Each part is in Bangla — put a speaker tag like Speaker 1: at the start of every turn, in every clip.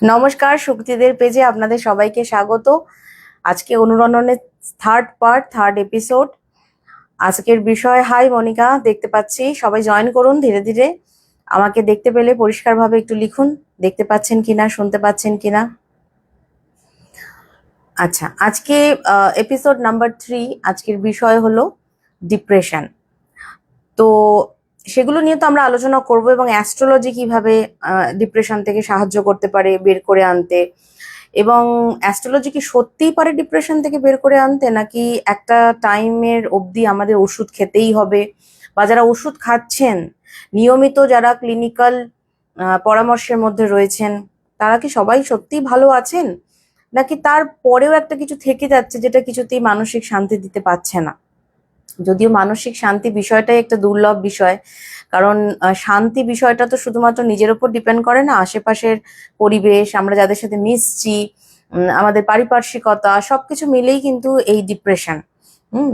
Speaker 1: নমস্কার, শক্তিদের পেজে আপনাদের সবাইকে স্বাগত। আজকে অনুরণনের থার্ড এপিসোড। আজকের বিষয়, হাই মনিকা, দেখতে পাচ্ছি সবাই জয়েন করুন ধীরে ধীরে। আমাকে দেখতে পেলে পরিষ্কারভাবে একটু লিখুন, দেখতে পাচ্ছেন কিনা, শুনতে পাচ্ছেন কিনা। আচ্ছা, আজকে এপিসোড নাম্বার 3। আজকের বিষয় হলো ডিপ্রেশন। তো সেগুলো নিয়ে তো আমরা আলোচনা করব, এবং অ্যাস্ট্রোলজি কিভাবে ডিপ্রেশন থেকে সাহায্য করতে পারে বের করে আনতে, এবং অ্যাস্ট্রোলজি কি সত্যিই পারে ডিপ্রেশন থেকে বের করে আনতে, নাকি একটা টাইমের অবধি আমাদের ওষুধ খেতেই হবে, বা যারা ওষুধ খাচ্ছেন নিয়মিত, যারা ক্লিনিক্যাল পরামর্শের মধ্যে রয়েছেন, তারা কি সবাই সত্যিই ভালো আছেন, নাকি তার পরেও একটা কিছু থেকে যাচ্ছে যেটা কিছুতেই মানসিক শান্তি দিতে পারছে না। যদিও মানসিক শান্তি বিষয়টাই একটা দুর্লভ বিষয়, কারণ শান্তি বিষয়টা তো শুধুমাত্র নিজের উপর ডিপেন্ড করে না, আশেপাশের পরিবেশ, আমরা যাদের সাথে মিশছি, আমাদের পারিপার্শ্বিকতা, সবকিছু মিলেই কিন্তু এই ডিপ্রেশন। হুম।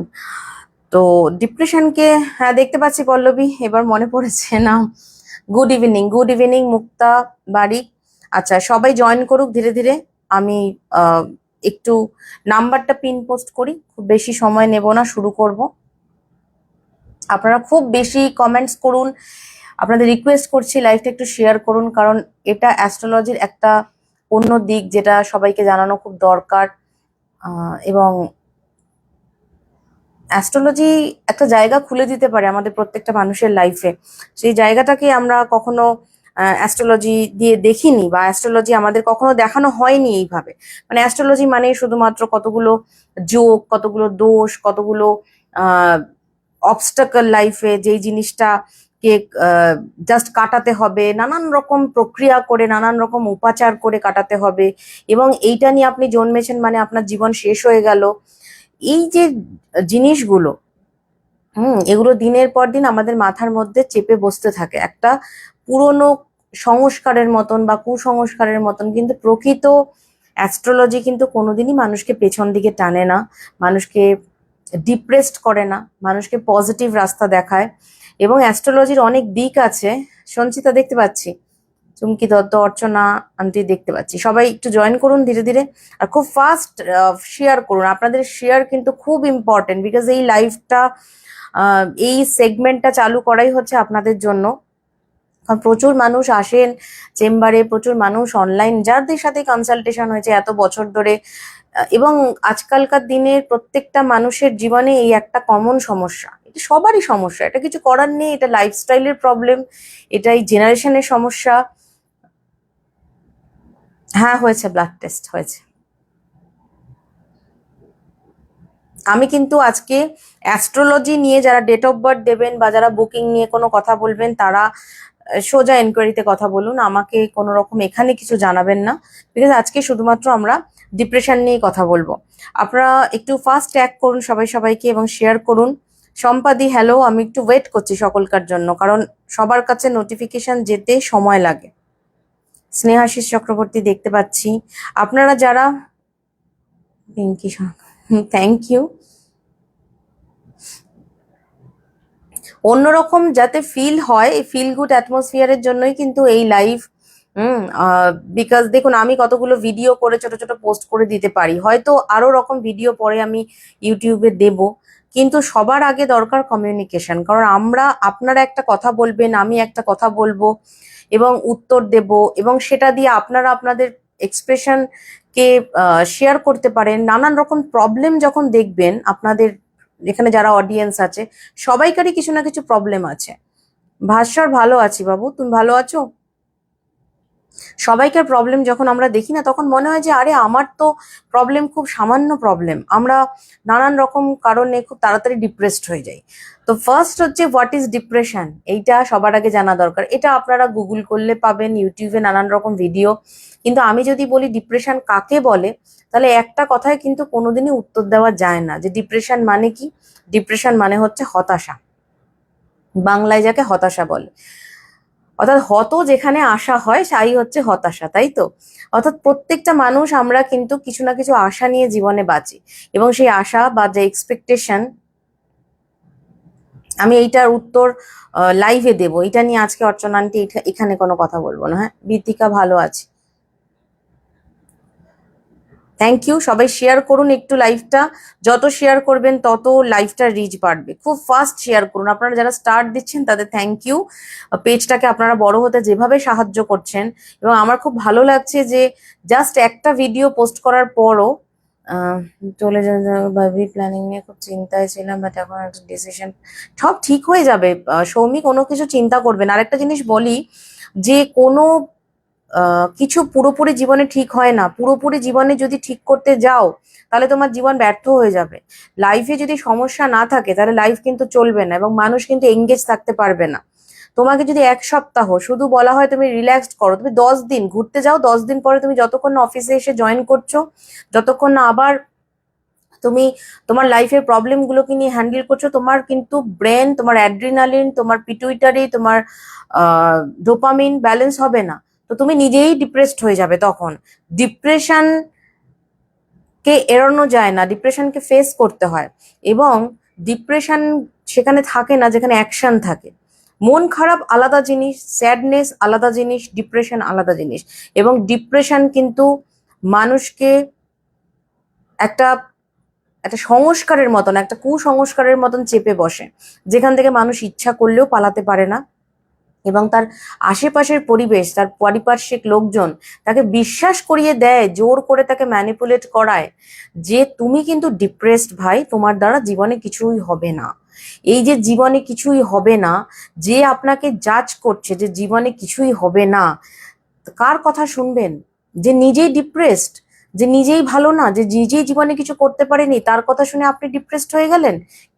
Speaker 1: তো ডিপ্রেশনকে, হ্যাঁ দেখতে পাচ্ছি পল্লবী, এবার মনে পড়েছে না। গুড ইভিনিং মুক্তা বারিক। আচ্ছা, সবাই জয়েন করুক ধীরে ধীরে। আমি একটু নাম্বারটা পিন পোস্ট করি, খুব বেশি সময় নেব না, শুরু করব। আপনারা খুব বেশি কমেন্টস করুন, আপনাদের রিকোয়েস্ট করছি লাইভটা একটু শেয়ার করুন, কারণ এটা অ্যাস্ট্রোলজির একটা অন্য দিক যেটা সবাইকে জানানো খুব দরকার। এবং অ্যাস্ট্রোলজি একটা জায়গা খুলে দিতে পারে আমাদের প্রত্যেকটা মানুষের লাইফে। সেই জায়গাটাকে আমরা কখনো অ্যাস্ট্রোলজি দিয়ে দেখিনি, বা অ্যাস্ট্রোলজি আমাদের কখনো দেখানো হয়নি এইভাবে। মানে অ্যাস্ট্রোলজি মানে শুধুমাত্র কতগুলো যোগ, কতগুলো দোষ, কতগুলো অবস্টাকল লাইফে, যেই জিনিসটা কে জাস্ট কাটাতে হবে, নানান রকম প্রক্রিয়া করে, নানান রকম উপাচার করে কাটাতে হবে, এবং এইটা নিয়ে আপনি জন্মেছেন মানে আপনার জীবন শেষ হয়ে গেল। এই যে জিনিসগুলো, এগুলো দিনের পর দিন আমাদের মাথার মধ্যে চেপে বসতে থাকে একটা পুরনো সংস্কারের মতন বা কুসংস্কারের মতন। কিন্তু প্রকৃত অ্যাস্ট্রোলজি কিন্তু কোনোদিনই মানুষকে পেছন দিকে টানে না, মানুষকে ডিপ্রেসড করে না, মানুষকে পজিটিভ রাস্তা দেখায়। এবং অ্যাস্ট্রোলজির অনেক দিক আছে। সঞ্চিতা দেখতে পাচ্ছি, চুমকি দত্ত, অর্চনা আন্টি দেখতে পাচ্ছি, সবাই একটু জয়েন করুন ধীরে ধীরে। আর খুব ফাস্ট শেয়ার করুন, আপনাদের শেয়ার কিন্তু খুব ইম্পর্টেন্ট, বিকজ এই লাইভটা, এই সেগমেন্টটা চালু করাই হচ্ছে আপনাদের জন্য। কারণ প্রচুর মানুষ আসেন চেম্বারে, প্রচুর মানুষ অনলাইন, যাদের সাথে কনসালটেশন হয়েছে এত বছর ধরে। এবং আজকালকার দিনের প্রত্যেকটা মানুষের জীবনে এই একটা কমন সমস্যা, এটা সবারই সমস্যা, এটা কিছু করার নেই, এটা লাইফস্টাইলের প্রবলেম, এটাই জেনারেশনের সমস্যা। হ্যাঁ হয়েছে, ব্লাড টেস্ট হয়েছে। আমি কিন্তু আজকে অ্যাস্ট্রোলজি নিয়ে যারা ডেট অফ বার্থ দেবেন বা যারা বুকিং নিয়ে কোনো কথা বলবেন, তারা সোজা এনকোয়ারিতে কথা বলুন, আমাকে কোনো রকম এখানে কিছু জানাবেন না, বিকজ আজকে শুধুমাত্র আমরা ডিপ্রেশন নিয়ে কথা বলবো। আপনারা একটু ফাস্ট ট্যাগ করুন সবাই সবাইকে, এবং শেয়ার করুন। সম্পাদি হ্যালো, আমি একটু ওয়েট করছি সকলকার জন্য, কারণ সবার কাছে নোটিফিকেশন যেতে সময় লাগে। স্নেহাশিস চক্রবর্তী দেখতে পাচ্ছি। আপনারা যারা, পিঙ্কি, থ্যাংক ইউ। অন্যরকম যাতে ফিল হয়, এই ফিল গুড অ্যাটমসফিয়ারের জন্যই কিন্তু এই লাইভ। বিকজ দেখুন, আমি কতগুলো ভিডিও করে ছোট ছোট পোস্ট করে দিতে পারি, হয়তো আরো রকম ভিডিও পরে আমি ইউটিউবে দেব, কিন্তু সবার আগে দরকার কমিউনিকেশন। কারণ আপনারা একটা কথা বলবেন, আমি একটা কথা বলবো এবং উত্তর দেব, এবং সেটা দিয়ে আপনারা আপনাদের এক্সপ্রেশন কে শেয়ার করতে পারেন। নানান রকম প্রবলেম যখন দেখবেন, আপনাদের এখানে যারা অডিয়েন্স আছে সবাইকারই কিছু না কিছু প্রবলেম আছে। ভাস্বর, ভালো আছি বাবু, তুমি ভালো আছো? সবাইকার প্রবলেম যখন আমরা দেখি না, তখন মনে হয় যে আরে আমার তো প্রবলেম খুব সামান্য প্রবলেম। আমরা নানান রকম কারণে খুব তাড়াতাড়ি ডিপ্রেসড হয়ে যাই। তো ফার্স্ট হচ্ছে হোয়াট ইজ ডিপ্রেশন, এইটা সবার আগে জানা দরকার। এটা আপনারা গুগল করলে পাবেন, ইউটিউবে নানান রকম ভিডিও। কিন্তু আমি যদি বলি ডিপ্রেশন কাকে বলে, তাহলে একটা কথায় কিন্তু কোনোদিনই উত্তর দেওয়া যায় না যে ডিপ্রেশন মানে কি। ডিপ্রেশন মানে হচ্ছে হতাশা, বাংলায় যাকে হতাশা বলে। অর্থাৎ হত যেখানে আশা হয়, তাই হচ্ছে হতাশা, তাই তো? অর্থাৎ প্রত্যেকটা মানুষ আমরা কিন্তু কিছু না কিছু আশা নিয়ে জীবনে বাঁচি, এবং সেই আশা বা যে এক্সপেকটেশন, আমি এইটার উত্তর লাইভে দেবো। এটা নিয়ে আজকে অর্চনা আন্টি এখানে কোনো কথা বলবো না। হ্যাঁ, বীতিকা ভালো আছে। থ্যাংক ইউ, সবাই শেয়ার করুন একটু লাইভটা, যত শেয়ার করবেন তত লাইভটা রিচ বাড়বে। খুব ফাস্ট শেয়ার করুন, আপনারা যারা স্টার্ট দিচ্ছেন তাদের থ্যাংক ইউ। পেজটাকে আপনারা বড় হতে যেভাবে সাহায্য করছেন, এবং আমার খুব ভালো লাগছে যে জাস্ট একটা ভিডিও পোস্ট করার পরও চলে ভাবি প্ল্যানিং নিয়ে খুব চিন্তায় ছিলাম, বাট এখন একটা ডিসিশন, সব ঠিক হয়ে যাবে সৌমি, কোনো কিছু চিন্তা করবেন। আরেকটা জিনিস বলি, যে কোনো কিছু পুরোপুরি জীবনে ঠিক হয় না। পুরোপুরি জীবনে যদি ঠিক করতে যাও তাহলে তোমার জীবন ব্যর্থ হয়ে যাবে। লাইফে যদি সমস্যা না থাকে তাহলে লাইফ কিন্তু চলবে না, এবং মানুষ কিন্তু এঙ্গেজ থাকতে পারবে না। তোমাকে যদি এক সপ্তাহ শুধু বলা হয় তুমি রিল্যাক্সড করো, তুমি 10 দিন ঘুরতে যাও, 10 দিন পরে তুমি যতক্ষণ না অফিসে এসে জয়েন করছো, যতক্ষণ না আবার তুমি তোমার লাইফের প্রবলেম গুলোকে নিয়ে হ্যান্ডেল করছো, তোমার কিন্তু ব্রেন, তোমার অ্যাড্রিনালিন, তোমার পিটুইটারি, তোমার ডোপামিন ব্যালেন্স হবে না। তো তুমি নিজেই ডিপ্রেসড হয়ে যাবে। তখন ডিপ্রেশন কে এড়ানো যায় না, ডিপ্রেশনকে ফেস করতে হয়। এবং ডিপ্রেশন সেখানে থাকে না যেখানে অ্যাকশন থাকে। মন খারাপ আলাদা জিনিস, স্যাডনেস আলাদা জিনিস, ডিপ্রেশন আলাদা জিনিস। এবং ডিপ্রেশন কিন্তু মানুষকে একটা একটা সংস্কারের মতন, একটা কুসংস্কারের মতন চেপে বসে, যেখান থেকে মানুষ ইচ্ছা করলেও পালাতে পারে না। এবং তার আশেপাশের পরিবেশ, তার পারিপার্শ্বিক লোকজন তাকে বিশ্বাস করিয়ে দেয়, জোর করে তাকে ম্যানিপুলেট করায় যে তুমি কিন্তু ডিপ্রেসড ভাই, তোমার দ্বারা জীবনে কিছুই হবে না। এই যে জীবনে কিছুই হবে না, যে আপনাকে জাজ করছে যে জীবনে কিছুই হবে না, কার কথা শুনবেন? যে নিজেই ডিপ্রেসড, যে নিজেই ভালো না, যে নিজেই জীবনে কিছু করতে পারেনি, তার কথা শুনে আপনি ডিপ্রেসড হয়ে গেলেন?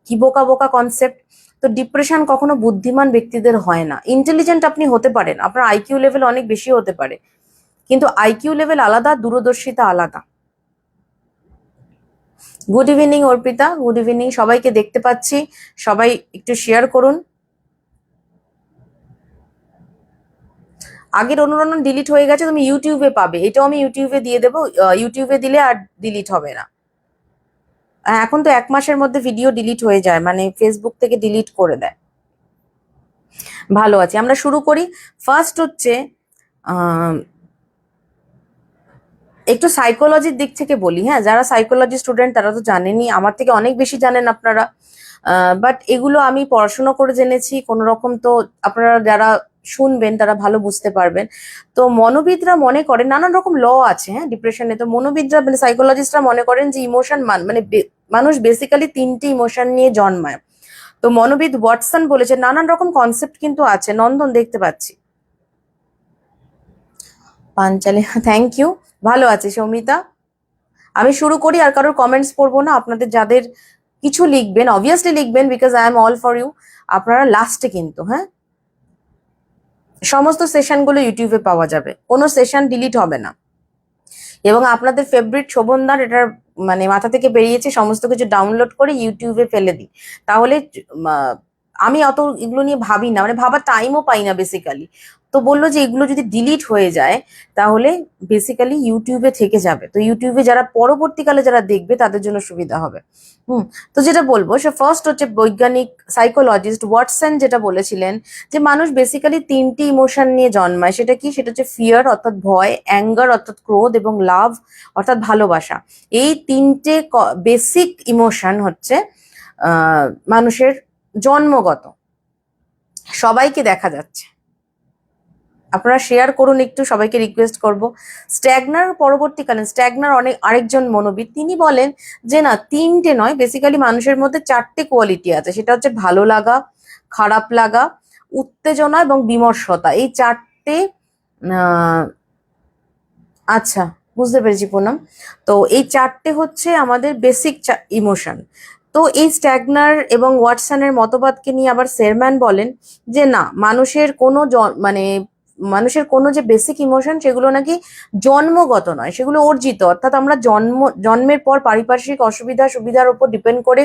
Speaker 1: কি বোকা বোকা কনসেপ্ট। তো ডিপ্রেশন কখনো বুদ্ধিমান ব্যক্তিদের হয় না। ইন্টেলিজেন্ট আপনি হতে পারেন, আপনার আইকিউ লেভেল অনেক বেশি হতে পারে, কিন্তু আইকিউ লেভেল আলাদা, দূরদর্শিতা আলাদা। Good evening Arpita, good evening, সবাইকে দেখতে পাচ্ছি, সবাই একটু শেয়ার করুন। আগের অনুরণন ডিলিট হয়ে গেছে, তুমি ইউটিউবে পাবে, এটাও আমি ইউটিউবে দিয়ে দেবো, ইউটিউবে দিলে আর ডিলিট হবে না। এখন তো 1 মাসের মধ্যে ভিডিও ডিলিট হয়ে যায়, মানে ফেসবুক থেকে ডিলিট করে দেয়। ভালো আছি, আমরা শুরু করি। ফার্স্ট হচ্ছে একটু সাইকোলজির দিক থেকে বলি। হ্যাঁ, যারা সাইকোলজি স্টুডেন্ট তারা তো জানেনই, আমার থেকে অনেক বেশি জানেন আপনারা, বাট এগুলো আমি পড়াশোনা করে জেনেছি কোনো রকম। তো আপনারা যারা শুনবেন তারা ভালো বুঝতে পারবেন। তো মনোবিদরা মনে করেন, নানান রকম ল আছে হ্যাঁ ডিপ্রেশনে, তো মনোবিদরা মানে সাইকোলজিস্টরা মনে করেন যে ইমোশন মানে মানুষ বেসিক্যালি 3টে ইমোশন নিয়ে জন্মায়। তো মনোবিদ ওয়াটসন বলেছে, নানান রকম কনসেপ্ট কিন্তু আছে। নন্দন দেখতে পাচ্ছি, পাঞ্চালি, থ্যাংক ইউ, ভালো আছে সৌমিতা। আমি শুরু করি, আর কারোর কমেন্টস পড়বো না। আপনাদের যাদের কিছু লিখবেন অবভিয়াসলি লিখবেন, because I am all for you. আপনারা লাস্টে কিন্তু, হ্যাঁ, সমস্ত সেশনগুলো ইউটিউবে পাওয়া যাবে, কোনো সেশন ডিলিট হবে না। এবং আপনাদের ফেভারিট শোভনদার এটার মানে মাথা থেকে বেরিয়েছে, সমস্ত কিছু ডাউনলোড করে ইউটিউবে ফেলে দিই, তাহলে আমি অত এগুলো নিয়ে ভাবি না, মানে ভাবার টাইমও পাই না বেসিক্যালি। তো বললো যে এগুলো যদি ডিলিট হয়ে যায় তাহলে বেসিক্যালি ইউটিউবে থেকে যাবে, তো ইউটিউবে যারা পরবর্তীকালে যারা দেখবে তাদের জন্য সুবিধা হবে। তো যেটা বলবো সে ফার্স্ট হচ্ছে, বৈজ্ঞানিক সাইকোলজিস্ট ওয়াটসন যেটা বলেছিলেন যে মানুষ বেসিক্যালি 3টি ইমোশন নিয়ে জন্মায়। সেটা কি? সেটা হচ্ছে ফিয়ার অর্থাৎ ভয়, অ্যাঙ্গার অর্থাৎ ক্রোধ, এবং লাভ অর্থাৎ ভালোবাসা। এই 3টে বেসিক ইমোশন হচ্ছে মানুষের জন্মগত। সবাইকে দেখা যাচ্ছে, আপনারা শেয়ার করুন একটু, সবাইকে রিকোয়েস্ট করব। স্ট্যাগনার পরবর্তীকালীন স্ট্যাগনার আরেকজন মনোবিদ, তিনি বলেন যে না, 3টে নয়, বেসিক্যালি মানুষের মধ্যে 4টে কোয়ালিটি আছে। সেটা হচ্ছে ভালো লাগা, খারাপ লাগা, উত্তেজনা এবং বিমর্ষতা। এই 4টে আচ্ছা, বুঝতে পেরেছি পুনম। তো এই 4টে হচ্ছে আমাদের বেসিক ইমোশন। তো এই স্ট্যাগনার এবং ওয়াটসনের মতবাদকে নিয়ে আবার সেরম্যান বলেন যে না, মানুষের কোনো যে বেসিক ইমোশন সেগুলো নাকি জন্মগত নয়, সেগুলো অর্জিত। অর্থাৎ আমরা জন্মের পর পারিপার্শ্বিক অসুবিধা সুবিধার উপর ডিপেন্ড করে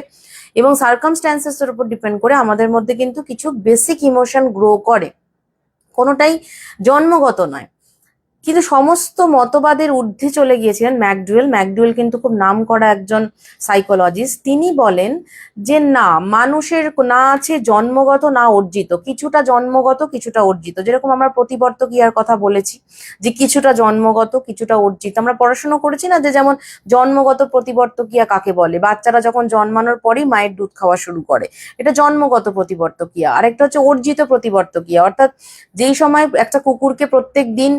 Speaker 1: এবং সার্কামস্ট্যান্সেস এর উপর ডিপেন্ড করে আমাদের মধ্যে কিন্তু কিছু বেসিক ইমোশন গ্রো করে, কোনোটাই জন্মগত নয়। কিন্তু সমস্ত মতবাদের ঊর্ধ্বে চলে গিয়েছিলেন ম্যাকডুয়েল। ম্যাকডুয়েল কিন্তু খুব নামকরা একজন সাইকোলজিস্ট। তিনি বলেন যে না, মানুষের না আছে জন্মগত না অর্জিত, কিছুটা জন্মগত কিছুটা অর্জিত। যেরকম আমরা প্রতিবর্ত ক্রিয়ার কথা বলেছি যে কিছুটা জন্মগত কিছুটা অর্জিত, আমরা পড়াশোনা করেছি না যে যেমন জন্মগত প্রতিবর্ত ক্রিয়া কাকে বলে। বাচ্চারা যখন জন্মানোর পরেই মায়ের দুধ খাওয়া শুরু করে, এটা জন্মগত প্রতিবর্ত ক্রিয়া। আরেকটা হচ্ছে অর্জিত প্রতিবর্ত ক্রিয়া, অর্থাৎ যেই সময় একটা কুকুরকে প্রত্যেক দিন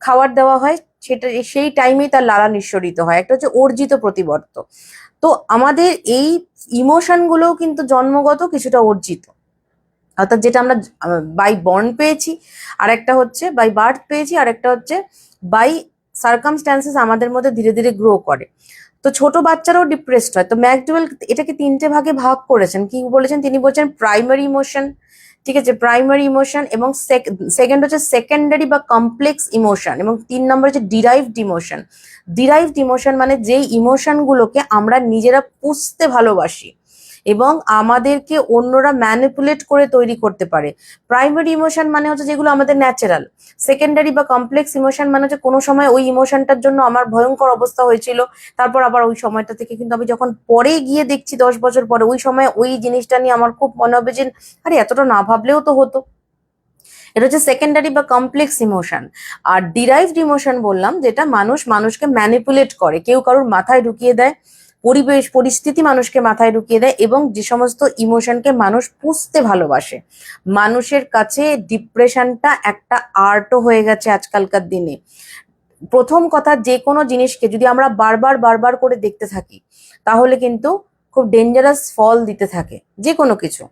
Speaker 1: খাবার দেওয়া হয় সেটা সেই টাইমেই তার লালা নিঃসরিত হয়, একটা হচ্ছে অর্জিত প্রতিবর্ত। তো আমাদের এই ইমোশন গুলোও কিন্তু জন্মগত কিছুটা অর্জিত, অর্থাৎ যেটা আমরা বাই বর্ন পেয়েছি, আর একটা হচ্ছে বাই বার্থ পেয়েছি, আর একটা হচ্ছে বাই সার্কামস্ট্যান্সেস আমাদের মধ্যে ধীরে ধীরে গ্রো করে। তো ছোট বাচ্চারাও ডিপ্রেসড হয়। তো ম্যাকডুয়েল এটাকে 3টে ভাগে ভাগ করেছেন। কি বলেছেন তিনি? বলছেন প্রাইমারি ইমোশন, ঠিক আছে, প্রাইমারি ইমোশন, এবং সেকেন্ড হচ্ছে সেকেন্ডারি বা কমপ্লেক্স ইমোশন, এবং 3 নম্বর হচ্ছে ডিরাইভড ইমোশন। ডিরাইভড ইমোশন মানে যেই ইমোশন গুলোকে আমরা নিজেরা পুষতে ভালোবাসি এবং আমাদেরকে অন্যরা ম্যানিপুলেট করে তৈরি করতে পারে। প্রাইমারি ইমোশন মানে হচ্ছে যেগুলো আমাদের ন্যাচারাল। সেকেন্ডারি বা কমপ্লেক্স ইমোশন মানে হচ্ছে কোনো সময় ওই ইমোশনটার জন্য আমার ভয়ঙ্কর অবস্থা হয়েছিল, তারপর আবার ওই সময়টা থেকে কিন্তু আমি যখন পরে গিয়ে দেখছি 10 বছর পরে, ওই সময় ওই জিনিসটা নিয়ে আমার খুব মনে হবে যে আরে এতটা না ভাবলেও তো হতো। এটা হচ্ছে সেকেন্ডারি বা কমপ্লেক্স ইমোশন। আর ডিরাইভড ইমোশন বললাম যেটা মানুষকে ম্যানিপুলেট করে, কেউ কারোর মাথায় ঢুকিয়ে দেয়, পরিবেশ পরিস্থিতি মানুষকে মাথায় ঢুকিয়ে দেয়, এবং যে সমস্ত ইমোশনকে মানুষ পুষতে ভালোবাসে। মানুষের কাছে ডিপ্রেশনটা একটা আর্টও হয়ে গেছে আজকালকার দিনে। প্রথম কথা, যে কোনো জিনিসকে যদি আমরা বারবার বারবার করে দেখতে থাকি তাহলে কিন্তু খুব ডেঞ্জারাস ফল দিতে থাকে যে কোনো কিছু।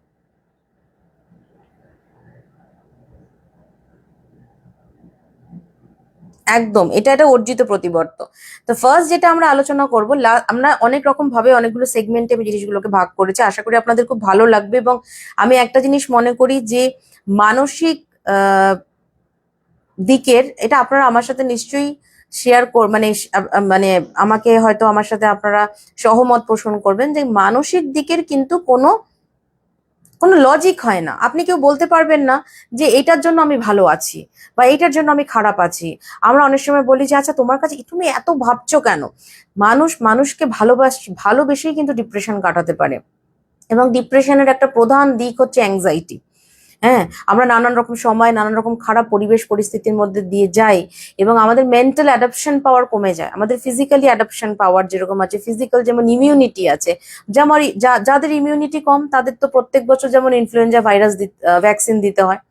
Speaker 1: একদম, এটা একটা অর্জিত প্রতিবর্ত। তো ফার্স্ট যেটা আমরা আলোচনা করবো, আমরা অনেক রকম ভাবে অনেকগুলো সেগমেন্টে আমি জিনিসগুলোকে ভাগ করেছি, আশা করি আপনাদের খুব ভালো লাগবে। এবং আমি একটা জিনিস মনে করি যে মানসিক আহ দিকের, এটা আপনারা আমার সাথে নিশ্চয়ই শেয়ার মানে মানে আমাকে হয়তো আমার সাথে আপনারা সহমত পোষণ করবেন যে মানসিক দিকের কিন্তু কোনো কোনো লজিক হয় না। আপনি কেউ বলতে পারবেন না যে এটার জন্য আমি ভালো আছি বা এটার জন্য আমি খারাপ আছি। আমরা অনেক সময় বলি যে আচ্ছা তোমার কাছে তুমি এত ভাবছো কেন। মানুষকে ভালোবেসেই কিন্তু ডিপ্রেশন কাটাতে পারে। এবং ডিপ্রেশনের একটা প্রধান দিক হচ্ছে অ্যাংজাইটি। হ্যাঁ, আমরা নানান রকম সময় নানান রকম খারাপ পরিবেশ পরিস্থিতির মধ্যে দিয়ে যাই এবং আমাদের মেন্টাল অ্যাডাপশন পাওয়ার কমে যায়। আমাদের ফিজিক্যালি অ্যাডাপশন পাওয়ার যেরকম আছে, ফিজিক্যাল যেমন ইমিউনিটি আছে, যেমন যাদের ইমিউনিটি কম তাদের তো প্রত্যেক বছর যেমন ইনফ্লুয়েঞ্জা ভাইরাস ভ্যাকসিন দিতে হয়,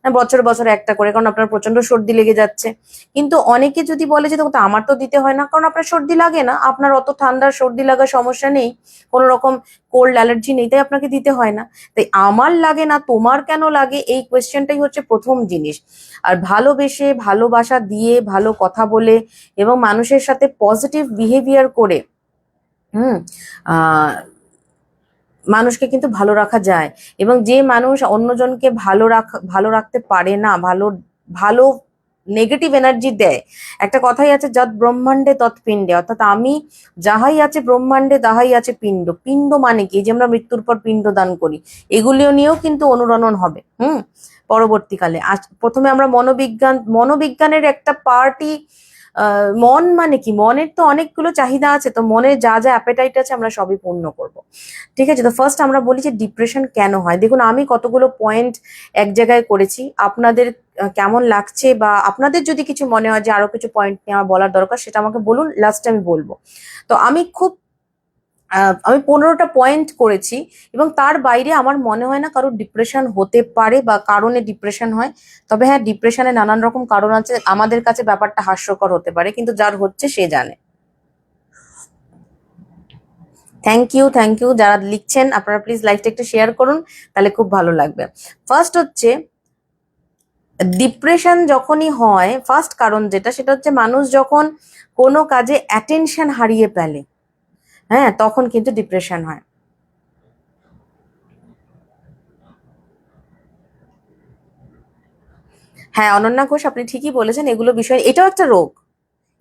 Speaker 1: হ্যাঁ, বছর বছর একটা করে, কারণ আপনার প্রচন্ড সর্দি লেগে যাচ্ছে। কিন্তু অনেকে যদি বলে যে তো আমার তো দিতে হয় না, কারণ আপনার সর্দি লাগে না, আপনার অত ঠান্ডার সর্দি লাগার সমস্যা নেই, কোনো রকম কোল্ড অ্যালার্জি নেই, তাই আপনাকে দিতে হয় না। তাই আমার লাগে না তোমার কেন লাগে, এই কোয়েশ্চেনটাই হচ্ছে প্রথম জিনিস। আর ভালোবেসে ভালোবাসা দিয়ে ভালো কথা বলে এবং মানুষের সাথে পজিটিভ বিহেভিয়ার করে হুম আহ মানুষকে কিন্তু ভালো রাখা যায়। এবং যে মানুষ অন্যজনকে ভালো রাখতে পারে না, ভালো ভালো নেগেটিভ এনার্জি দেয়, একটা কথাই আছে যৎ ব্রহ্মাণ্ডে তৎপিণ্ডে, অর্থাৎ আমি যাহাই আছে ব্রহ্মাণ্ডে তাহাই আছে পিণ্ড। পিণ্ড মানে কি? যে আমরা মৃত্যুর পর পিণ্ড দান করি, এগুলিও নিয়েও কিন্তু অনুরণন হবে পরবর্তীকালে। আজ প্রথমে আমরা মনোবিজ্ঞানের একটা পার্টই, মন মানে কি, মনের তো অনেকগুলো চাহিদা আছে, তো মনের যা যা অ্যাপেটাইট আছে আমরা সবই পূর্ণ করব। ঠিক আছে, তো ফার্স্ট আমরা বলি যে ডিপ্রেশন কেন হয়। দেখুন, আমি কতগুলো পয়েন্ট এক জায়গায় করেছি, আপনাদের কেমন লাগছে বা আপনাদের যদি কিছু মনে হয় যে আরো কিছু পয়েন্ট নিয়ে আমার বলার দরকার, সেটা আমাকে বলুন, লাস্টে আমি বলবো। তো আমি 15টা পয়েন্ট করেছি এবং তার বাইরে আমার মনে হয় না কারোর ডিপ্রেশন হতে পারে বা কারণে ডিপ্রেশন হয়। তবে হ্যাঁ, ডিপ্রেশনের নানান রকম কারণ আছে, আমাদের কাছে ব্যাপারটা হাস্যকর হতে পারে, কিন্তু যার হচ্ছে সে জানে। থ্যাংক ইউ যারা লিখছেন, আপনারা প্লিজ লাইভটা একটু শেয়ার করুন, তাহলে খুব ভালো লাগবে। ফার্স্ট হচ্ছে ডিপ্রেশন যখনই হয়, ফার্স্ট কারণ যেটা, সেটা হচ্ছে মানুষ যখন কোনো কাজে অ্যাটেনশন হারিয়ে ফেলে, হ্যাঁ, তখন কিন্তু ডিপ্রেশন হয়। হ্যাঁ, অনন্যা ঘোষ, আপনি ঠিকই বলেছেন, এগুলো বিষয়, এটাও একটা রোগ।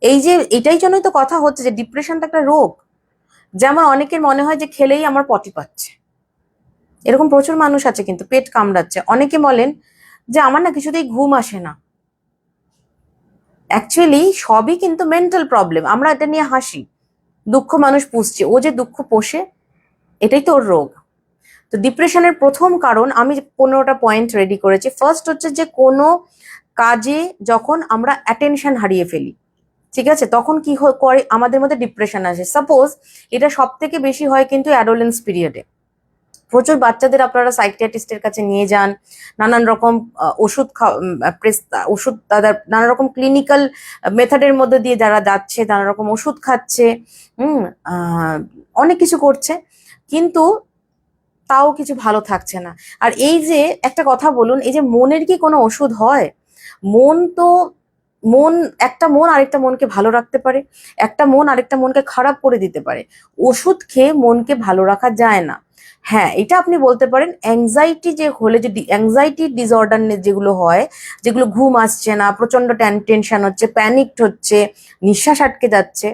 Speaker 1: এই যে এটাই জন্যই তো কথা হচ্ছে যে ডিপ্রেশনটা একটা রোগ। যেমন অনেকের মনে হয় যে খেলেই আমার পটি পাচ্ছে, এরকম প্রচুর মানুষ আছে, কিন্তু পেট কামড়াচ্ছে। অনেকে বলেন যে আমার না কিছুতেই ঘুম আসে না, অ্যাকচুয়ালি সবই কিন্তু মেন্টাল প্রবলেম। আমরা এটা নিয়ে হাসি, দুঃখ মানুষ পুষছে, ও যে দুঃখ পোষে এটাই তো ওর রোগ। তো ডিপ্রেশনের প্রথম কারণ, আমি 15টা পয়েন্ট রেডি করেছি। ফার্স্ট হচ্ছে যে কোনো কাজে যখন আমরা অ্যাটেনশন হারিয়ে ফেলি, ঠিক আছে, তখন কি করে আমাদের মধ্যে ডিপ্রেশন আসে। সাপোজ এটা সব থেকে বেশি হয় কিন্তু অ্যাডোলেন্স পিরিয়ডে। প্রচুর বাচ্চাদের আপনারা সাইকিয়াট্রিস্টের কাছে নিয়ে যান, নানান রকম ওষুধ তাদের নানা রকম ক্লিনিক্যাল মেথডের মধ্যে দিয়ে যারা যাচ্ছে, নানা রকম ওষুধ খাচ্ছে, হুম, অনেক কিছু করছে, কিন্তু তাও কিছু ভালো থাকছে না। আর এই যে একটা কথা বলুন, এই যে মনের কি কোনো ওষুধ হয়? মন তো মন একটা মন আরেকটা মনকে ভালো রাখতে পারে, একটা মন আরেকটা মনকে খারাপ করে দিতে পারে। ওষুধ খেয়ে মনকে ভালো রাখা যায় না। হ্যাঁ, এটা আপনি বলতে পারেন অ্যাংজাইটি যে হলে, যে অ্যাংজাইটি ডিসঅর্ডার যেগুলো হয়, যেগুলো ঘুম আসছে না, প্রচন্ড টেনশন হচ্ছে, প্যানিকড হচ্ছে, নিঃশ্বাস আটকে যাচ্ছে,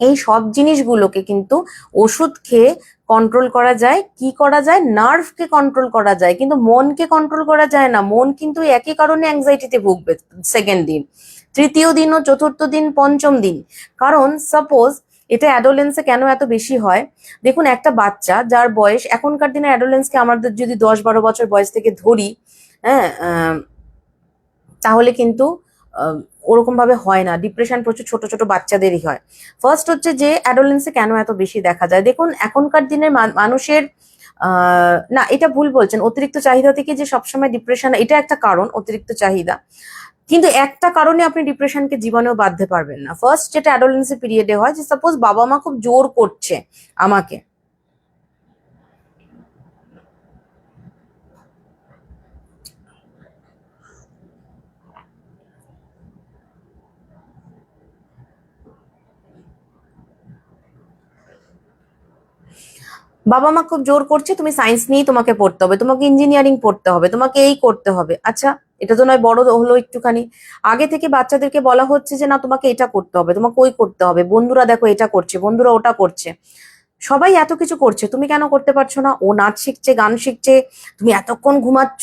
Speaker 1: এই সব জিনিসগুলোকে কিন্তু ওষুধ খেয়ে কন্ট্রোল করা যায়। কি করা যায়? নার্ভকে কন্ট্রোল করা যায়, কিন্তু মনকে কন্ট্রোল করা যায় না। মন কিন্তু একই কারণে অ্যাংজাইটিতে ভুগবে সেকেন্ড দিন, তৃতীয় দিন ও চতুর্থ দিন, পঞ্চম দিন। কারণ সাপোজ এটা অ্যাডোলেন্সে কেন এত বেশি হয়, দেখুন একটা বাচ্চা যার বয়স, এখনকার দিনে অ্যাডোলেন্সকে আমাদের যদি 10-12 বছর বয়স থেকে ধরি, হ্যাঁ, তাহলে কিন্তু ওরকম ভাবে হয় না। ডিপ্রেশন প্রচুর ছোট ছোট বাচ্চাদেরই হয়। ফার্স্ট হচ্ছে যে অ্যাডোলেন্সে কেন এত বেশি দেখা যায়, দেখুন এখনকার দিনের মানুষের না, এটা ভুল বলছেন, অতিরিক্ত চাহিদা থেকে যে সবসময় ডিপ্রেশন, এটা একটা কারণ, অতিরিক্ত চাহিদা। কিন্তু একটা কারণে আপনি ডিপ্রেশনকে জীবনেও বাঁধতে পারবেন না। ফার্স্ট যেটা অ্যাডোলেন্সের পিরিয়ডে হয়, যে সাপোজ বাবা মা খুব জোর করছে আমাকে, বাবা মা খুব জোর করছে তুমি সায়েন্স নিয়েই তোমাকে পড়তে হবে, তোমাকে ইঞ্জিনিয়ারিং পড়তে হবে, তোমাকে এই করতে হবে। আচ্ছা, এটা তো নয় বড় হলো একটুখানি, আগে থেকে বাচ্চাদেরকে বলা হচ্ছে যে না তোমাকে এটা করতে হবে, তোমাকে ওই করতে হবে, বন্ধুরা দেখো এটা করছে, বন্ধুরা ওটা করছে, সবাই এত কিছু করছে, তুমি কেন করতে পারছো না? ও নাচ শিখছে, গান শিখছে, তুমি এতক্ষণ ঘুমাচ্ছ।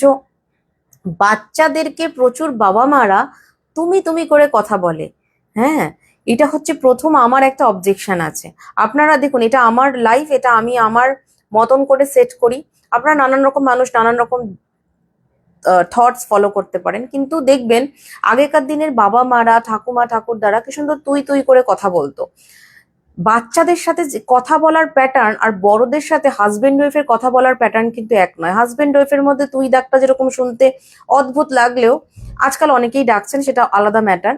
Speaker 1: বাচ্চাদেরকে প্রচুর বাবা মারা তুমি তুমি করে কথা বলে। হ্যাঁ, এটা হচ্ছে প্রথম আমার একটা অবজেকশন আছে। আপনারা দেখুন, এটা আমার লাইফ, এটা আমি আমার মতন করে সেট করি। আপনারা নানান রকম মানুষ নানান রকম থটস ফলো করতে পারেন, কিন্তু দেখবেন আগেকার দিনের বাবা মারা, ঠাকুমা ঠাকুরদারা কি সুন্দর তুই তুই করে কথা বলতো। বাচ্চাদের সাথে যে কথা বলার প্যাটার্ন আর বড়দের সাথে হাজবেন্ড ওয়াইফের কথা বলার প্যাটার্ন কিন্তু এক নয়। হাজবেন্ড ওয়াইফের মধ্যে তুই ডাকটা যেরকম শুনতে অদ্ভুত লাগলেও আজকাল অনেকেই ডাকছেন, সেটা আলাদা ম্যাটার,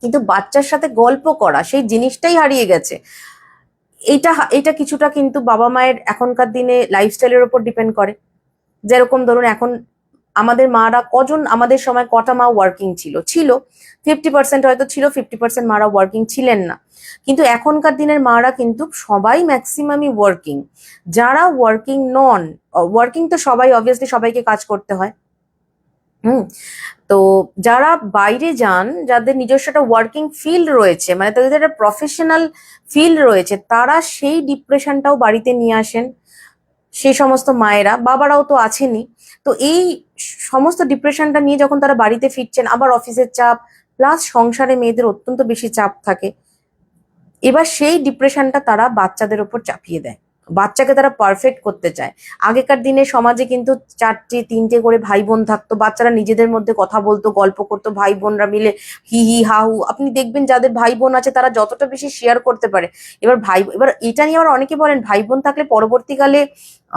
Speaker 1: কিন্তু বাচ্চার সাথে গল্প করা সেই জিনিসটাই হারিয়ে গেছে। এইটা এটা কিছুটা কিন্তু বাবা মায়ের এখনকার দিনে লাইফস্টাইলের উপর ডিপেন্ড করে। যেরকম ধরুন এখন আমাদের মারা কজন, আমাদের সময় কটা মা ওয়ার্কিং ছিল? ছিল 50% হয়তো ছিল, 50% মারা ওয়ার্কিং ছিলেন না। কিন্তু এখনকার দিনের মারা কিন্তু সবাই ম্যাক্সিমামই ওয়ার্কিং। যারা ওয়ার্কিং নন, ওয়ার্কিং তো সবাই অবভিয়াসলি, সবাইকে কাজ করতে হয়, হুম, তো যারা বাইরে যান, যাদের নিজস্ব একটা ওয়ার্কিং ফিল্ড রয়েছে, মানে তাদের একটা প্রফেশনাল ফিল্ড রয়েছে, তারা সেই ডিপ্রেশনটাও বাড়িতে নিয়ে আসেন। সেই সমস্ত মায়েরা, বাবারাও তো আছেনই। তো এই সমস্ত ডিপ্রেশনটা নিয়ে যখন তারা বাড়িতে ফিরছেন, আবার অফিসের চাপ প্লাস সংসারে মেয়েদের অত্যন্ত বেশি চাপ থাকে, এবার সেই ডিপ্রেশনটা তারা বাচ্চাদের ওপর চাপিয়ে দেয়, বাচ্চাকে তারা পারফেক্ট করতে চায়। আগেকার দিনে সমাজে কিন্তু 4-3টে করে ভাই বোন থাকতো, বাচ্চারা নিজেদের মধ্যে কথা বলতো, গল্প করতো, ভাই বোনরা মিলে হি হি হা হু। আপনি দেখবেন যাদের ভাই বোন আছে তারা যতটা বেশি শেয়ার করতে পারে। এবার এটা নিয়ে আবার অনেকে বলেন ভাই বোন থাকলে পরবর্তীকালে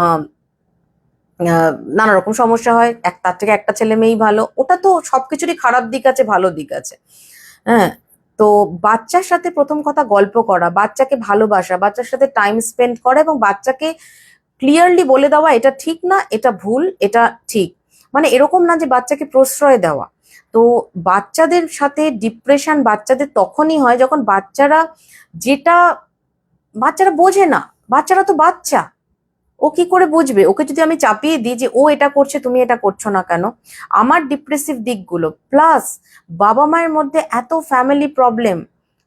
Speaker 1: আহ নানা রকম সমস্যা হয়, তার থেকে একটা ছেলে মেয়েই ভালো। ওটা তো সবকিছুরই খারাপ দিক আছে, ভালো দিক আছে। হ্যাঁ, তো বাচ্চার সাথে প্রথম কথা গল্প করা, বাচ্চাকে ভালোবাসা, বাচ্চার সাথে টাইম স্পেন্ড করা, এবং বাচ্চাকে ক্লিয়ারলি বলে দেওয়া এটা ঠিক না, এটা ভুল, এটা ঠিক। মানে এরকম না যে বাচ্চাকে প্রশ্রয় দেওয়া। তো বাচ্চাদের সাথে ডিপ্রেশন বাচ্চাদের তখনই হয় যখন যেটা বাচ্চারা বোঝে না। বাচ্চারা তো বাচ্চা, ও কি করে বুঝবে? ওকে যদি আমি চাপিয়ে দিই যে ও এটা করছে তুমি এটা করছো না কেন, আমার ডিপ্রেসিভ দিকগুলো প্লাস বাবা মায়ের মধ্যে এত ফ্যামিলি প্রবলেম,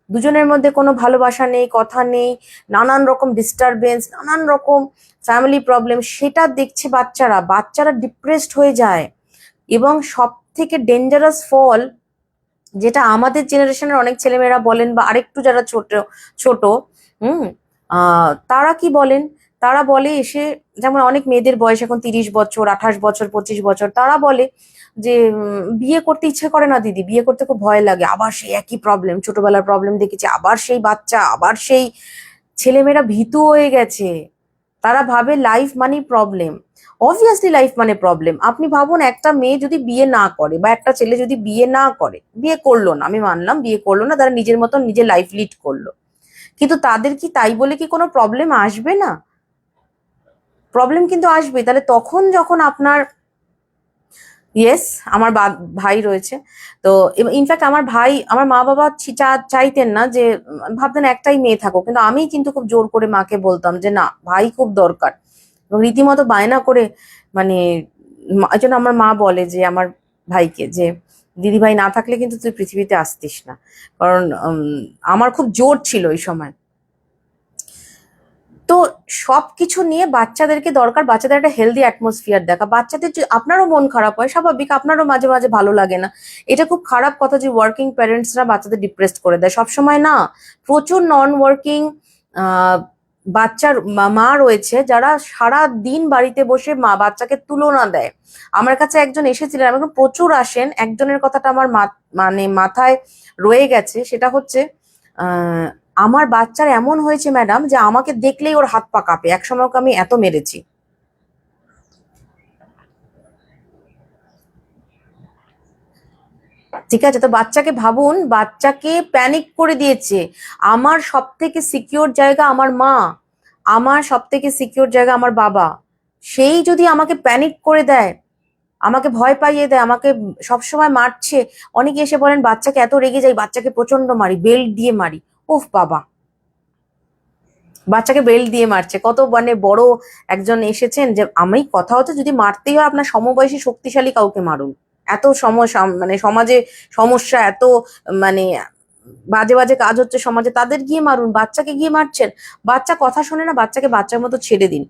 Speaker 1: দুজনের মধ্যে কোনো ভালোবাসা নেই, কথা নেই, নানান রকম ডিস্টারবেন্স, নানান রকম ফ্যামিলি প্রবলেম, সেটা দেখছে বাচ্চারা, বাচ্চারা ডিপ্রেসড হয়ে যায়। এবং সব থেকে ডেঞ্জারাস ফল যেটা আমাদের জেনারেশনের অনেক ছেলেমেয়েরা বলেন, বা আরেকটু যারা ছোট ছোট হুম তারা কি বলেন, তারা বলে এসে, যেমন অনেক মেয়েদের বয়স এখন 30 বছর, 28 বছর, 25 বছর, তারা বলে যে বিয়ে করতে ইচ্ছে করে না দিদি, বিয়ে করতে খুব ভয় লাগে, আবার সেই একই প্রবলেম, ছোটবেলার প্রবলেম দেখেছি, আবার সেই বাচ্চা, আবার সেই। ছেলেমেয়েরা ভীতু হয়ে গেছে, তারা ভাবে লাইফ মানে প্রবলেম। অবভিয়াসলি লাইফ মানে প্রবলেম। আপনি ভাবুন, একটা মেয়ে যদি বিয়ে না করে, বা একটা ছেলে যদি বিয়ে না করে, বিয়ে করলো না, আমি মানলাম বিয়ে করলো না, তারা নিজের মতন নিজের লাইফ লিড করলো, কিন্তু তাদের কি তাই বলে কি কোনো প্রবলেম আসবে না? প্রবলেম কিন্তু আসবে। তাহলে তখন যখন আপনার, ইয়েস, আমার ভাই রয়েছে, তো ইনফ্যাক্ট আমার ভাই, আমার মা বাবা চাইতেন না যে, ভাবতেন একটাই মেয়ে থাকুক, কিন্তু আমি কিন্তু খুব জোর করে মাকে বলতাম যে না, ভাই খুব দরকার, এবং রীতিমতো বায়না করে, মানে এই জন্য আমার মা বলে যে আমার ভাইকে যে, দিদি ভাই না থাকলে কিন্তু তুই পৃথিবীতে আসতিস না। কারণ আমার খুব জোর ছিল এই সময়। তো সবকিছু নিয়ে বাচ্চাদেরকে দরকার, বাচ্চাদের একটা হেলদি অ্যাটমসফিয়ার দেখা। বাচ্চাদের আপনারও মন খারাপ হয়, স্বাভাবিক, আপনারও মাঝে মাঝে ভালো লাগে না। এটা খুব খারাপ কথা যে ওয়ার্কিং প্যারেন্টসরা বাচ্চাদের ডিপ্রেসড করে দেয় সবসময় না। প্রচুর নন ওয়ার্কিং বাচ্চার মা রয়েছে যারা সারা দিন বাড়িতে বসে বাচ্চাকে তুলনা দেয়। আমার কাছে একজন এসেছিলেন, এখন প্রচুর আসেন, একজনের কথাটা আমার মানে মাথায় রয়ে গেছে, সেটা হচ্ছে আমার বাচ্চার এমন হয়েছে ম্যাডাম যে আমাকে দেখলেই ওর হাত পা কাঁপে, একসময় ওকে আমি এত মেরেছি। ঠিক আছে, তো বাচ্চাকে ভাবুন, বাচ্চাকে প্যানিক করে দিয়েছে। আমার সব থেকে সিকিউর জায়গা আমার মা, আমার সব থেকে সিকিউর জায়গা আমার বাবা, সেই যদি আমাকে প্যানিক করে দেয়, আমাকে ভয় পাইয়ে দেয়, আমাকে সবসময় মারছে। অনেকে এসে বলেন বাচ্চাকে এত রেগে যাই, বাচ্চাকে প্রচন্ড মারি, বেল্ট দিয়ে মারি। উফ বাবা, বাচ্চাকে বেল্ট দিয়ে মারছে! কত মানে বড় একজন এসেছেন যে, আমি কথা হচ্ছে যদি মারতেই হয় আপনার সমবয়সী শক্তিশালী কাউকে মারুন। এত সমস্যা, মানে সমাজে সমস্যা, এত মানে বাজে বাজে কাজ হচ্ছে সমাজে, তাদের গিয়ে মারুন, বাচ্চাকে গিয়ে মারছেন। বাচ্চা কথা শোনে না, বাচ্চাকে বাচ্চার মতো ছেড়ে দিন।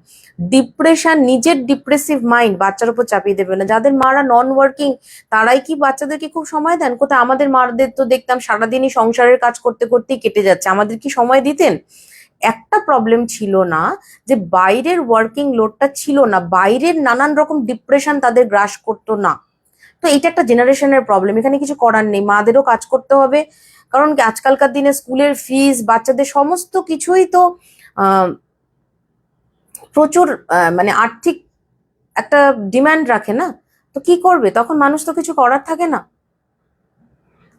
Speaker 1: ডিপ্রেশন, নিজের ডিপ্রেসিভ মাইন্ড বাচ্চার উপর চাপিয়ে দেবে না। যাদের মারা নন ওয়ার্কিং, তারাই কি বাচ্চাদেরকে খুব সময় দেন? কোথায়? আমাদের মাদের তো দেখতাম সারাদিনই সংসারের কাজ করতে করতেই কেটে যাচ্ছে, আমাদের কি সময় দিতেন? একটা প্রবলেম ছিল না যে বাইরের ওয়ার্কিং লোডটা ছিল না, বাইরের নানান রকম ডিপ্রেশন তাদের গ্রাস করতো না। তো এটা একটা জেনারেশনের প্রবলেম, এখানে কিছু করার নেই, মাদেরও কাজ করতে হবে। কারণ কি, আজকালকার দিনে স্কুলের ফিস, বাচ্চাদের সমস্ত কিছুই তো প্রচুর মানে আর্থিক একটা ডিমান্ড রাখে না। তো কি করবে তখন? মানুষ তো কিছু করার থাকে না।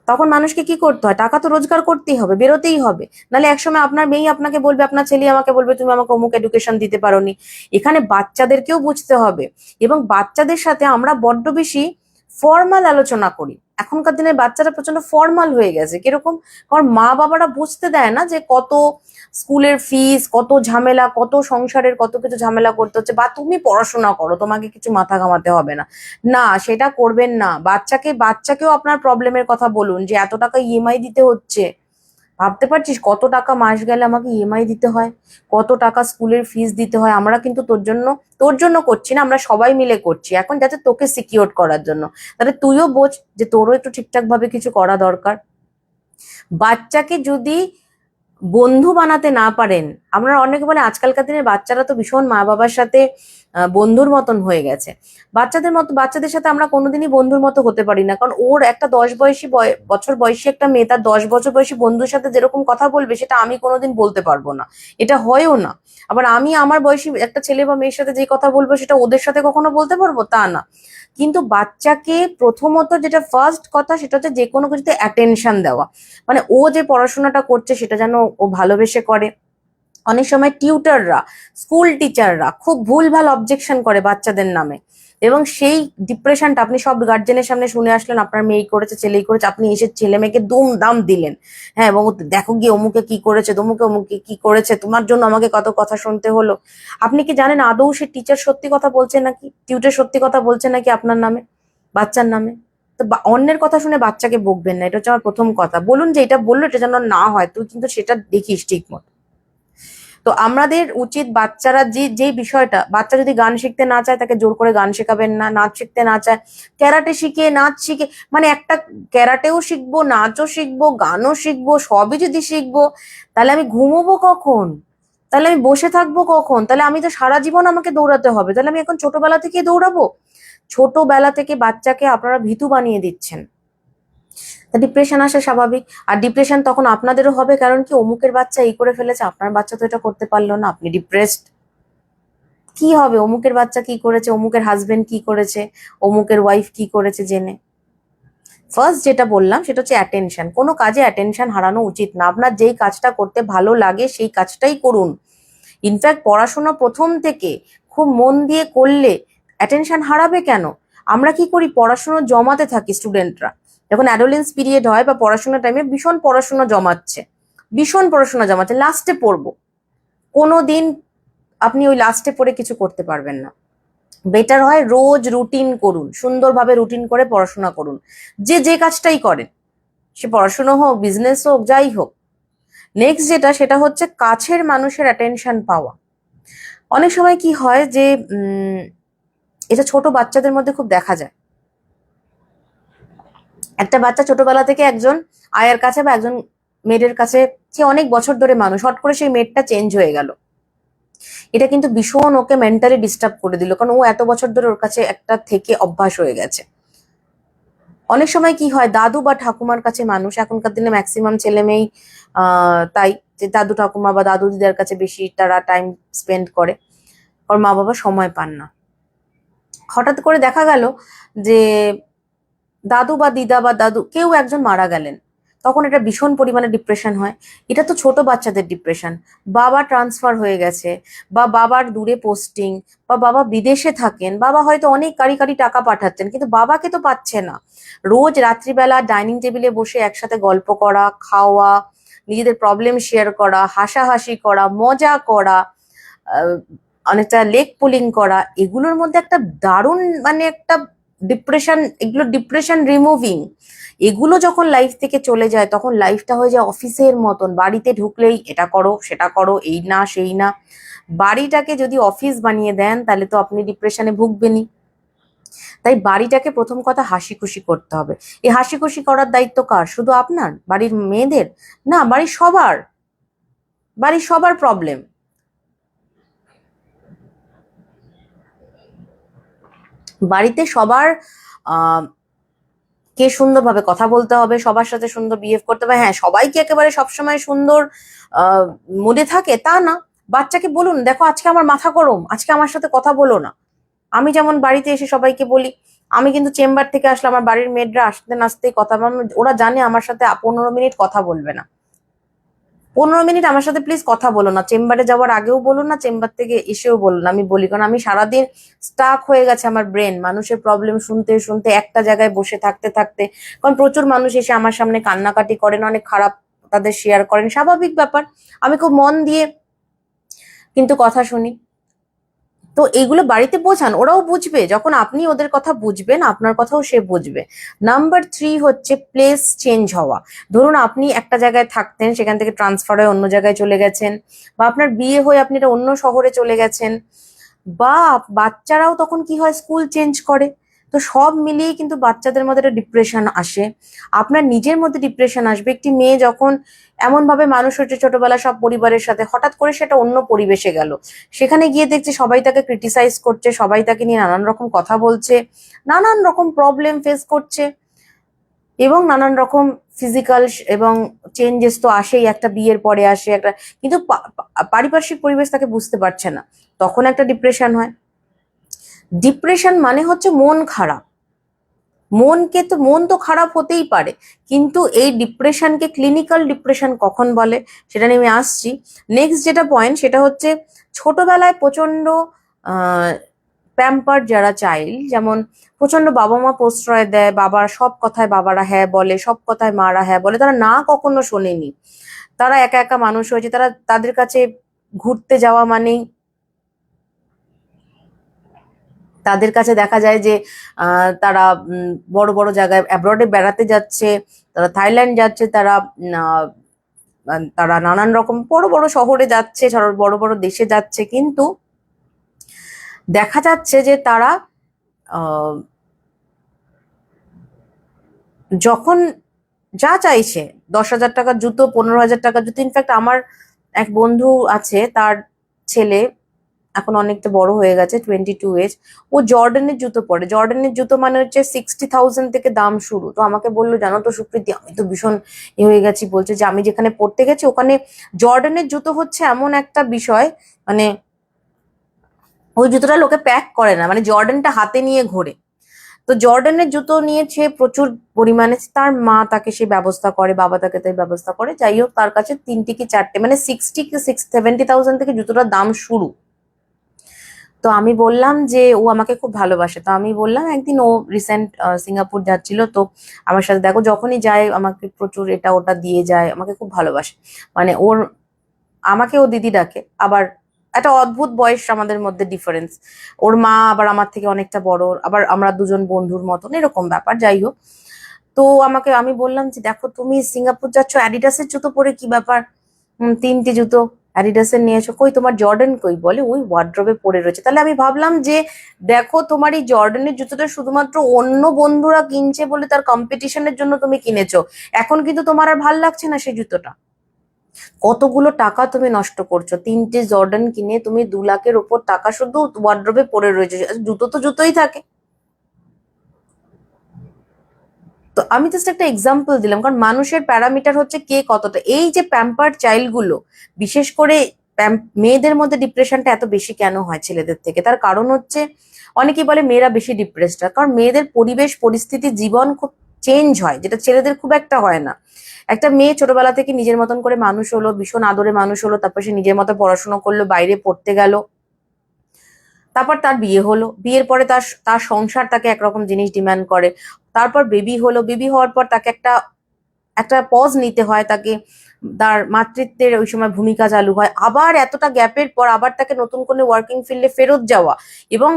Speaker 1: তখন মানুষকে কি করতে হয়? টাকা তো রোজগার করতেই হবে, বেরোতেই হবে। নাহলে একসময় আপনার মেয়েই আপনাকে বলবে, আপনার ছেলে আমাকে বলবে, তুমি আমাকে অমুক এডুকেশন দিতে পারোনি। এখানে বাচ্চাদেরকেও বুঝতে হবে, এবং বাচ্চাদের সাথে আমরা বড্ড বেশি ফর্মাল আলোচনা করি। এখনকার দিনে বাচ্চারা প্রচন্ড ফর্মাল হয়ে গেছে। কিরকম? কারণ মা বাবারা বুঝতে দেয় না যে কত স্কুলের ফিস, কত ঝামেলা, কত সংসারের কত কিছু ঝামেলা করতে হচ্ছে। বা তুমি পড়াশোনা করো, তোমাকে কিছু মাথা ঘামাতে হবে না। না, সেটা করবেন না। বাচ্চাকেও আপনার প্রবলেমের কথা বলুন, যে এত টাকা ইএমআই দিতে হচ্ছে। ভাবতে পারছিস কত টাকা মাস গেলে আমাকে ইএমআই দিতে হয়, কত টাকা স্কুলের ফিস দিতে হয়? আমরা কিন্তু তোর জন্য করছি না, আমরা সবাই মিলে করছি এখন, যাতে তোকে সিকিউর করার জন্য। তাহলে তুইও বোঝ যে তোরও একটু ঠিকঠাক ভাবে কিছু করা দরকার। বাচ্চাকে যদি বন্ধু বানাতে না পারেন, আমরা অনেকে বলে আজকালকার দিনের বাচ্চারা তো ভীষণ মা বাবার সাথে বন্ধুর মতন হয়ে গেছে। বাচ্চাদের সাথে আমরা কোনোদিনই বন্ধুর মতো হতে পারি না, কারণ ওর একটা 10 বছর বয়সী একটা মেয়ে তার 10 বছর বয়সী বন্ধুর সাথে যেরকম কথা বলবে, সেটা আমি কোনোদিন বলতে পারবো না, এটা হয়ও না। আবার আমি আমার বয়সী একটা ছেলে বা মেয়ের সাথে যে কথা বলবো, সেটা ওদের সাথে কখনো বলতে পারবো তা না। কিন্তু বাচ্চাকে প্রথমত যেটা ফার্স্ট কথা, সেটা হচ্ছে যে কোনো কিছুতে অ্যাটেনশন দেওয়া। মানে ও যে পড়াশোনাটা করছে সেটা যেন ও ভালোবেসে করে। অনেক সময় টিউটাররা, স্কুল টিচাররা খুব ভুলভাল অবজেকশন করে বাচ্চাদের নামে, এবং সেই ডিপ্রেশনটা আপনি সব গার্জেনের সামনে শুনে আসলেন, আপনার মেয়েই করেছে, ছেলেই করেছে, আপনি এসে ছেলে মেয়েকে দুম দাম দিলেন। হ্যাঁ, এবং দেখো গিয়ে অমুকে কি করেছে, অমুকে কি করেছে, তোমার জন্য আমাকে কত কথা শুনতে হলো। আপনি কি জানেন আদৌ সে টিচার সত্যি কথা বলছে নাকি, টিউটার সত্যি কথা বলছে নাকি আপনার নামে, বাচ্চার নামে? তো অন্যের কথা শুনে বাচ্চাকে বকবেন না, এটা হচ্ছে আমার প্রথম কথা। বলুন যে এটা বললো, এটা যেন না হয়, তুই কিন্তু সেটা দেখিস ঠিক মতো। তো আমাদের উচিত বাচ্চারা যেই বিষয়টা, বাচ্চা যদি গান শিখতে না চায় তাকে জোর করে গান শেখাবেন না, নাচ শিখতে না চায় ক্যারাটে শিখে, নাচ শিখে, মানে একটা ক্যারাটেও শিখবো, নাচও শিখবো, গানও শিখবো, সবই যদি শিখবো, তাহলে আমি ঘুমোবো কখন? তাহলে আমি বসে থাকবো কখন? তাহলে আমি তো সারা জীবন আমাকে দৌড়াতে হবে। তাহলে আমি এখন ছোটবেলা থেকে দৌড়াবো? ছোটবেলা থেকে বাচ্চাকে আপনারা ভীতু বানিয়ে দিচ্ছেন। তা ডিপ্রেশন আসা স্বাভাবিক। আর ডিপ্রেশন তখন আপনাদেরও হবে, কারণ কি অমুকের বাচ্চা এই করে ফেলেছে, আপনার বাচ্চা তো এটা করতে পারলো না, আপনি ডিপ্রেসড। কি হবে অমুকের বাচ্চা কি করেছে, অমুকের হাজবেন্ড কি করেছে, অমুকের ওয়াইফ কি করেছে জেনে? ফার্স্ট যেটা বললাম সেটা হচ্ছে অ্যাটেনশন। কোনো কাজে অ্যাটেনশন হারানো উচিত না। আপনার যেই কাজটা করতে ভালো লাগে সেই কাজটাই করুন। ইনফ্যাক্ট পড়াশোনা প্রথম থেকে খুব মন দিয়ে করলে অ্যাটেনশন হারাবে কেন? আমরা কি করি, পড়াশোনা জমাতে থাকি স্টুডেন্টরা। যখন অ্যাডোলেন্স পিরিয়ড হয় বা পড়াশোনার টাইমে ভীষণ পড়াশোনা জমাচ্ছে, ভীষণ পড়াশোনা জমাচ্ছে, লাস্টে পড়বো। কোনো দিন আপনি ওই লাস্টে পড়ে কিছু করতে পারবেন না। বেটার হয় রোজ রুটিন করুন, সুন্দরভাবে রুটিন করে পড়াশোনা করুন। যে কাজটাই করেন, সে পড়াশোনা হোক, বিজনেস হোক, যাই হোক। নেক্সট যেটা, সেটা হচ্ছে কাছের মানুষের অ্যাটেনশন পাওয়া। অনেক সময় কি হয় যে এটা ছোট বাচ্চাদের মধ্যে খুব দেখা যায়। একটা বাচ্চা ছোটবেলা থেকে একজন আয়ার কাছে বা একজন মেয়ের কাছে, সে অনেক বছর ধরে মানুষ, হট করে সেই মেয়েটা চেঞ্জ হয়ে গেল। এটা কিন্তু ভীষণ ওকে মেন্টালি ডিস্টার্ব করে দিল, কারণ ও এত বছর ধরে ওর কাছে একটা থেকে অভ্যাস হয়ে গেছে। অনেক সময় কি হয়, দাদু বা ঠাকুমার কাছে মানুষ, এখনকার দিনে ম্যাক্সিমাম ছেলে মেয়েই তাই, যে দাদু ঠাকুমা বা দাদু দিদার কাছে বেশি তারা টাইম স্পেন্ড করে, ওর মা বাবা সময় পান না। হঠাৎ করে দেখা গেল যে দাদু বা দিদা বা দাদু কেউ একজন মারা গেলেন, তখন এটা ভীষণ পরিমাণে ডিপ্রেশন হয়। এটা তো ছোট বাচ্চাদের ডিপ্রেশন। বাবা ট্রান্সফার হয়ে গেছে, বা বাবার দূরে পোস্টিং, বা বাবা বিদেশে থাকেন, বাবা হয়তো অনেক কারি কারি টাকা পাঠাচ্ছেন, কিন্তু বাবাকে তো পাচ্ছে না। রোজ রাত্রিবেলা ডাইনিং টেবিলে বসে একসাথে গল্প করা, খাওয়া, নিজেদের প্রবলেম শেয়ার করা, হাসাহাসি করা, মজা করা, আহ, অনেকটা লেগ পুলিং করা, এগুলোর মধ্যে একটা দারুণ মানে একটা ডিপ্রেশন, এগুলো ডিপ্রেশন রিমুভিং। এগুলো যখন লাইফ থেকে চলে যায় তখন লাইফটা হয়ে যায় অফিসের মতন। বাড়িতে ঢুকলেই এটা করো সেটা করো, এই না সেই না। বাড়িটাকে যদি অফিস বানিয়ে দেন তাহলে তো আপনি ডিপ্রেশনে ভুগবেনই। তাই বাড়িটাকে প্রথম কথা হাসি খুশি করতে হবে। এই হাসি খুশি করার দায়িত্ব কার? শুধু আপনার, বাড়ির মেয়েদের না, বাড়ির সবার। বাড়ির সবার প্রবলেম। বাড়িতে সবার কে সুন্দরভাবে কথা বলতে হবে, সবার সাথে সুন্দর বিহেভ করতে হবে। হ্যাঁ, সবাইকে একেবারে সবসময় সুন্দর মুডে থাকে তা না। বাচ্চাকে বলুন, দেখো আজকে আমার মাথা গরম, আজকে আমার সাথে কথা বলো না। আমি যেমন বাড়িতে এসে সবাইকে বলি, আমি কিন্তু চেম্বার থেকে আসলে আমার বাড়ির মেয়েরা আসতে নাচতেই কথা, ওরা জানে আমার সাথে 15 মিনিট কথা বলবে না। 15 মিনিট আমার সাথে প্লিজ কথা বলো না। চেম্বারে যাওয়ার আগেও বলো না, চেম্বার থেকে এসেও বলো না। আমি বলি, কারণ আমি সারাদিন স্টাক হয়ে গেছে আমার ব্রেন, মানুষের প্রবলেম শুনতে শুনতে, একটা জায়গায় বসে থাকতে থাকতে। কারণ প্রচুর মানুষ এসে আমার সামনে কান্নাকাটি করেন, অনেক খারাপ তাদের শেয়ার করেন, স্বাভাবিক ব্যাপার। আমি খুব মন দিয়ে কিন্তু কথা শুনি। তো এইগুলো বাড়িতে বোঝান, ওরাও বুঝবে। যখন আপনি ওদের কথা বুঝবেন, আপনার কথাও সে বুঝবে। নাম্বার 3 হচ্ছে প্লেস চেঞ্জ হওয়া। ধরুন আপনি একটা জায়গায় থাকতেন, সেখান থেকে ট্রান্সফার হয়ে অন্য জায়গায় চলে গেছেন, বা আপনার বিয়ে হয়ে আপনি একটা অন্য শহরে চলে গেছেন, বা বাচ্চারাও তখন কি হয়, স্কুল চেঞ্জ করে। তো সব মিলিয়ে কিন্তু বাচ্চাদের মধ্যে একটা ডিপ্রেশন আসে, আপনার নিজের মধ্যে ডিপ্রেশন আসবে। একটি মেয়ে যখন এমন ভাবে মানুষ হচ্ছে ছোটবেলা সব পরিবারের সাথে, হঠাৎ করে সেটা অন্য পরিবেশে গেল, সেখানে গিয়ে দেখছে সবাই তাকে ক্রিটিসাইজ করছে, সবাই তাকে নিয়ে নানান রকম কথা বলছে, নানান রকম প্রবলেম ফেস করছে, এবং নানান রকম ফিজিক্যাল এবং চেঞ্জেস তো আসেই, একটা বিয়ের পরে আসে একটা। কিন্তু পারিপার্শ্বিক পরিবেশ তাকে বুঝতে পারছে না, তখন একটা ডিপ্রেশন হয়। ডিপ্রেশন মানে হচ্ছে মন খারাপ। মন তো খারাপ হতেই পারে, কিন্তু এই ডিপ্রেশনকে ক্লিনিক্যাল ডিপ্রেশন কখন বলে সেটা নিয়ে আমি আসছি। নেক্সট যেটা পয়েন্ট, সেটা হচ্ছে ছোটবেলায় প্রচন্ড প্যাম্পার যারা চাইল্ড, যেমন প্রচন্ড বাবা মা প্রশ্রয় দেয়, বাবার সব কথায় বাবারা হ্যাঁ বলে, সব কথায় মারা হ্যাঁ বলে, তারা না কখনো শোনেনি। তারা একা একা মানুষ হয়েছে, তারা তাদের কাছে ঘুরতে যাওয়া মানেই, তাদের কাছে দেখা যায় যে তারা বড় বড় জায়গায় অ্যাব্রডে বেড়াতে যাচ্ছে, তারা থাইল্যান্ড যাচ্ছে, তারা তারা নানান রকম বড় বড় শহরে যাচ্ছে, বড় বড় দেশে যাচ্ছে, কিন্তু দেখা যাচ্ছে যে তারা যখন যা চাইছে, 10,000 টাকার জুতো, 15,000 টাকার জুতো, ইনফ্যাক্ট আমার এক বন্ধু আছে, তার ছেলে এখন অনেকটা বড় হয়ে গেছে, 22 এজ, ও জর্ডানের জুতো পরে। জর্ডানের জুতো মানে হচ্ছে 60,000 থেকে দাম শুরু। তো আমাকে বললো, জানো তো সুপ্রীতি, আমি তো ভীষণ হয়ে গেছি, বলছে যে আমি যেখানে পড়তে গেছি ওখানে জর্ডানের জুতো হচ্ছে এমন একটা বিষয়, মানে ওই জুতোটা লোকে প্যাক করে না, মানে জর্ডানটা হাতে নিয়ে ঘোরে। তো জর্ডানের জুতো নিয়েছে প্রচুর পরিমাণে, তার মা তাকে সেই ব্যবস্থা করে, বাবা তাকে তাই ব্যবস্থা করে, যাই হোক তার কাছে 3টে কি 4টে, মানে 70,000 থেকে জুতোটার দাম শুরু। তো আমি বললাম যে ও আমাকে খুব ভালোবাসে, তো আমি বললাম একদিন ও রিসেন্ট সিঙ্গাপুর যাচ্ছিল, তো আমার সাথে দেখো যখনই যায় আমাকে প্রচুর এটা ওটা দিয়ে যায়, আমাকে খুব ভালোবাসে, মানে আমাকে ও দিদি ডাকে। আবার একটা অদ্ভুত বয়স আমাদের মধ্যে ডিফারেন্স, ওর মা আবার আমার থেকে অনেকটা বড়, আবার আমরা দুজন বন্ধুর মতন, এরকম ব্যাপার, যাই হোক। তো আমি বললাম যে দেখো তুমি সিঙ্গাপুর যাচ্ছ, অ্যাডিডাসের জুতো পরে, কি ব্যাপার? 3টে জুতো অ্যাডিডাসের নিয়েছো, কই তোমার জর্ডান কই? বলে ওই ওয়ার্ড্রবে পড়ে রয়েছে। তাহলে আমি ভাবলাম যে দেখো, তোমার এই জর্ডানের জুতোটা শুধুমাত্র অন্য বন্ধুরা কিনছে বলে তার কম্পিটিশনের জন্য তুমি কিনেছো, এখন কিন্তু তোমার আর ভাল লাগছে না সেই জুতোটা। কতগুলো টাকা তুমি নষ্ট করছো, 3টে জর্ডান কিনে তুমি 2 লাখের উপর টাকা শুধু ওয়ার্ড্রবে পড়ে রয়েছে। জুতো তো জুতোই থাকে। তো আমি জাস্ট একটা এক্সাম্পল দিলাম, কারণ মানুষের প্যারামিটার হচ্ছে কে কতটা। এই যে প্যাম্পার্ড চাইল্ড গুলো, বিশেষ করে মেয়েদের মধ্যে ডিপ্রেশনটা এত বেশি কেন হয় ছেলেদের থেকে, তার কারণ হচ্ছে অনেকেই বলে মেয়েরা বেশি ডিপ্রেসড হয়, কারণ মেয়েদের পরিবেশ পরিস্থিতি জীবন খুব চেঞ্জ হয়, যেটা ছেলেদের খুব একটা হয় না। একটা মেয়ে ছোটবেলা থেকে নিজের মতন করে মানুষ হলো, ভীষণ আদরে মানুষ হলো, তারপর সে নিজের মতো পড়াশোনা করলো, বাইরে পড়তে গেল, তারপর তার বিয়ে হলো, বিয়ের পরে তার তার সংসার তাকে একরকম জিনিস ডিমান্ড করে, তারপর বেবি হলো, বেবি হওয়ার পর তাকে একটা একটা পজ নিতে হয়, তাকে তার মাতৃত্বের ওই সময় ভূমিকা চালু হয়, আবার এতটা গ্যাপের পর আবার তাকে নতুন করে ওয়ার্কিং ফিল্ডে ফেরত যাওয়া এবং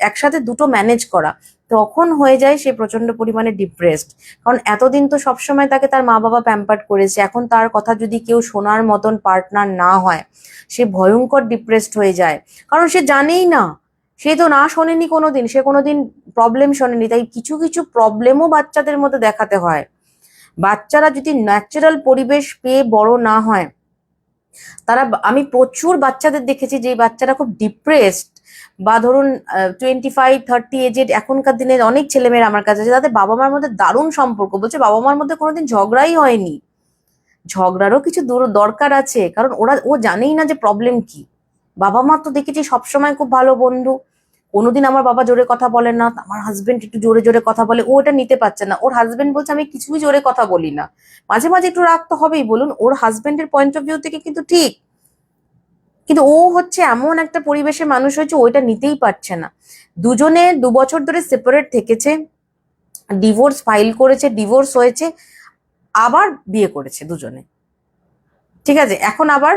Speaker 1: একসাথে দুটো ম্যানেজ করা, তখন হয়ে যায় সে প্রচন্ড পরিমাণে ডিপ্রেসড। কারণ এতদিন তো সবসময় তাকে তার মা বাবা প্যাম্পার্ড করেছে, এখন তার কথা যদি কেউ শোনার মতন পার্টনার না হয়, সে ভয়ঙ্কর ডিপ্রেসড হয়ে যায়। কারণ সে জানেই না, সে তো না শোনেনি কোনোদিন, সে কোনোদিন প্রবলেম শোনেনি, তাই কিছু কিছু প্রবলেমও বাচ্চাদের মধ্যে দেখাতে হয়। বাচ্চারা যদি ন্যাচারাল পরিবেশ পেয়ে বড় না হয়, আমি প্রচুর বাচ্চাদের দেখেছি যে বাচ্চারা খুব ডিপ্রেসড, বা ধরুন 25-30 এজেড, এখনকার দিনে অনেক ছেলেমেয়েরা আমার কাছে আছে, তাদের বাবা মার মধ্যে দারুণ সম্পর্ক, বলছে বাবা মার মধ্যে কোনোদিন ঝগড়াই হয়নি। ঝগড়ারও কিছু দরকার আছে, কারণ ও জানেই না যে প্রবলেম কি। বাবা মা তো দেখেছি সবসময় খুব ভালো বন্ধু, কোনোদিন আমার বাবা জোরে কথা বলে না, আমার হাজবেন্ড একটু জোরে জোরে কথা বলে, ও এটা নিতে পারছে না। ওর হাজবেন্ড বলছে আমি কিছুই জোরে কথা বলি না, মাঝে মাঝে একটু রাগ তো হবেই, বলুন, ওর হাজবেন্ডের পয়েন্ট অফ ভিউ থেকে কিন্তু ঠিক, কিন্তু ও হচ্ছে এমন একটা পরিবেশে মানুষ হয়েছে, ওইটা নিতেই পারছে না। দুজনে 2 বছর ধরে সেপারেট থেকেছে, ডিভোর্স ফাইল করেছে, ডিভোর্স হয়েছে, আবার বিয়ে করেছে দুজনে, ঠিক আছে, এখন আবার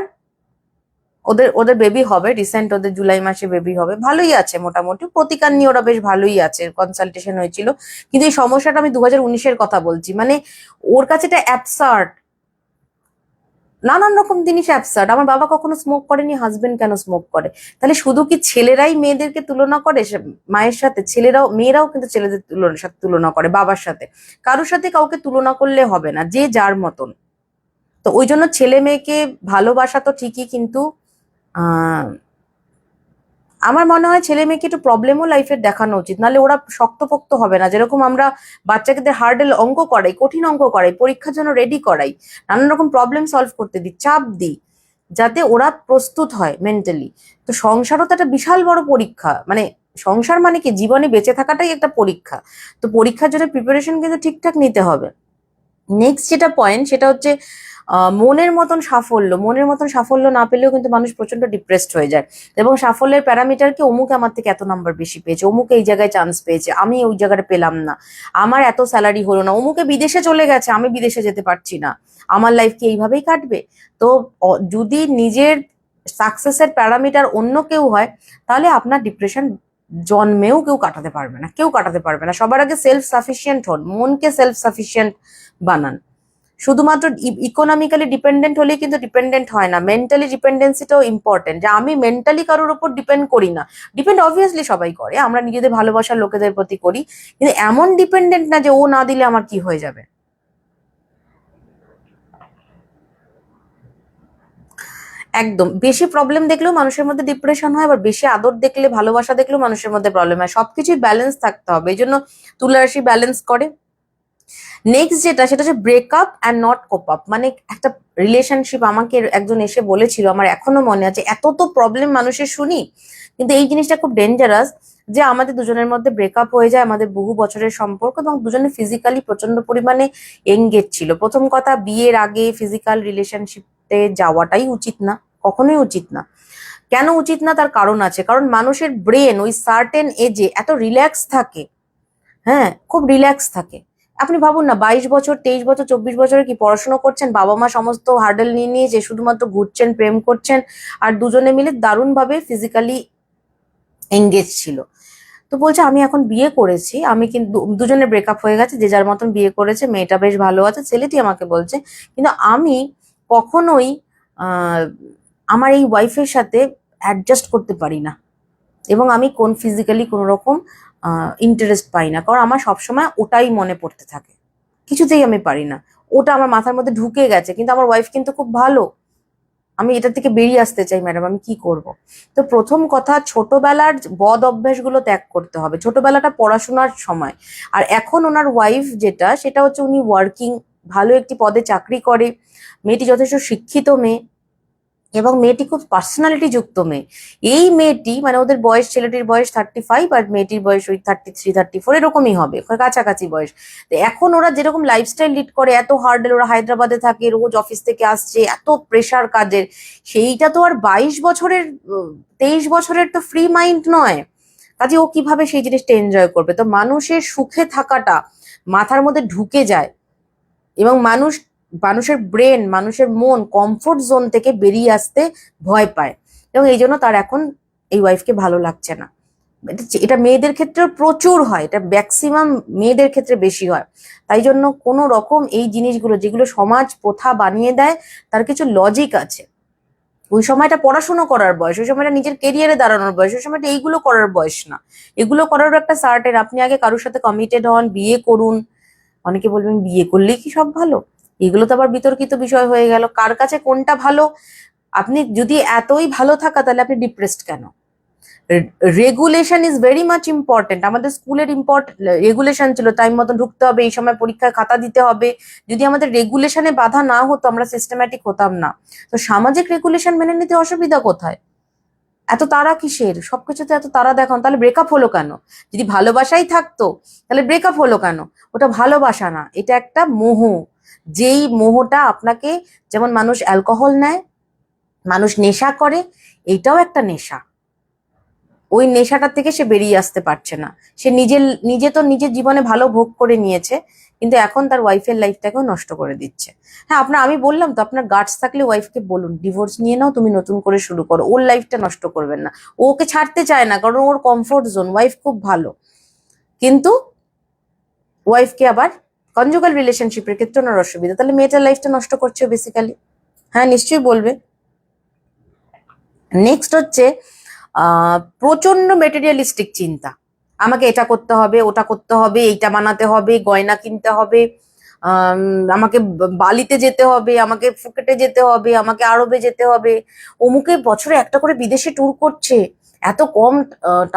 Speaker 1: ওদের ওদের বেবি হবে, রিসেন্ট ওদের জুলাই মাসে বেবি হবে, ভালোই আছে মোটামুটি, প্রতিকার নিয়ে ওরা বেশ ভালোই আছে, কনসালটেশন হয়েছিল। কিন্তু এই সমস্যাটা আমি 2019-এর কথা বলছি, মানে ওর কাছে এটা অ্যাবসার্ড, নানান রকম জিনিস অ্যাবসার্ড। আমার বাবা কখনো স্মোক করেনি, হাজবেন্ড কেন স্মোক করে? তাহলে শুধু কি ছেলেরাই মেয়েদেরকে তুলনা করে মায়ের সাথে? মেয়েরাও কিন্তু ছেলেদের সাথে তুলনা করে বাবার সাথে, কারোর সাথে কাউকে তুলনা করলে হবে না, যে যার মতন। তো ওই জন্য ছেলে মেয়েকে ভালোবাসা তো ঠিকই, কিন্তু আহ আমার মনে হয় ছেলে মেয়েকে একটু প্রবলেমও লাইফের দেখানো উচিত, নাহলে ওরা শক্তপোক্ত হবে না। যেরকম আমরা বাচ্চাদের হার্ডেল অঙ্ক করাই, কঠিন অঙ্ক করাই, পরীক্ষার জন্য রেডি করাই, নানান রকম প্রবলেম সলভ করতে দিই, চাপ দিই, যাতে ওরা প্রস্তুত হয় মেন্টালি। তো সংসারও তো একটা বিশাল বড় পরীক্ষা, মানে সংসার মানে কি, জীবনে বেঁচে থাকাটাই একটা পরীক্ষা। তো পরীক্ষার জন্য প্রিপারেশন কিন্তু ঠিকঠাক নিতে হবে। নেক্সট যেটা পয়েন্ট, সেটা হচ্ছে মনের মতন সাফল্য না পেলেও কিন্তু মানুষ প্রচন্ড ডিপ্রেসড হয়ে যায়, এবং সাফল্যের প্যারামিটার কি, অমুক আমার থেকে এত নাম্বার বেশি পেয়েছে, অমুক এই জায়গায় চান্স পেয়েছে, আমি ওই জায়গাটা পেলাম না, আমার এত স্যালারি হলো না, অমুকে বিদেশে চলে গেছে, আমি বিদেশে যেতে পারছি না, আমার লাইফ কি এইভাবেই কাটবে? তো যদি নিজের সাকসেসের প্যারামিটার অন্য কেউ হয়, তাহলে আপনার ডিপ্রেশন জন্মেও কেউ কাটাতে পারবে না, কেউ কাটাতে পারবে না। সবার আগে সেলফ সাফিসিয়েন্ট হন, মনকে সেলফ সাফিসিয়েন্ট বানান। শুধুমাত্র ইকোনমিক্যালি ডিপেন্ডেন্ট হলেই কিন্তু ডিপেন্ডেন্ট হয় না, মেন্টালি ডিপেন্ডেন্সিটাও ইম্পর্টেন্ট, যে আমি মেন্টালি কারোর উপর ডিপেন্ড করি না। ডিপেন্ড অবভিয়াসলি সবাই করে, আমরা নিজেদের ভালোবাসার লোকেদের প্রতি করি, কিন্তু এমন ডিপেন্ডেন্ট না যে ও না দিলে আমার কি হয়ে যাবে। একদম, বেশি প্রবলেম দেখলেও মানুষের মধ্যে ডিপ্রেশন হয়, আবার বেশি আদর দেখলে, ভালোবাসা দেখলেও মানুষের মধ্যে প্রবলেম হয়। সবকিছুই ব্যালেন্স থাকতে হবে, এই জন্য তুলা রাশি ব্যালেন্স করে। নেক্সট যেটা, সেটা হচ্ছে breakup and not cope up. মানে একটা রিলেশনশিপ, আমাকে একজন এসে বলেছিল, আমার এখনো মনে আছে, এত তো প্রবলেম মানুষের শুনি, কিন্তু এই জিনিসটা খুব ডেঞ্জারাস, যে আমাদের দুজনের মধ্যে ব্রেকআপ হয়ে যায়, আমাদের বহু বছরের সম্পর্ক, এবং দুজনে ফিজিক্যালি প্রচন্ড পরিমাণে এঙ্গেজ ছিল। প্রথম কথা, বিয়ের আগে ফিজিক্যাল রিলেশনশিপে যাওয়াটাই উচিত না, কখনোই উচিত না। কেন উচিত না, তার কারণ আছে। কারণ মানুষের ব্রেন ওই সার্টেন এজে এত রিল্যাক্স থাকে, হ্যাঁ, খুব রিল্যাক্স থাকে। আপনি ভাবুন না, 22 বছর, 23 বছর, 24 বছরে কি পড়াশোনা করছেন, বাবা মা সমস্ত হার্ডেল নিয়ে নিয়েছে, শুধুমাত্র ঘুরছেন, প্রেম করছেন, আর দুজনে মিলে দারুণভাবে ফিজিক্যালি এঙ্গেজ ছিল। তো বলছে আমি এখন বিয়ে করেছি, আমি কিন্তু, দুজনে ব্রেকআপ হয়ে গেছে, যে যার মতন বিয়ে করেছে, মেয়েটা বেশ ভালো আছে, ছেলেটি আমাকে বলছে, কিন্তু আমি কখনোই আহ আমার এই ওয়াইফের সাথে অ্যাডজাস্ট করতে পারি না, এবং আমি ফিজিক্যালি কোনো রকম ইন্টারেস্ট পাই না, কারণ আমার সবসময় ওটাই মনে পড়তে থাকে, কিছুতেই আমি পারি না, ওটা আমার মাথার মধ্যে ঢুকে গেছে, কিন্তু আমার ওয়াইফ কিন্তু খুব ভালো, আমি এটা থেকে বেরিয়ে আসতে চাই ম্যাডাম, আমি কি করব। তো প্রথম কথা, ছোটবেলার বদ অভ্যাসগুলো ত্যাগ করতে হবে। ছোটবেলাটা পড়াশোনার সময়, আর এখন ওনার ওয়াইফ যেটা, সেটা হচ্ছে উনি ওয়ার্কিং, ভালো একটি পদে চাকরি করে, মেয়েটি যথেষ্ট শিক্ষিত মেয়ে, এবং মেয়েটি খুব পার্সোনালিটি যুক্ত মেয়ে। এই মেয়েটি, মানে ওদের বয়স, ছেলেটির বয়স 35 আর মেয়েটির বয়স ওই 33-34 এরকমই হবে, কাছাকাছি বয়স। তো এখন ওরা যেরকম লাইফস্টাইল লিড করে, এত হার্ডেল, ওরা হায়দ্রাবাদে থাকে, রোজ অফিস থেকে আসছে, এত প্রেশার কাজের, সেইটা তো আর 22 বছরের, 23 বছরের তো ফ্রি মাইন্ড নয়। কাজে ও কিভাবে সেই জিনিসটা এনজয় করবে? তো মানুষের সুখে থাকাটা মাথার মধ্যে ঢুকে যায়, এবং মানুষের ব্রেন, মানুষের মন কমফোর্ট জোন থেকে বেরিয়ে আসতে ভয় পায়, এবং এই জন্য তার এখন এই ওয়াইফকে ভালো লাগছে না। এটা মেয়েদের ক্ষেত্রে প্রচুর হয়, এটা ম্যাক্সিমাম মেয়েদের ক্ষেত্রে বেশি হয়। তাই জন্য কোনো রকম এই জিনিসগুলো, যেগুলো সমাজ প্রথা বানিয়ে দেয়, তার কিছু লজিক আছে। ওই সময়টা পড়াশোনা করার বয়স, ওই সময়টা নিজের কেরিয়ারে দাঁড়ানোর বয়স, ওই সময়টা এইগুলো করার বয়স না। এগুলো করারও একটা সার্টেন, আপনি আগে কারোর সাথে কমিটেড হন, বিয়ে করুন। অনেকে বলবেন বিয়ে করলেই কি সব ভালো? এগুলো তো আবার বিতর্কিত বিষয় হয়ে গেল, কার কাছে কোনটা ভালো। আপনি যদি এতই ভালো থাকা, তাহলে আপনি ডিপ্রেসড কেন? Regulation is very much important. আমাদের স্কুলের রেগুলেশন ছিল, টাইম মতন ঢুকতে হবে, এই সময় পরীক্ষায় খাতা দিতে হবে। যদি আমাদের রেগুলেশনে বাধা না হতো, আমরা সিস্টেম্যাটিক হতাম না। তো সামাজিক রেগুলেশন মেনে নিতে অসুবিধা কোথায়? এত তাড়া কিসের? সবকিছুতে এত তাড়া দেখান, তাহলে ব্রেকআপ হলো কেন? যদি ভালোবাসাই থাকতো, তাহলে ব্রেকআপ হলো কেন? ওটা ভালোবাসা না, এটা একটা মোহ। যেই মোহটা আপনাকে, যেমন মানুষ অ্যালকোহল নেয়, মানুষ নেশা করে, এইটাও একটা নেশা। ওই নেশাটার থেকে সে বেরিয়ে আসতে পারছে না। সে নিজে তো নিজের জীবনে ভালো ভোগ করে নিয়েছে, কিন্তু এখন তার ওয়াইফের লাইফটাকেও নষ্ট করে দিচ্ছে। হ্যাঁ, আমি বললাম তো, আপনার গার্ডস থাকলে ওয়াইফকে বলুন, ডিভোর্স নিয়ে নাও, তুমি নতুন করে শুরু করো, ওর লাইফটা নষ্ট করবেন না। ও ওকে ছাড়তে চায় না, কারণ ওর কমফোর্ট জোন, ওয়াইফ খুব ভালো, কিন্তু ওয়াইফকে আবার কনজুগাল রিলেশনশিপের ক্ষেত্রে ওনার অসুবিধা, তাহলে মেয়েটার লাইফটা নষ্ট করছে বেসিক্যালি। হ্যাঁ, নিশ্চয়ই বলবে। নেক্সট হচ্ছে প্রচন্ড মেটেরিয়ালিস্টিক চিন্তা। আমাকে এটা করতে হবে, ওটা করতে হবে, এইটা বানাতে হবে, গয়না কিনতে হবে, আমাকে বালিতে যেতে হবে, আমাকে ফুকেটে যেতে হবে, আমাকে আরবে যেতে হবে, অমুকে বছরে একটা করে বিদেশে ট্যুর করছে, এত কম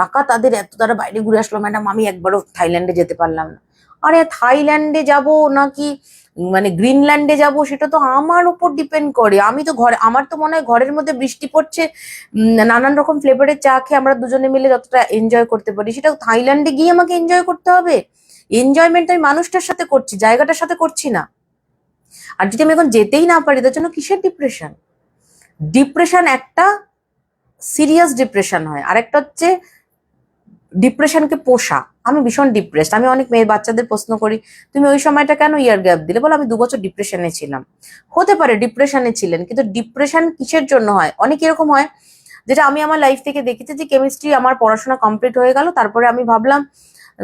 Speaker 1: টাকা তাদের, এত তারা বাইরে ঘুরে আসলো, ম্যাডাম আমি একবারও থাইল্যান্ডে যেতে পারলাম না। আরে থাইল্যান্ডে যাব নাকি মানে গ্রিনল্যান্ডে যাব, সেটা তো আমার উপর ডিপেন্ড করে। আমি তো ঘরে, আমার তো মনে হয় ঘরের মধ্যে বৃষ্টি পড়ছে, নানান রকম ফ্লেভারের চা খেয়ে আমরা দুজনে মিলে যতটা এনজয় করতে পারি, সেটা থাইল্যান্ডে গিয়ে আমাকে এনজয় করতে হবে? এনজয়মেন্ট আমি মানুষটার সাথে করছি, জায়গাটার সাথে করছি না। আর যদি আমি এখন যেতেই না পারি, তার জন্য কিসের ডিপ্রেশন? ডিপ্রেশন একটা সিরিয়াস ডিপ্রেশন হয়, আর একটা হচ্ছে ডিপ্রেশনকে পোষা। আমি ভীষণ ডিপ্রেসড, আমি অনেক মেয়ের বাচ্চাদের প্রশ্ন করি, তুমি ওই সময়টা কেন ইয়ার গ্যাপ দিলে? বলো আমি 2 বছর ডিপ্রেশনে ছিলাম। হতে পারে ডিপ্রেশনে ছিলেন, কিন্তু ডিপ্রেশন কিসের জন্য হয়? অনেক এরকম হয়, যেটা আমি আমার লাইফ থেকে দেখেছি, যে কেমিস্ট্রি আমার পড়াশোনা কমপ্লিট হয়ে গেল, তারপরে আমি ভাবলাম,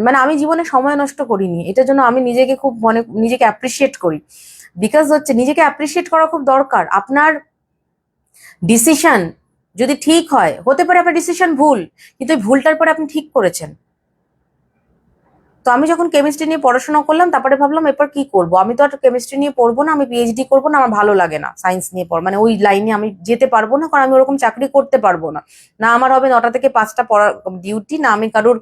Speaker 1: মানে আমি জীবনে সময় নষ্ট করিনি, এটার জন্য আমি নিজেকে খুব নিজেকে অ্যাপ্রিসিয়েট করি, বিকজ হচ্ছে নিজেকে অ্যাপ্রিসিয়েট করা খুব দরকার। আপনার ডিসিশন যদি ঠিক হয়, হতে পারে আপনার ডিসিশন ভুল, কিন্তু ওই ভুলটার পরে আপনি ঠিক করেছেন। তো আমি যখন কেমিস্ট্রি নিয়ে পড়াশোনা করলাম, তারপরে ভাবলাম এরপর কি করব, আমি তো আর কেমিস্ট্রি নিয়ে পড়বো না, আমি পিএইচডি করবো না, আমার ভালো লাগে না সায়েন্স নিয়ে মানে ওই লাইনে আমি যেতে পারবো না, কারণ আমি ওরকম চাকরি করতে পারবো না। না আমার হবে 9টা থেকে 5টা পড়া ডিউটি, না আমি কারোর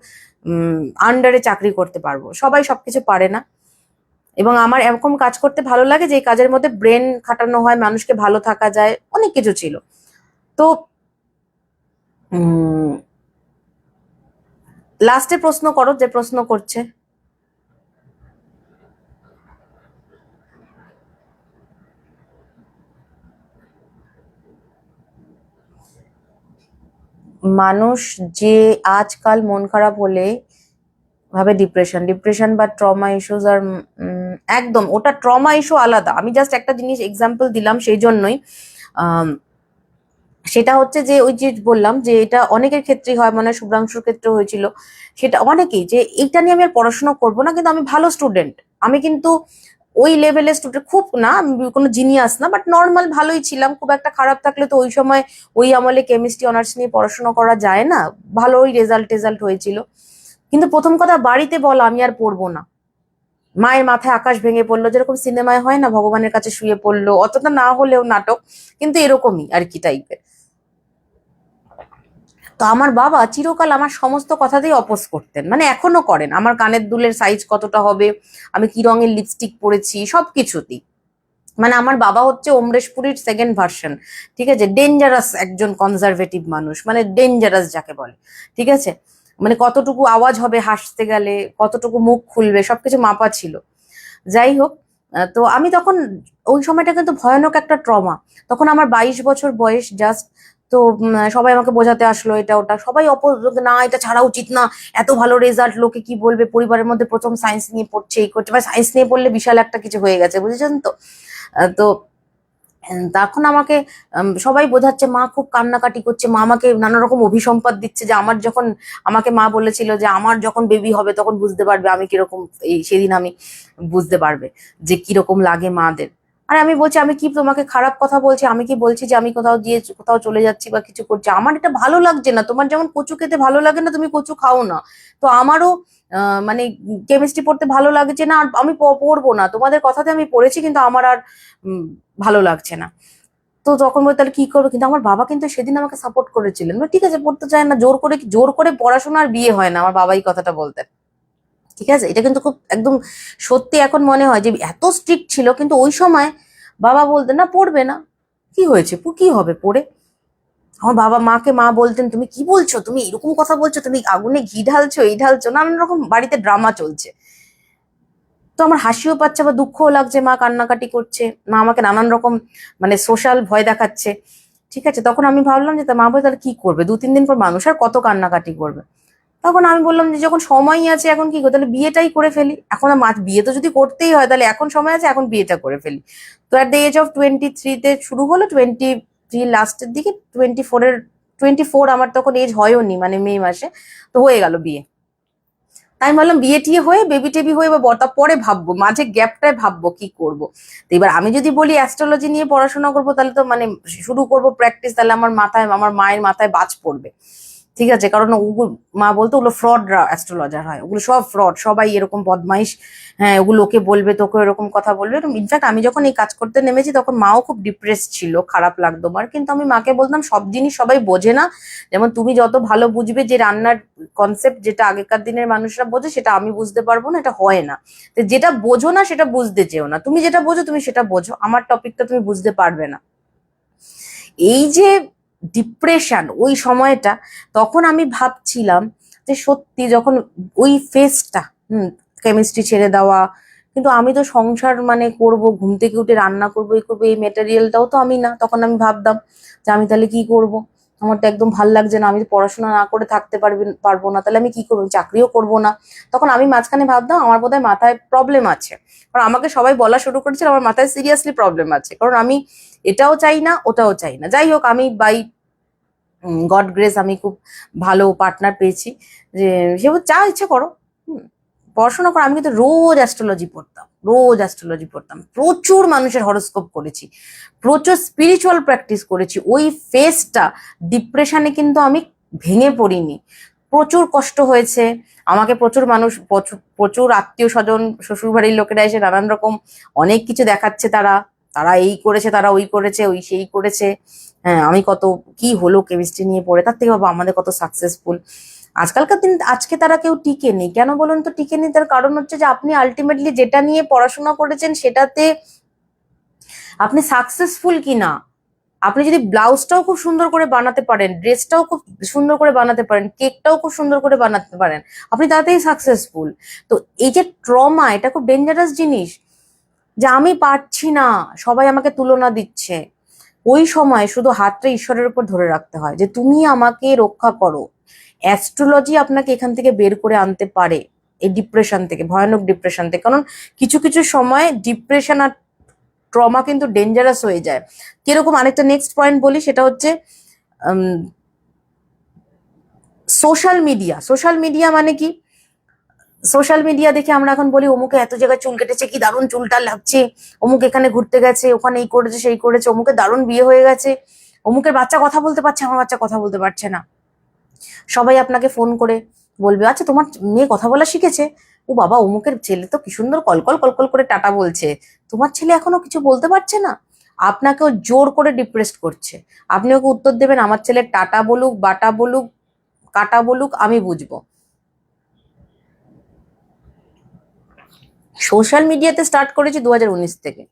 Speaker 1: আন্ডারে চাকরি করতে পারবো, সবাই সবকিছু পারে না। এবং আমার এরকম কাজ করতে ভালো লাগে যে কাজের মধ্যে ব্রেন খাটানো হয়, মানুষকে ভালো থাকা যায়, অনেক কিছু ছিল। তো লাস্টে প্রশ্ন করো, যে প্রশ্ন করছে। মানুষ যে আজকাল মন খারাপ হলে ভাবে ডিপ্রেশন, ডিপ্রেশন বা ট্রমা ইস্যুস আর একদম ওটা ট্রমা ইস্যু আলাদা। আমি জাস্ট একটা জিনিস এক্সাম্পল দিলাম সেই জন্যই। সেটা হচ্ছে যে ওই যে বললাম যে এটা অনেকের ক্ষেত্রেই হয়, মানে শুভ্রাংশুর ক্ষেত্রে হয়েছিল, সেটা অনেকেই যে এইটা নিয়ে আমি আর পড়াশোনা করবো না, কিন্তু আমি ভালো স্টুডেন্ট, আমি কিন্তু ওই লেভেলের স্টুডেন্ট খুব না, আমি কোনো জিনিয়াস না, বাট নর্মাল ভালোই ছিলাম, খুব একটা খারাপ থাকলে তো ওই সময় ওই আমলে কেমিস্ট্রি অনার্স নিয়ে পড়াশোনা করা যায় না, ভালোই রেজাল্ট হয়েছিল। কিন্তু প্রথম কথা বাড়িতে বলা আমি আর পড়বো না, মায়ের মাথায় আকাশ ভেঙে পড়লো, যেরকম সিনেমায় হয় না, ভগবানের কাছে শুয়ে পড়লো, অতটা না হলেও নাটক, কিন্তু এরকমই আর কি টাইপের। তো আমার বাবা চিরকাল আমার সমস্ত কথাতেই অপোজ করতেন, মানে এখনো করেন, আমার কানের দুলের সাইজ কতটা হবে, আমি কি রঙের লিপস্টিক পরেছি, সবকিছুতেই। মানে আমার বাবা হচ্ছে অমরেশপুরীর সেকেন্ড ভার্সন, ঠিক আছে, ডেঞ্জারাস একজন কনজারভেটিভ মানুষ, মানে ডেঞ্জারাস যাকে বলে, ঠিক আছে, মানে কতটুকু আওয়াজ হবে হাসতে গেলে, কতটুকু মুখ খুলবে, সবকিছু মাপা ছিল। যাই হোক, তো আমি তখন ওই সময়টা কিন্তু ভয়ানক একটা ট্রমা, তখন আমার 22 বছর বয়স জাস্ট। তো সবাই আমাকে বোঝাতে আসলো এটা ওটা, সবাই না এটা ছাড়া উচিত না, এত ভালো রেজাল্ট, লোকে কি বলবে, পরিবারের মধ্যে প্রথম সায়েন্স নিয়ে পড়ছে, এই করছে, বা সায়েন্স নিয়ে পড়লে বিশাল একটা কিছু হয়ে গেছে, বুঝেছেন তো। তো তখন আমাকে সবাই বোঝাচ্ছে, মা খুব কান্নাকাটি করছে, মা আমাকে নানা রকম অভিসম্পাদ দিচ্ছে, যে আমার যখন আমাকে মা বলেছিল যে আমার যখন বেবি হবে তখন বুঝতে পারবে আমি কিরকম, এই সেদিন আমি বুঝতে পারবে যে কিরকম লাগে মাদের। আরে আমি বলছি, আমি কি তোমাকে খারাপ কথা বলছি, আমি কি বলছি যে আমি কোথাও গিয়ে কোথাও চলে যাচ্ছি বা কিছু করছি, আমার এটা ভালো লাগছে না, তোমার যেমন কচু খেতে ভালো লাগে না, তুমি কচু খাও না, তো আমারও মানে কেমিস্ট্রি পড়তে ভালো লাগছে না, আর আমি পড়বো না, তোমাদের কথাতে আমি পড়েছি কিন্তু আমার আর ভালো লাগছে না। তো তখন বলতে তাহলে কি করবো, কিন্তু আমার বাবা কিন্তু সেদিন আমাকে সাপোর্ট করেছিলেন, ঠিক আছে পড়তে চায় না, জোর করে পড়াশোনার বিয়ে হয় না, আমার বাবা এই কথাটা বলতেন, ঠিক আছে, এটা কিন্তু খুব একদম সত্যি এখন মনে হয় যে এত স্ট্রিক্ট ছিল, কিন্তু ওই সময় বাবা বলতেন না পড়বে না, কি হয়েছে কি হবে পড়ে। আমার বাবা মাকে মা বলতেন, তুমি কি বলছো, তুমি এরকম কথা বলছো, তুমি আগুনে ঘি ঢালছো, এই ঢালছো, নানান রকম বাড়িতে ড্রামা চলছে। তো আমার হাসিও পাচ্ছে বা দুঃখও লাগছে, মা কান্নাকাটি করছে, মা আমাকে নানান রকম মানে সোশ্যাল ভয় দেখাচ্ছে, ঠিক আছে। তখন আমি ভাবলাম যে তা মা বলে তাহলে কি করবে, 2-3 দিন পর মানুষ আর কত কান্নাকাটি করবে। তখন আমি বললাম যে যখন সময়ই আছে এখন কি করবো, তাহলে বিয়েটাই করে ফেলি, এখন আর বিয়ে তো যদি করতেই হয় তাহলে এখন সময় আছে, এখন বিয়েটা করে ফেলি। তো অ্যাট দ্য এজ অফ 23-তে শুরু হলো, 23 লাস্টের দিকে, 24 আমার তখন এজ হয়ওনি, মানে মে মাসে তো হয়ে গেল বিয়ে। তাই ভাবলাম বিয়ে টিয়ে হয়ে বেবি টেবি হয়ে বা বর্তা পরে ভাববো, মাঝে গ্যাপটায় ভাববো কি করব। তো এবার আমি যদি বলি অ্যাস্ট্রোলজি নিয়ে পড়াশোনা করবো, তাহলে তো মানে শুরু করবো প্র্যাকটিস, তাহলে আমার মাথায়, আমার মায়ের মাথায় বাজ পড়বে, ঠিক আছে, কারণ মা বলতো ওগুলো ফ্রডরা অ্যাস্ট্রোলজার হয়, ওগুলো সব ফ্রড, সবাই এরকম বদমাইশ, হ্যাঁ ওগুলো ওকে বলবে, তোকে এরকম কথা বলবে। ইনফ্যাক্ট আমি যখন এই কাজ করতে নেমেছি তখন মাও খুব ডিপ্রেস ছিল, খারাপ লাগতো মার, কিন্তু আমি মাকে বলতাম সব জিনিস সবাই বোঝে না, যেমন তুমি যত ভালো বুঝবে যে রান্নার কনসেপ্ট যেটা আগেকার দিনের মানুষরা বোঝে সেটা আমি বুঝতে পারবো না, এটা হয় না। তো যেটা বোঝো না সেটা বুঝতে চেও না, তুমি যেটা বোঝো তুমি সেটা বোঝো, আমার টপিকটা তুমি বুঝতে পারবে না। এই যে ডিপ্রেশন ওই সময়টা, তখন আমি ভাবছিলাম যে সত্যি যখন ওই ফেজটা, কেমিস্ট্রি ছেড়ে দেওয়া, কিন্তু আমি তো সংসার মানে করব, ঘুম থেকে উঠে রান্না করবো, এই করবো, এই মেটেরিয়ালটাও তো আমি না, তখন আমি ভাবতাম যে আমি তাহলে কি করব, আমার তো একদম ভাল লাগছে না, আমি পড়াশোনা না করে থাকতে পারবো না, তাহলে আমি কি করবো, চাকরিও করব না। তখন আমি মাঝখানে ভাবতাম আমার বোধহয় মাথায় প্রবলেম আছে, কারণ আমাকে সবাই বলা শুরু করেছিল আমার মাথায় সিরিয়াসলি প্রবলেম আছে, কারণ আমি এটাও চাই না ওটাও চাই না। যাই হোক, আমি বাই গড গ্রেস আমি খুব ভালো পার্টনার পেয়েছি, যে সে যা ইচ্ছে করো, পড়াশোনা করে আমি কিন্তু রোজ অ্যাস্ট্রোলজি পড়তাম, প্রচুর মানুষের হরোস্কোপ করেছি, প্রচুর স্পিরিচুয়াল প্র্যাকটিস করেছি। ওই ফেজটা ডিপ্রেশনে কিন্তু আমি ভেঙে পড়িনি, প্রচুর কষ্ট হয়েছে আমাকে, প্রচুর মানুষ, প্রচুর আত্মীয় স্বজন, শ্বশুর বাড়ির লোকেরা এসে নানান রকম অনেক কিছু দেখাচ্ছে, তারা তারা এই করেছে, তারা ওই করেছে, ওই সেই করেছে। হ্যাঁ, আমি কত কি হলো কেমিস্ট্রি নিয়ে পড়ে, তার থেকে বাবা আমাদের কত সাকসেসফুল। আজকালকার দিন আজকে তারা কেউ টিকে নেই। কেন বলুন তো টিকে নেই? তার কারণ হচ্ছে যে আপনি আলটিমেটলি যেটা নিয়ে পড়াশোনা করেছেন সেটাতে আপনি সাকসেসফুল কিনা। আপনি যদি ব্লাউজটাও খুব সুন্দর করে বানাতে পারেন, ড্রেসটাও খুব সুন্দর করে বানাতে পারেন, কেকটাও খুব সুন্দর করে বানাতে পারেন, আপনি তাতেই সাকসেসফুল। তো এই যে ট্রমা, এটা খুব ডেঞ্জারাস জিনিস, যে আমি পারছি না, সবাই আমাকে তুলনা দিচ্ছে। ওই সময় শুধু হাতটা ঈশ্বরের উপর ধরে রাখতে হয় যে তুমি আমাকে রক্ষা করো। অ্যাস্ট্রোলজি আপনাকে এখান থেকে বের করে আনতে পারে, এই ডিপ্রেশন থেকে, ভয়ানক ডিপ্রেশন থেকে। কারণ কিছু কিছু সময় ডিপ্রেশন আর ট্রমা কিন্তু ডেঞ্জারাস হয়ে যায়। কিরকম, আরেকটা নেক্সট পয়েন্ট বলি, সেটা হচ্ছে সোশ্যাল মিডিয়া মানে কি? সোশ্যাল মিডিয়া দেখে আমরা এখন বলি অমুকে এত জায়গায় চুল কেটেছে, কি দারুণ চুলটা লাগছে, অমুক এখানে ঘুরতে গেছে, ওখানে এই করেছে সেই করেছে, অমুকের দারুণ বিয়ে হয়ে গেছে, অমুকের বাচ্চা কথা বলতে পারছে, আমার বাচ্চা কথা বলতে পারছে না। সবাই আপনাকে ফোন করে বলবে, আচ্ছা তোমার মেয়ে কথা বলা শিখেছে? ও বাবা, অমুকের ছেলে তো কি সুন্দর কলকল কলকল করে টাটা বলছে, তোমার ছেলে এখনো কিছু বলতে পারছে না। আপনাকেও জোর করে ডিপ্রেসড করছে। আপনি ওকে উত্তর দেবেন, আমার ছেলে টাটা বলুক, বাটা বলুক, কাটা বলুক, আমি বুঝবো। সোশ্যাল মিডিয়াতে স্টার্ট করেছি 2019 থেকে।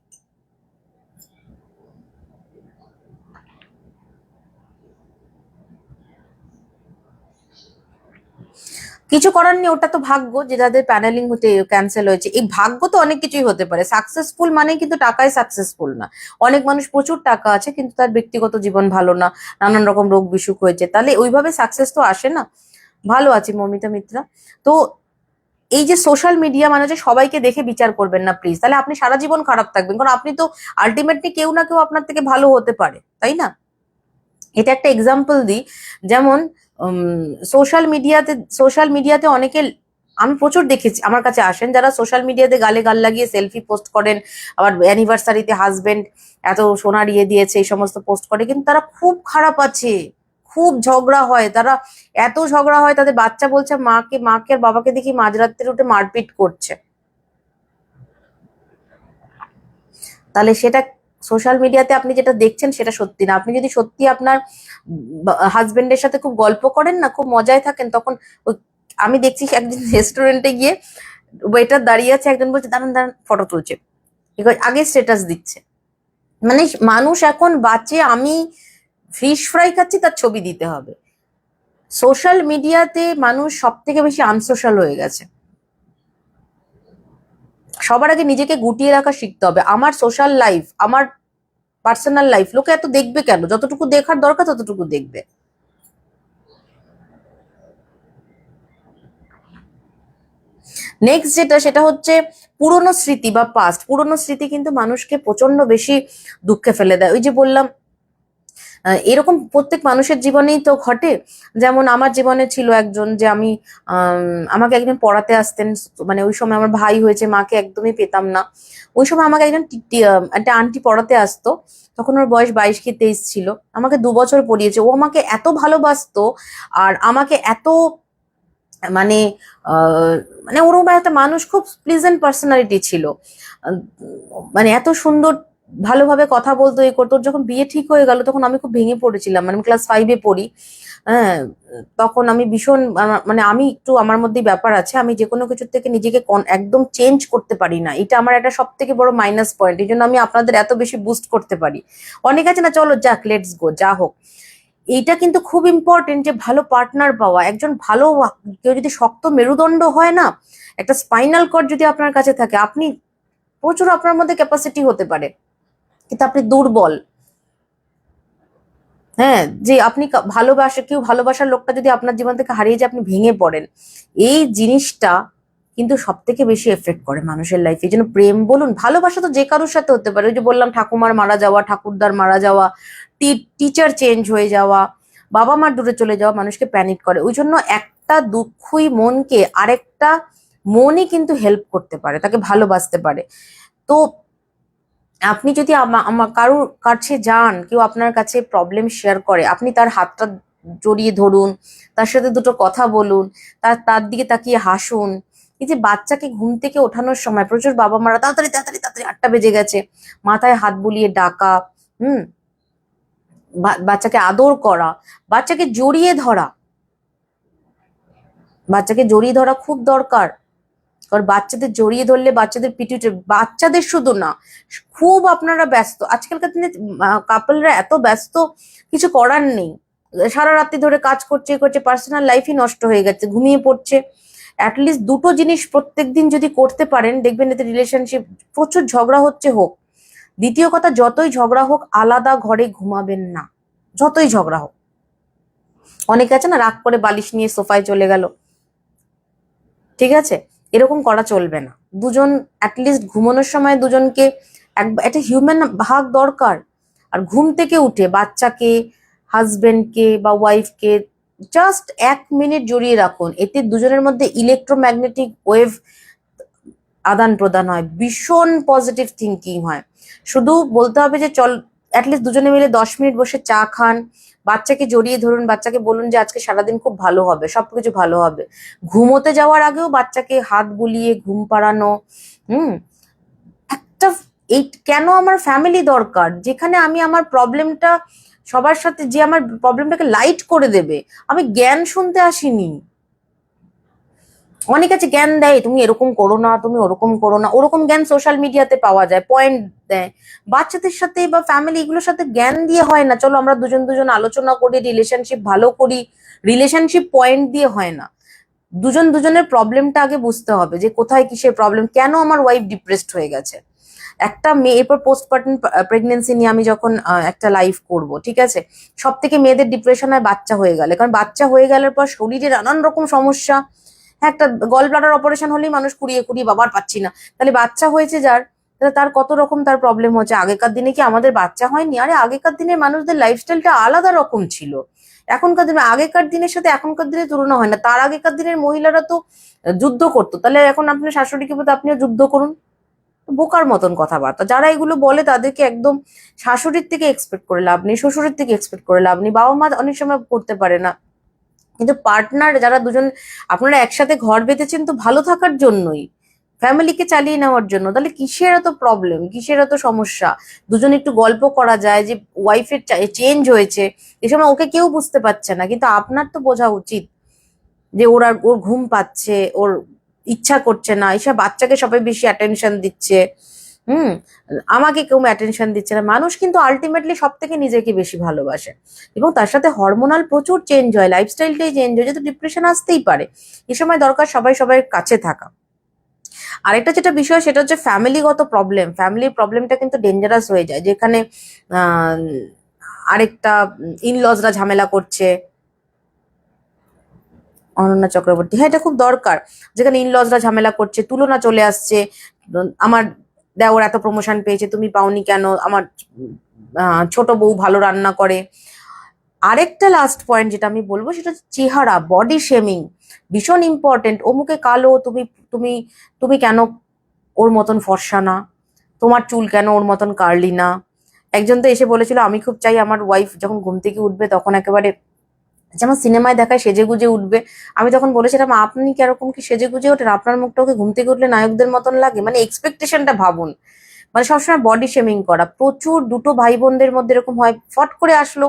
Speaker 1: কিছু করার নেই, ওটা তো ভাগ্য, যে যাদের প্যানেলিং হতে ক্যান্সেল হয়েছে। এই ভাগ্য তো অনেক কিছুই হতে পারে। সাকসেসফুল মানে কিন্তু টাকায় সাকসেসফুল না। অনেক মানুষ প্রচুর টাকা আছে কিন্তু তার ব্যক্তিগত জীবন ভালো না, নানান রকম রোগ বিসুখ হয়েছে, তাহলে ওইভাবে সাকসেস তো আসে না। ভালো আছি মমিতা মিত্রা। তো এই যে সোশ্যাল মিডিয়া মানে যে সবাইকে দেখে বিচার করবেন না প্লিজ, তাহলে আপনি সারা জীবন খারাপ থাকবেন। কারণ আপনি তো আলটিমেটলি কেউ না কেউ আপনার থেকে ভালো হতে পারে, তাই না? এটা একটা এক্সাম্পল দিই, যেমন সোশ্যাল মিডিয়াতে অনেকে, আমি প্রচুর দেখেছি, আমার কাছে আসেন যারা সোশ্যাল মিডিয়াতে গালে গাল লাগিয়ে সেলফি পোস্ট করেন, আবার অ্যানিভার্সারিতে হাজবেন্ড এত সোনার ইয়ে দিয়েছে এই সমস্ত পোস্ট করে, কিন্তু তারা খুব খারাপ আছে, খুব ঝগড়া হয়, তারা এত ঝগড়া হয়, তাদের বাচ্চা বলছে মাকে আর বাবাকে দেখি মাঝরাত্রে উঠে মারপিট করছে। তাহলে সেটা সোশ্যাল মিডিয়াতে আপনি যেটা দেখছেন সেটা সত্যি না। আপনি যদি সত্যি আপনার হাজবেন্ডের সাথে খুব গল্প করেন না, খুব মজায় থাকেন, তখন আমি দেখছি একদিন রেস্টুরেন্টে গিয়ে ওয়েটার দাঁড়িয়ে আছে, একজন বলছে দাঁড়ান দাঁড়ান, ফটো তুলছে, আগে স্ট্যাটাস দিচ্ছে। মানে মানুষ এখন বাঁচে, আমি ফিশ ফ্রাই খাচ্ছি তার ছবি দিতে হবে। সোশ্যাল মিডিয়াতে মানুষ সব থেকে বেশি আনসোশ্যাল হয়ে গেছে। সবার আগে নিজেকে গুটিয়ে রাখা শিখতে হবে। আমার সোশ্যাল লাইফ, আমার পার্সোনাল লাইফ লোকে এত দেখবে কেন? যতটুকু দেখার দরকার ততটুকু দেখবে। নেক্সট যেটা, সেটা হচ্ছে পুরনো স্মৃতি বা পাস্ট। পুরনো স্মৃতি কিন্তু মানুষকে প্রচন্ড বেশি দুঃখে ফেলে দেয়। ওই যে বললাম, এরকম প্রত্যেক মানুষের জীবনেই তো ঘটে। যেমন আমার জীবনে ছিল একজন, যে আমি আমাকে একজন পড়াতে আসতেন, মানে ওই সময় আমার ভাই হয়েছে, মাকে একদমই পেতাম না। ওই সময় আমাকে একজন একটা আন্টি পড়াতে আসতো, তখন ওর বয়স 22 কি 23 ছিল, আমাকে 2 বছর পড়িয়েছে। ও আমাকে এত ভালোবাসতো, আর আমাকে এত মানে আহ, মানে ওরকম একটা মানুষ, খুব প্লিজেন্ট পার্সোনালিটি ছিল। আহ, মানে এত সুন্দর, ভালোভাবে কথা বলতো, এই করতো। ওর যখন বিয়ে ঠিক হয়ে গেল তখন আমি খুব ভেঙে পড়েছিলাম, মানে ক্লাস 5-এ পড়ি। হ্যাঁ, তখন আমি ভীষণ, মানে আমি একটু, আমার মধ্যে ব্যাপার আছে, আমি যে কোনো কিছুর থেকে নিজেকে একদম চেঞ্জ করতে পারি না। এটা আমার একটা সব থেকে বড় মাইনাস পয়েন্ট, এই জন্য আমি আপনাদের এত বেশি বুস্ট করতে পারি। অনেক আছে না, চলো যাক, লেটস গো, যা হোক। এইটা কিন্তু খুব ইম্পর্টেন্ট, যে ভালো পার্টনার পাওয়া। একজন ভালো কেউ যদি শক্ত মেরুদণ্ড হয় না, একটা স্পাইনাল কর্ড যদি আপনার কাছে থাকে, আপনি প্রচুর, আপনার মধ্যে ক্যাপাসিটি হতে পারে, কিন্তু আপনি দুর্বল। হ্যাঁ, যে আপনি কেউ ভালোবাসার লোকটা যদি আপনার জীবন থেকে হারিয়ে যায়, আপনি ভেঙে পড়েন। এই জিনিসটা কিন্তু সব থেকে বেশি এফেক্ট করে মানুষের লাইফে। এই জন্য প্রেম বলুন, ভালোবাসা তো যে কারোর সাথে হতে পারে। ওই যে বললাম, ঠাকুমার মারা যাওয়া, ঠাকুরদার মারা যাওয়া, টিচার চেঞ্জ হয়ে যাওয়া, বাবা মার দূরে চলে যাওয়া মানুষকে প্যানিক করে। ওই জন্য একটা দুঃখই মনকে আরেকটা মনই কিন্তু হেল্প করতে পারে, তাকে ভালোবাসতে পারে। তো আপনি যদি আমার কারোর কাছে যান, কেউ আপনার কাছে প্রবলেম শেয়ার করে, আপনি তার হাতটা জড়িয়ে ধরুন, তার সাথে দুটো কথা বলুন, তার দিকে তাকিয়ে হাসুন। এই যে বাচ্চাকে ঘুম থেকে ওঠানোর সময় প্রচুর বাবা মারা তাড়াতাড়ি তাড়াতাড়ি তাড়াতাড়ি 8টা বেজে গেছে, মাথায় হাত বুলিয়ে ডাকা, হুম, বাচ্চাকে আদর করা, বাচ্চাকে জড়িয়ে ধরা, বাচ্চাকে জড়িয়ে ধরা খুব দরকার। কারণ বাচ্চাদের জড়িয়ে ধরলে বাচ্চাদের পিঠে, বাচ্চাদের শুধু না, খুব আপনারা ব্যস্ত আজকালকার দিনে, কাপলরা এত ব্যস্ত, কিছু করার নেই, সারা রাত্রি ধরে কাজ করছে করছে, পার্সোনাল লাইফই নষ্ট হয়ে গেছে, ঘুমিয়ে পড়ছে। অ্যাটলিস্ট দুটো জিনিস প্রত্যেকদিন যদি করতে পারেন, দেখবেন এতে রিলেশনশিপ, প্রচুর ঝগড়া হচ্ছে হোক, দ্বিতীয় কথা, যতই ঝগড়া হোক আলাদা ঘরে ঘুমাবেন না, যতই ঝগড়া হোক। অনেকে আছে না, রাগ করে বালিশ নিয়ে সোফায় চলে গেল, ঠিক আছে, এরকম করা চলবে না। দুজন অ্যাটলিস্ট ঘুমানোর সময় দুজনকে একটা হিউম্যান ভাগ দরকার। আর ঘুম থেকে উঠে বাচ্চাকে, হাজবেন্ডকে বা ওয়াইফকে জাস্ট 1 মিনিট জড়িয়ে রাখুন, এতে দুজনের মধ্যে ইলেকট্রোম্যাগনেটিক ওয়েভ আদান প্রদান হয়, ভীষণ পজিটিভ থিঙ্কিং হয়। শুধু বলতে হবে যে চল, অ্যাটলিস্ট দুজনে মিলে 10 মিনিট বসে চা খান, বাচ্চাকে জড়িয়ে ধরুন, বাচ্চাকে বলুন যে আজকে সারাদিন খুব ভালো হবে, সবকিছু ভালো হবে। ঘুমোতে যাওয়ার আগেও বাচ্চাকে হাত বুলিয়ে ঘুম পাড়ানো। হুম, একটা, এই কেন আমার ফ্যামিলি দরকার, যেখানে আমি আমার প্রবলেমটা সবার সাথে, যে আমার প্রবলেমটাকে লাইট করে দেবে। আমি জ্ঞান শুনতে আসিনি। অনেক আছে জ্ঞান দেয়, তুমি এরকম করো না, তুমি ওরকম করো না, ওরকম জ্ঞান সোশ্যাল মিডিয়াতে পাওয়া যায়, পয়েন্ট দেয়। বাচ্চাদের সাথে বা ফ্যামিলি এগুলোর সাথে জ্ঞান দিয়ে হয় না, চলো আমরা দুজন দুজন আলোচনা করি, রিলেশনশিপ ভালো করি, রিলেশনশিপ পয়েন্ট দিয়ে হয় না। দুজন দুজনের প্রবলেমটা আগে বুঝতে হবে, যে কোথায় কিসের প্রবলেম, কেন আমার ওয়াইফ ডিপ্রেসড হয়ে গেছে। একটা মেয়ে, এরপর পোস্টপার্টাম প্রেগনেন্সি নিয়ে আমি যখন একটা লাইভ করব, ঠিক আছে, সব থেকে মেয়েদের ডিপ্রেশন হয় বাচ্চা হয়ে গেলে, কারণ বাচ্চা হয়ে গেলের পর শরীরে নানান রকম সমস্যা। হ্যাঁ, একটা গল ব্লাডার অপারেশন হলেই মানুষ কুড়িয়ে কুড়িয়ে বাবার পাচ্ছি না, তাহলে বাচ্চা হয়েছে যার, তাহলে তার কত রকম তার প্রবলেম হচ্ছে। আগেকার দিনে কি আমাদের বাচ্চা হয়নি? আরে আগেকার দিনে মানুষদের লাইফস্টাইলটা আলাদা রকম ছিল। এখনকার দিনে, আগেকার দিনের সাথে এখনকার দিনে তুলনা হয় না। তার আগেকার দিনের মহিলারা তো যুদ্ধ করতো, তাহলে এখন আপনার শাশুড়িকে বলতে আপনিও যুদ্ধ করুন? বোকার মতন কথাবার্তা। যারা এগুলো বলে তাদেরকে একদম শাশুড়ির থেকে এক্সপেক্ট করে লাভ নেই, শ্বশুরের থেকে এক্সপেক্ট করে লাভ নেই। বাবা মা অনেক সময় করতে পারে না, কিন্তু পার্টনার যারা দুজন, আপনারা একসাথে ঘর বেঁধেছেন তো ভালো থাকার জন্যই, ফ্যামিলিকে চালিয়ে নেওয়ার জন্য, তাহলে কিসের এত প্রবলেম, কিসের এত সমস্যা? দুজন একটু গল্প করা যায় যে ওয়াইফের চেঞ্জ হয়েছে, এ সময় ওকে কেউ বুঝতে পারছে না, কিন্তু আপনার তো বোঝা উচিত যে ওর ঘুম পাচ্ছে, ওর ইচ্ছা করছে না, এসব বাচ্চাকে সবাই বেশি অ্যাটেনশন দিচ্ছে, হুম, আমাকে কেউ অ্যাটেনশন দিচ্ছে না। মানুষ কিন্তু আলটিমেটলি সব থেকে নিজেকে বেশি ভালোবাসে, এবং তার সাথে হরমোনাল প্রচুর চেঞ্জ হয়, লাইফস্টাইলটাই চেঞ্জ হয়ে যায়, তো ডিপ্রেশন আসতেই পারে। এ সময় দরকার সবাই সবার কাছে থাকা। আরেকটা যেটা বিষয় সেটা হচ্ছে ফ্যামিলিগত প্রবলেম। ফ্যামিলির প্রবলেমটা কিন্তু ডেঞ্জারাস হয়ে যায়, যেখানে আহ আরেকটা ইনলজরা ঝামেলা করছে। অনন্যা চক্রবর্তী, হ্যাঁ এটা খুব দরকার, যেখানে ইনলজরা ঝামেলা করছে, তুলনা চলে আসছে, আমার দেওর এত প্রমোশন পেয়েছে তুমি পাওনি কেন, আমার ছোট বউ ভালো রান্না করে। আরেকটা লাস্ট পয়েন্ট যেটা আমি বলবো সেটা হচ্ছে চেহারা, বডি শেমিং ভীষণ ইম্পর্টেন্ট। ও মুখে কালো, তুমি তুমি তুমি কেন ওর মতন ফর্সা না, তোমার চুল কেন ওর মতন কার্লি না। একজন তো এসে বলেছিল আমি খুব চাই আমার ওয়াইফ যখন ঘুম থেকে উঠবে তখন একেবারে যেমন সিনেমায় দেখায় সেজে গুজে উঠবে। আমি তখন বলেছিলাম আপনি কিরকম কি সেজে গুজে ওঠেন, আপনার মুখটা ওকে ঘুম থেকে উঠলে নায়কদের মতন লাগে? মানে এক্সপেকটেশনটা ভাবুন, মানে সবসময় বডি শেমিং করা প্রচুর। দুটো ভাই বোনদের মধ্যে এরকম হয়, ফট করে আসলো,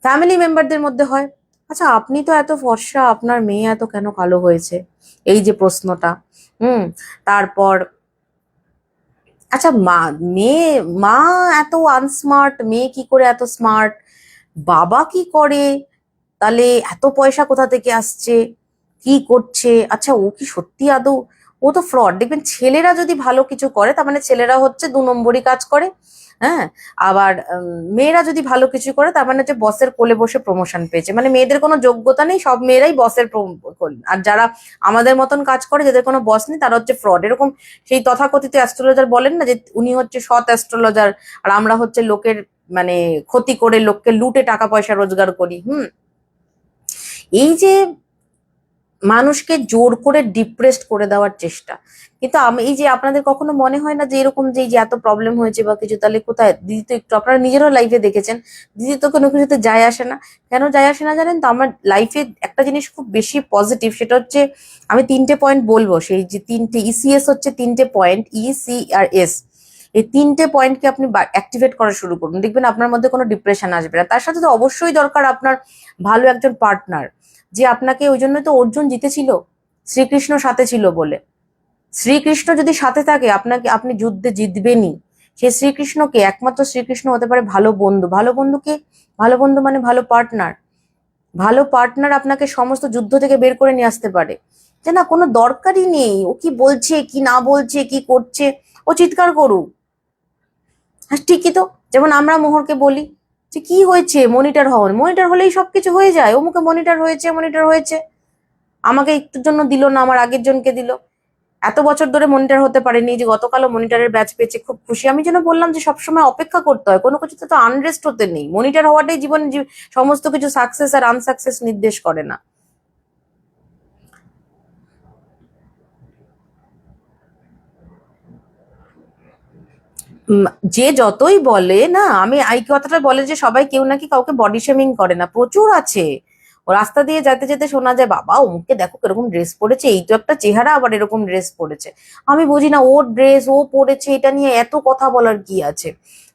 Speaker 1: ফ্যামিলি মেম্বারদের মধ্যে হয়, আচ্ছা আপনি তো এত ফর্সা, আপনার মেয়ে এত কেন কালো হয়েছে, এই যে প্রশ্নটা। হুম, তারপর আচ্ছা মেয়ে, মা এত আনস্মার্ট, মেয়ে কি করে এত স্মার্ট, বাবা কি করে, তাহলে এত পয়সা কোথা থেকে আসছে, কি করছে, আচ্ছা ও কি সত্যি আদৌ, ও তো ফ্রড। দেখবেন ছেলেরা যদি ভালো কিছু করে তার মানে ছেলেরা হচ্ছে 2 নম্বরই কাজ করে, হ্যাঁ। আবার মেয়েরা যদি ভালো কিছু করে তার মানে হচ্ছে বসের কোলে বসে প্রমোশন পেয়েছে, মানে মেয়েদের কোনো যোগ্যতা নেই, সব মেয়েরাই বসের, আর যারা আমাদের মতন কাজ করে যাদের কোনো বস নেই তারা হচ্ছে ফ্রড। এরকম সেই তথাকথিত অ্যাস্ট্রোলজার বলেন না যে উনি হচ্ছে সৎ অ্যাস্ট্রোলজার, আর আমরা হচ্ছে লোকের মানে ক্ষতি করে লোককে লুটে টাকা পয়সা রোজগার করি। হুম, এই যে মানুষকে জোর করে ডিপ্রেসড করে দেওয়ার চেষ্টা। কিন্তু আমি এই যে আপনাদের কখনো মনে হয় না যে এরকম যে এই যে এত প্রবলেম হয়েছে বা কিছু, তাহলে কোথায় দিদি তো একটু আপনারা নিজেরও লাইফে দেখেছেন, দিদি তো কোনো কিছুতে যায় আসে না। কেন যায় আসে না জানেন তো? আমার লাইফে একটা জিনিস খুব বেশি পজিটিভ, সেটা হচ্ছে আমি 3টে পয়েন্ট বলবো। সেই যে 3টে ইসিএস হচ্ছে 3টে পয়েন্ট, ই সি আর এস। এই 3টে পয়েন্টকে আপনি অ্যাক্টিভেট করা শুরু করুন, দেখবেন আপনার মধ্যে কোনো ডিপ্রেশন আসবে না। তার সাথে তো অবশ্যই দরকার আপনার ভালো একজন পার্টনার, যে আপনাকে, ওই জন্য তো অর্জুন জিতেছিল, শ্রীকৃষ্ণ সাথে ছিল বলে। শ্রীকৃষ্ণ যদি সাথে থাকে আপনাকে, আপনি যুদ্ধে জিতবেনই। সেই শ্রীকৃষ্ণকে, একমাত্র শ্রীকৃষ্ণ হতে পারে ভালো বন্ধু। ভালো বন্ধুকে, ভালো বন্ধু মানে ভালো পার্টনার। ভালো পার্টনার আপনাকে সমস্ত যুদ্ধ থেকে বের করে নিয়ে আসতে পারে। যে না, কোনো দরকারই নেই ও কি বলছে কি না বলছে কি করছে, ও চিৎকার করুক। হ্যাঁ ঠিকই তো, যেমন আমরা মোহরকে বলি যে কি হয়েছে, মনিটর হন, মনিটর হলেই সবকিছু হয়ে যায়, অমুকে মনিটর হয়েছে, মনিটর হয়েছে, আমাকে একটুর জন্য দিল না, আমার আগের জনকে দিল। এত বছর ধরে মনিটর হতে পারেনি, যে গতকালও মনিটরের ব্যাচ পেয়েছে, খুব খুশি। আমি যেন বললাম যে সবসময় অপেক্ষা করতে হয়, কোনো কিছুতে তো আনরেস্ট হতে নেই। মনিটর হওয়াটাই জীবন, সমস্ত কিছু সাকসেস আর আনসাকসেস নির্দেশ করে না। যে যতই বলে না, আমি এই কথাটা বলে যে সবাই কেউ নাকি কাউকে বডি শেমিং করে না, প্রচুর আছে। ও রাস্তা দিয়ে যেতে যেতে শোনা যায়, বাবা অমুককে দেখো কিরকম ড্রেস পরেছে, এই তো একটা চেহারা, আবার এরকম ড্রেস পরেছে। আমি বুঝি না, ওর ড্রেস ও পরেছে, এটা নিয়ে এত কথা বলার কি আছে?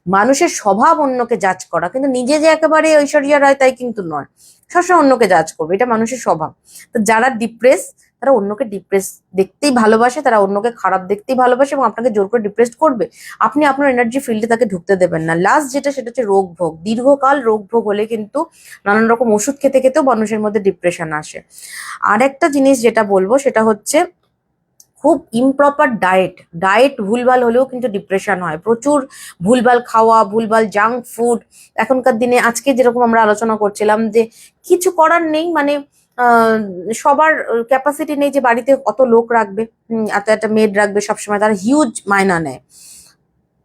Speaker 1: মানুষের স্বভাব অন্যকে জাজ করা, কিন্তু নিজে যে একেবারে ঐশ্বরিয়া রায় তাই কিন্তু নয়। সবসময় অন্যকে জাজ করবে, এটা মানুষের স্বভাব। তো যারা ডিপ্রেস, তারা অন্যকে ডিপ্রেস দেখতেই ভালোবাসে, তারা অন্যকে খারাপ দেখতেই ভালোবাসে, এবং আপনাকে জোর করে ডিপ্রেস করবে। আপনি আপনার এনার্জি ফিল্ডে তাকে ঢুকতে দেবেন না। লাস্ট যেটা, সেটা হচ্ছে রোগ ভোগ। দীর্ঘকাল রোগ ভোগ হলে কিন্তু নানান রকম ওষুধ খেতে খেতেও মানুষের মধ্যে ডিপ্রেশন আসে। আর একটা জিনিস যেটা বলবো, সেটা হচ্ছে খুব ইমপ্রপার ডায়েট। ডায়েট ভুলভাল হলেও কিন্তু ডিপ্রেশন হয়। প্রচুর ভুলভাল খাওয়া, ভুলভাল জাঙ্ক ফুড এখনকার দিনে। আজকে যেরকম আমরা আলোচনা করছিলাম যে কিছু করার নেই, মানে আহ, সবার ক্যাপাসিটি নেই যে বাড়িতে অত লোক রাখবে, এত একটা মেড রাখবে সবসময়, তারা হিউজ মাইনা নেয়।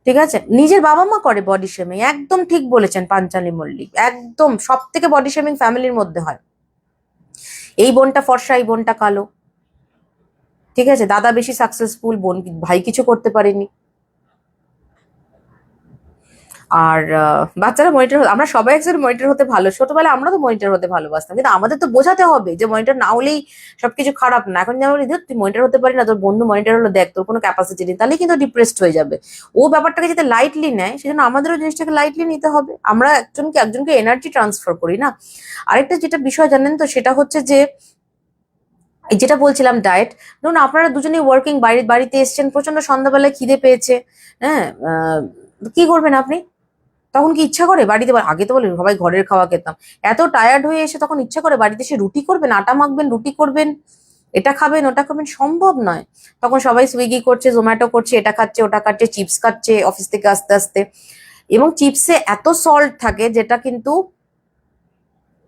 Speaker 1: ঠিক আছে, নিজের বাবা মা করে বডি শেমিং, একদম ঠিক বলেছেন পাঞ্চালী মল্লিক, একদম। সব থেকে বডি শেমিং ফ্যামিলির মধ্যে হয়। এই বোনটা ফর্সা, এই বোনটা কালো। ঠিক আছে, দাদা বেশি সাকসেসফুল, বোন ভাই কিছু করতে পারেনি। আর বাচ্চারা মনিটর, আমরা সবাই একসাথে মনিটর হতে ভালো, ছোটবেলায় আমরা তো মনিটর হতে ভালোবাসতাম, কিন্তু আমাদের তো বোঝাতে হবে যে মনিটর না হলেই সবকিছু খারাপ না। এখন যেমন তুই মনিটর হতে পারি না, তোর বন্ধু মনিটর হলো, দেখ তোর কোনো ক্যাপাসিটি নেই, তাহলে কিন্তু ডিপ্রেসড হয়ে যাবে। ও ব্যাপারটাকে যাতে লাইটলি নেয়, সেজন্য আমাদেরও জিনিসটাকে লাইটলি নিতে হবে। আমরা একজনকে একজনকে এনার্জি ট্রান্সফার করি না। আরেকটা যেটা বিষয় জানেন তো, সেটা হচ্ছে যে এই যেটা বলছিলাম ডায়েট। ধরুন আপনারা দুজনেই ওয়ার্কিং, বাড়িতে এসছেন, প্রচন্ড সন্ধ্যাবেলায় খিদে পেয়েছে। হ্যাঁ, কি করবেন আপনি? তখন কি ইচ্ছা করে বাড়িতে? আগে তো বলে সবাই ঘরের খাওয়া খেতাম। এত টায়ার্ড হয়ে এসে তখন ইচ্ছা করে বাড়িতে এসে রুটি করবেন, আটা মাখবেন, রুটি করবেন, এটা খাবেন ওটা খাবেন? সম্ভব নয়। তখন সবাই সুইগি করছে, জোম্যাটো করছে, এটা খাচ্ছে ওটা খাচ্ছে, চিপস খাচ্ছে অফিস থেকে আস্তে আস্তে। এবং চিপসে এত সল্ট থাকে, যেটা কিন্তু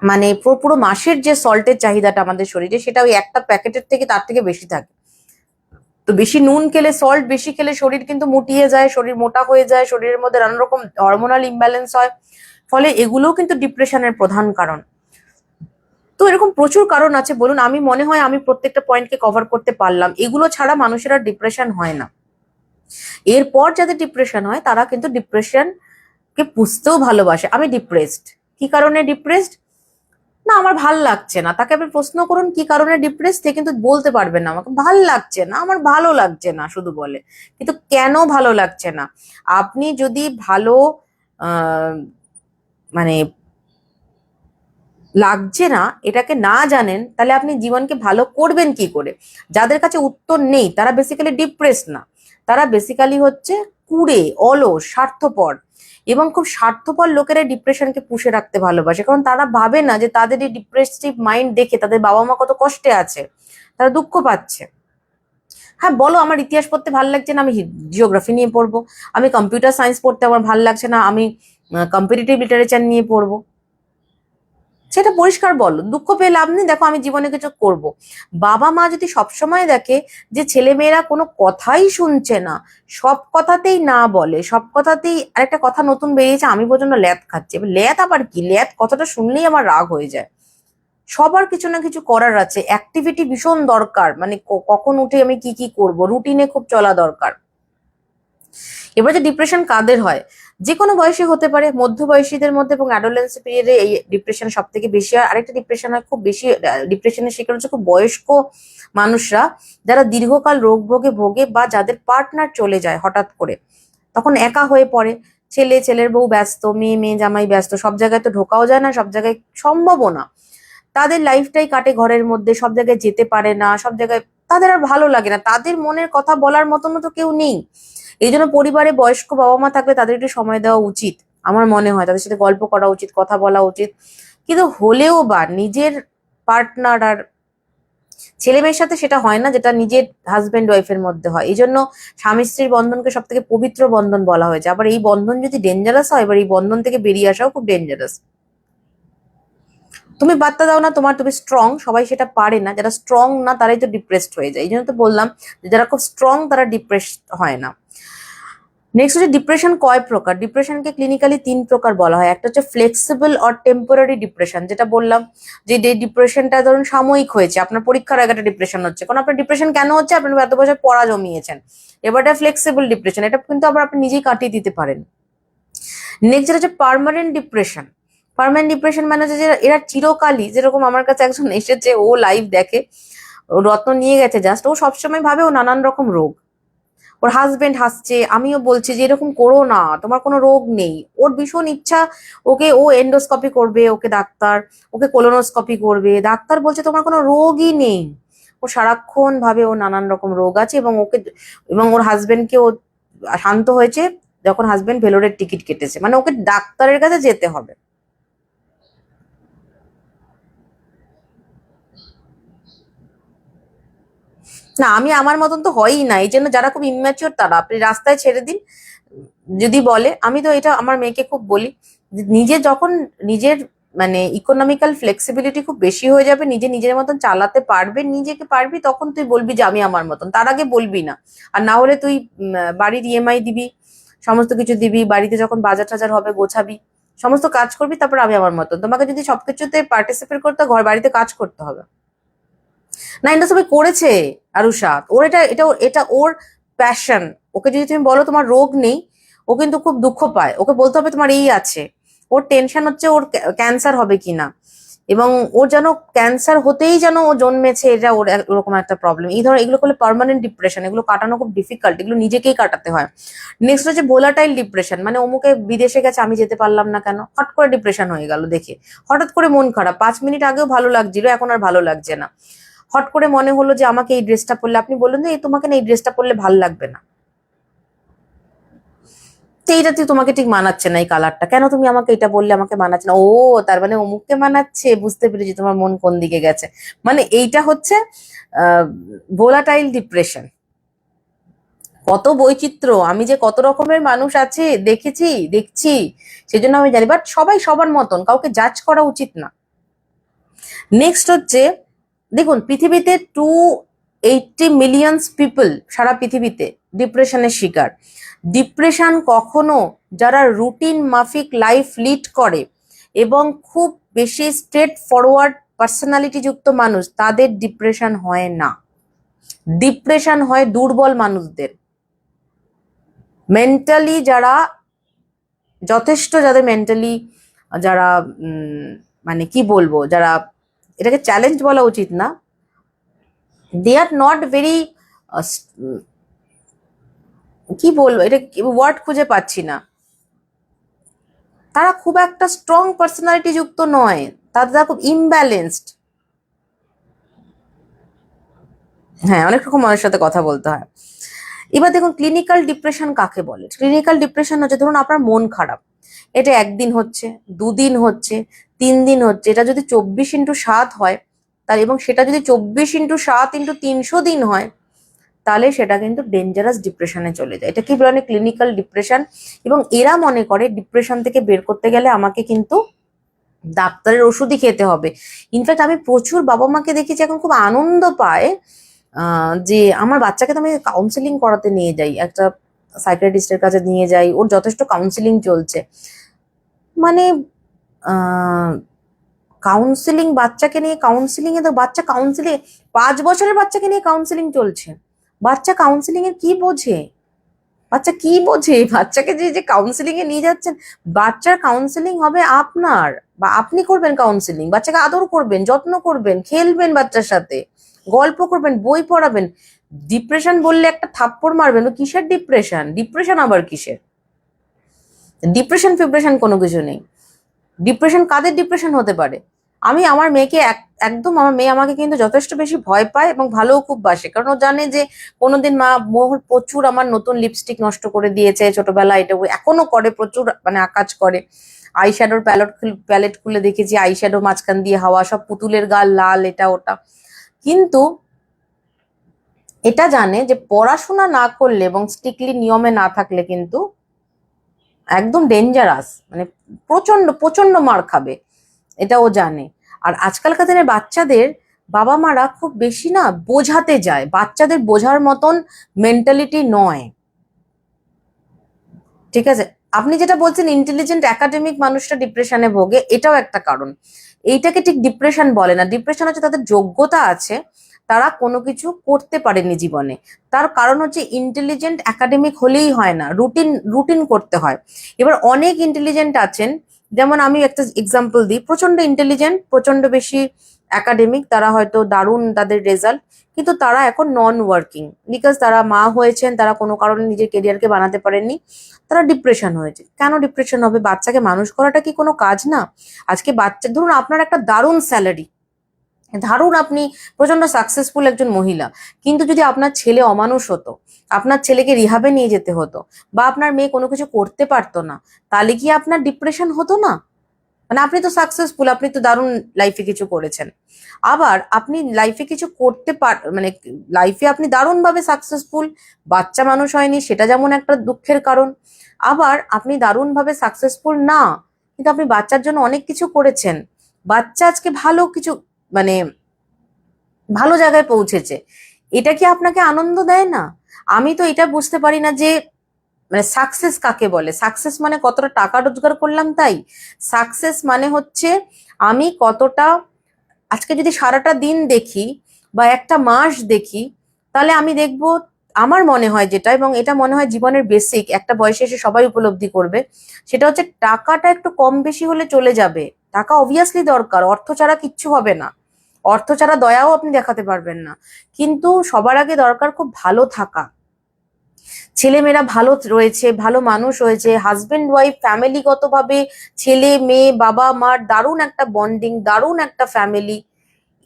Speaker 1: মানে পুরো পুরো মাসের যে সল্টের চাহিদাটা আমাদের শরীরে, সেটা ওই একটা প্যাকেটের থেকে তার থেকে বেশি থাকে। তো বেশি নুন খেলে, সল্ট বেশি খেলে শরীর কিন্তু মুটিয়ে যায়, শরীর মোটা হয়ে যায়, শরীরের মধ্যে নানা রকম হরমোনাল ইমব্যালেন্স হয়। ফলে এগুলোও কিন্তু ডিপ্রেশনের প্রধান কারণ। তো এরকম প্রচুর কারণ আছে। বলুন, আমি মনে হয় আমি প্রত্যেকটা পয়েন্টকে কভার করতে পারলাম। এগুলো ছাড়া মানুষের আর ডিপ্রেশন হয় না। এরপর যাদের ডিপ্রেশন হয়, তারা কিন্তু ডিপ্রেশন কে বুঝতেও ভালোবাসে। আমি ডিপ্রেসড, কি কারণে ডিপ্রেসড? না আমার ভাল লাগছে না। তাকে আপনি প্রশ্ন করুন কি কারণে ডিপ্রেস, সে কিন্তু বলতে পারবে না। আমাকে ভাল লাগছে না, আমার ভালো লাগছে না শুধু বলে, কিন্তু কেন ভালো লাগছে না? আপনি যদি ভালো আহ মানে লাগছে না এটাকে না জানেন, তাহলে আপনি জীবনকে ভালো করবেন কি করে? যাদের কাছে উত্তর নেই, তারা বেসিক্যালি ডিপ্রেস না, তারা বেসিক্যালি হচ্ছে কুড়ে, অলস, স্বার্থপর। এবং খুব স্বার্থপর লোকেরা ডিপ্রেশনকে পুষে রাখতে ভালোবাসে, কারণ তারা ভাবে না যে তাদের এই ডিপ্রেসিভ মাইন্ড দেখে তাদের বাবা মা কত কষ্টে আছে, তারা দুঃখ পাচ্ছে। হ্যাঁ বলো, আমার ইতিহাস পড়তে ভালো লাগছে না, আমি জিওগ্রাফি নিয়ে পড়বো। আমি কম্পিউটার সায়েন্স পড়তে আমার ভালো লাগছে না, আমি কম্পিটিটিভ লিটারেচার নিয়ে পড়বো। সেটা পরিষ্কার বলো, দুঃখ পেয়ে লাভ নেই, দেখো আমি জীবনে কিছু করব। বাবা মা যদি সবসময় দেখে যে ছেলে মেয়েরা কোনো কথাই শুনছে না, সব কথাতেই না বলে, সব কথাতেই, আরেকটা কথা নতুন বেরিয়েছে, আমি পর্যন্ত ল্যাদ খাচ্ছি। এবার ল্যাদ আবার কি? ল্যাদ কথাটা শুনলেই আমার রাগ হয়ে যায়। সবার কিছু না কিছু করার আছে, অ্যাক্টিভিটি ভীষণ দরকার, মানে কখন উঠে আমি কি কি করব, রুটিনে খুব চলা দরকার। এবার যে ডিপ্রেশন কাদের হয়, যে কোনো বয়সে হতে পারে, মধ্যবয়সীদের মধ্যে এবং অ্যাডোলেন্স পিরিয়ডে এই ডিপ্রেশন সব থেকে বেশি হয়। আরেকটা ডিপ্রেশন হয় খুব বেশি, ডিপ্রেশনের শিকার হচ্ছে খুব বয়স্ক মানুষরা, যারা দীর্ঘকাল রোগ ভোগে ভোগে বা যাদের পার্টনার চলে যায় হঠাৎ করে, তখন একা হয়ে পড়ে। ছেলের বউ ব্যস্ত, মেয়ে জামাই ব্যস্ত, সব জায়গায় তো ঢোকাও যায় না, সব জায়গায় সম্ভবও না। তাদের লাইফটাই কাটে ঘরের মধ্যে, সব জায়গায় যেতে পারে না, সব জায়গায় তাদের আর ভালো লাগে না, তাদের মনের কথা বলার মতনও তো কেউ নেই। এই জন্য পরিবারে বয়স্ক বাবা মা থাকলে তাদের একটু সময় দেওয়া উচিত, আমার মনে হয় তাদের সাথে গল্প করা উচিত, কথা বলা উচিত। কিন্তু হলেও বা নিজের পার্টনার আর ছেলে মেয়ের সাথে সেটা হয় না, যেটা নিজের হাজবেন্ড ওয়াইফের মধ্যে হয়। এই জন্য স্বামী স্ত্রীর বন্ধনকে সব থেকে পবিত্র বন্ধন বলা হয়েছে। আবার এই বন্ধন যদি ডেঞ্জারাস হয়, এবার এই বন্ধন থেকে বেরিয়ে আসাও খুব ডেঞ্জারাস। তুমি বার্তা দাও না তুমি স্ট্রং, সবাই সেটা পারে না, যারা স্ট্রং না তারাই তো ডিপ্রেসড হয়ে যায়। এই জন্য তো বললাম যে যারা খুব স্ট্রং তারা ডিপ্রেসড হয় না। নেক্সট হচ্ছে ডিপ্রেশন কয় প্রকার। ডিপ্রেশনকে ক্লিনিক্যালি 3 প্রকার বলা হয়। একটা হচ্ছে ফ্লেক্সিবল অর টেম্পোরারি ডিপ্রেশন, যেটা বললাম যে ডিপ্রেশনটা ধরুন সাময়িক হয়েছে, আপনার পরীক্ষার আগে একটা ডিপ্রেশন হচ্ছে, কারণ আপনার ডিপ্রেশন কেন হচ্ছে, আপনি এত বছর পড়া জমিয়েছেন, এবার এটা ফ্লেক্সিবল ডিপ্রেশন, এটা কিন্তু আবার আপনি নিজেই কাটিয়ে দিতে পারেন। নেক্সট যেটা হচ্ছে পার্মানেন্ট ডিপ্রেশন। পার্মানেন্ট ডিপ্রেশন মানে হচ্ছে যে এরা চিরকালই, যেরকম আমার কাছে একজন এসেছে, ও লাইভ দেখে, ও রত্ন নিয়ে গেছে জাস্ট, ও সবসময় ভাবে ও নানান রকম রোগ, ওর হাজবেন্ড হাসছে, আমিও বলছি যে এরকম করো না, তোমার কোনো রোগ নেই। ওর ভীষণ ইচ্ছা, ও এন্ডোস্কপি করবে, ওকে কোলোনোস্কপি করবে, ডাক্তার বলছে তোমার কোনো রোগই নেই। ও সারাক্ষণ ভাবে ও নানান রকম রোগ আছে, এবং ওর হাজবেন্ডকে ও শান্ত হয়েছে যখন হাজবেন্ড ভেলোরের টিকিট কেটেছে, মানে ওকে ডাক্তারের কাছে যেতে হবে। না, আমি আমার মতন তো হয়ই না, এই জন্য যারা খুব ইম্যাচিওর তারা আপনি রাস্তায় ছেড়ে দিন। যদি বলে, আমি তো এটা আমার মেয়েকে খুব বলি, যে নিজে যখন নিজের মানে ইকোনমিক্যাল ফ্লেক্সিবিলিটি খুব বেশি হয়ে যাবে, নিজের মতন চালাতে পারবে, নিজেকে পারবি, তখন তুই বলবি যে আমি আমার মতন, তার আগে বলবি না। আর না হলে তুই বাড়ির ইএমআই দিবি, সমস্ত কিছু দিবি, বাড়িতে যখন বাজার টাজার হবে গোছাবি, সমস্ত কাজ করবি, তারপর আমি আমার মতন। তোমাকে যদি সবকিছুতে পার্টিসিপেট করতে, বাড়িতে কাজ করতে হবে না। এটা সবাই করেছে আরুষা, ওর এটা এটা এটা ওর প্যাশন। ওকে যদি তুমি বলো তোমার রোগ নেই, ও কিন্তু খুব দুঃখ পায়, ওকে বলতে হবে তোমার এই আছে। ওর টেনশন হচ্ছে ওর ক্যান্সার হবে কিনা, এবং ওর যেন ক্যান্সার হতেই যেন ও জন্মেছে, এটা ওর ওরকম একটা প্রবলেম। এই ধরনের এগুলো করলে পার্মানেন্ট ডিপ্রেশন, এগুলো কাটানো খুব ডিফিকাল্ট, এগুলো নিজেকেই কাটাতে হয়। নেক্সট হচ্ছে ভোলাটাইল ডিপ্রেশন, মানে অমুকে বিদেশে গেছে আমি যেতে পারলাম না কেন, হট করে ডিপ্রেশন হয়ে গেল দেখে, হঠাৎ করে মন খারাপ, 5 মিনিট আগেও ভালো লাগছিল, এখন আর ভালো লাগছে না। হট করে মনে হলো যে আমাকে এই ড্রেসটা পরলে, আপনি বললেন যে এই তোমাকে না এই ড্রেসটা পরলে ভাল লাগবে না, তো এইটা তুই তোমাকে ঠিক মানাচ্ছে না, এই কালারটা কেন তুমি আমাকে এটা বললে, আমাকে মানাচ্ছে না। ও, তার মানে অমুককে মানাচ্ছে, বুঝতে পেরেছি তোমার মন কোন দিকে গেছে। মানে এইটা হচ্ছে ভোলাটাইল ডিপ্রেশন। কত বৈচিত্র্য, আমি যে কত রকমের মানুষ আছে দেখছি, সেজন্য আমি জানি, বাট সবাই সবার মতন, কাউকে জাজ করা উচিত না। নেক্সট হচ্ছে, দেখুন পৃথিবীতে 280 মিলিয়ন পিপল সারা পৃথিবীতে ডিপ্রেশনের শিকার। ডিপ্রেশন কখনো যারা রুটিন মাফিক লাইফ লিড করে এবং খুব বেশি স্ট্রেট ফরওয়ার্ড পার্সোনালিটি যুক্ত মানুষ, তাদের ডিপ্রেশন হয় না। ডিপ্রেশন হয় দুর্বল মানুষদের, মেন্টালি যারা যথেষ্ট, যাদের মেন্টালি যারা মানে কি বলবো, যারা, এটাকে চ্যালেঞ্জ বলা উচিত না, দে আর নট ভেরি, কি বলবো, এটা ওয়ার্ড খুঁজে পাচ্ছি না, তারা খুব একটা স্ট্রং পার্সোনালিটি যুক্ত নয়, তারা খুব ইমব্যালেন্সড। হ্যাঁ, অনেক রকম মানুষের সাথে কথা বলতে হয়। এবার দেখুন ক্লিনিক্যাল ডিপ্রেশন কাকে বলে। ক্লিনিক্যাল ডিপ্রেশন হচ্ছে, ধরুন আপনার মন খারাপ, এটা 1 দিন হচ্ছে, 2 দিন হচ্ছে, 3 দিন হচ্ছে, এটা যদি 24x7 হয়, তাহলে, এবং সেটা যদি 24x7x300 দিন হয়, তাহলে সেটা কিন্তু ডেঞ্জারাস ডিপ্রেশনে চলে যায়। এটা কি বলে, ক্লিনিক্যাল ডিপ্রেশন। এবং এরা মনে করে ডিপ্রেশন থেকে বের করতে গেলে আমাকে কিন্তু ডাক্তারের ওষুধই খেতে হবে। ইনফ্যাক্ট আমি প্রচুর বাবা মাকে দেখেছি এখন খুব আনন্দ পায়, যে আমার বাচ্চাকে তো আমি কাউন্সিলিং করাতে নিয়ে যাই, একটা সাইকিয়াট্রিস্টের কাছে নিয়ে যাই, ওর যথেষ্ট কাউন্সিলিং চলছে। মানে কাউন্সিলিং, বাচ্চাকে নিয়ে কাউন্সিলিং এ তো বাচ্চা কাউন্সিলিং, 5 বছরের বাচ্চাকে নিয়ে কাউন্সিলিং চলছে। বাচ্চা কাউন্সিলিং এর কি বোঝে? বাচ্চা কি বোঝে? বাচ্চাকে যে যে কাউন্সিলিং এ নিয়ে যাচ্ছেন, বাচ্চার কাউন্সিলিং হবে আপনার, বা আপনি করবেন কাউন্সিলিং, বাচ্চাকে আদর করবেন, যত্ন করবেন, খেলবেন বাচ্চার সাথে, গল্প করবেন, বই পড়াবেন। ডিপ্রেশন বললে একটা থাপ্পড় মারবেন, ও কিসের ডিপ্রেশন? ডিপ্রেশন আবার কিসের? ডিপ্রেশন ফিপ্রেশন কোনো কিছু নেই। ডিপ্রেশন, কাদের ডিপ্রেশন হতে পারে? আমি আমার মেয়েকে একদম, আমার মেয়ে আমাকে কিন্তু যথেষ্ট বেশি ভয় পায় এবং ভালোও খুব বাসে, কারণ ও জানে যে কোনোদিন মা মোহর প্রচুর আমার নতুন লিপস্টিক নষ্ট করে দিয়েছে ছোটবেলায়, এটা ও এখনো করে, প্রচুর মানে আকাজ করে। আইশ্যাডোর প্যালেট খুলে দেখেছি, আইশ্যাডো মাঝখান দিয়ে হাওয়া, সব পুতুলের গাল লাল, এটা ওটা। কিন্তু এটা জানে যে পড়াশোনা না করলে এবং স্ট্রিক্টলি নিয়মে না থাকলে কিন্তু একদম ডেঞ্জারাস, মানে প্রচন্ড প্রচন্ড মার খাবে, এটা ও জানে। আর আজকালকার দিনের বাচ্চাদের বাবা মারা খুব বেশি না বোঝাতে যায়, বাচ্চাদের বোঝার মতন মেন্টালিটি নয়, ঠিক আছে? আপনি যেটা বলছেন ইন্টেলিজেন্ট একাডেমিক মানুষটা ডিপ্রেশনে ভোগে, এটাও একটা কারণ। এইটাকে ঠিক ডিপ্রেশন বলে না, ডিপ্রেশন হচ্ছে তাদের যোগ্যতা আছে, তারা কোনো কিছু করতে পারেনি জীবনে, তার কারণ হচ্ছে ইন্টেলিজেন্ট একাডেমিক হলেই হয় না, রুটিন রুটিন করতে হয়। এবার অনেক ইন্টেলিজেন্ট আছেন, যেমন আমি একটা এক্সাম্পল দিই, প্রচন্ড ইন্টেলিজেন্ট, প্রচন্ড বেশি একাডেমিক, তারা হয়তো দারুণ তাদের রেজাল্ট, কিন্তু তারা এখন নন ওয়ার্কিং, বিকজ তারা মা হয়েছেন, তারা কোনো কারণে নিজের কেরিয়ারকে বানাতে পারেননি, তারা ডিপ্রেশন হয়েছে। কেন ডিপ্রেশন হবে? বাচ্চাকে মানুষ করাটা কি কোনো কাজ না? আজকে বাচ্চা, ধরুন আপনার একটা দারুণ স্যালারি, ধারুন আপনি প্রচন্ড সাকসেসফুল একজন মহিলা, কিন্তু যদি আপনার ছেলে অমানুষ হতো, আপনার ছেলেকে রিহাবে নিয়ে যেতে হতো, বা আপনার মেয়ে কোনো কিছু করতে পারতো না, তাহলে কি আপনার ডিপ্রেশন হতো না? মানে আপনি তো সাকসেসফুল, আপনি তো দারুণ লাইফে কিছু করেছেন, আবার আপনি লাইফে কিছু করতে মানে লাইফে আপনি দারুণ ভাবে সাকসেসফুল, বাচ্চা মানুষ হয়নি, সেটা যেমন একটা দুঃখের কারণ। আবার আপনি দারুণ ভাবে সাকসেসফুল না, কিন্তু আপনি বাচ্চার জন্য অনেক কিছু করেছেন, বাচ্চা আজকে ভালো কিছু, মানে ভালো জায়গায় পৌঁছেছে, এটা কি আপনাকে আনন্দ দেয় না? আমি তো এটা বুঝতে পারি না যে মানে সাকসেস কাকে বলে। সাকসেস মানে কতটা টাকা রোজগার করলাম তাই? সাকসেস মানে হচ্ছে আমি কতটা, আজকে যদি সারাটা দিন দেখি বা একটা মাস দেখি, তাহলে আমি দেখব, আমার মনে হয় যেটা, এবং এটা মনে হয় জীবনের বেসিক, একটা বয়সে এসে সবাই উপলব্ধি করবে, সেটা হচ্ছে টাকাটা একটু কম বেশি হলে চলে যাবে, টাকা অবভিয়াসলি দরকার, অর্থ ছাড়া কিচ্ছু হবে না, অর্থ ছাড়া দয়াও আপনি দেখাতে পারবেন না, কিন্তু সবার আগে দরকার খুব ভালো থাকা, ছেলেমেয়েরা ভালো রয়েছে, ভালো মানুষ হয়েছে, হাজবেন্ড ওয়াইফ ফ্যামিলিগত ভাবে ছেলে মেয়ে বাবা মার দারুণ একটা বন্ডিং, দারুণ একটা ফ্যামিলি,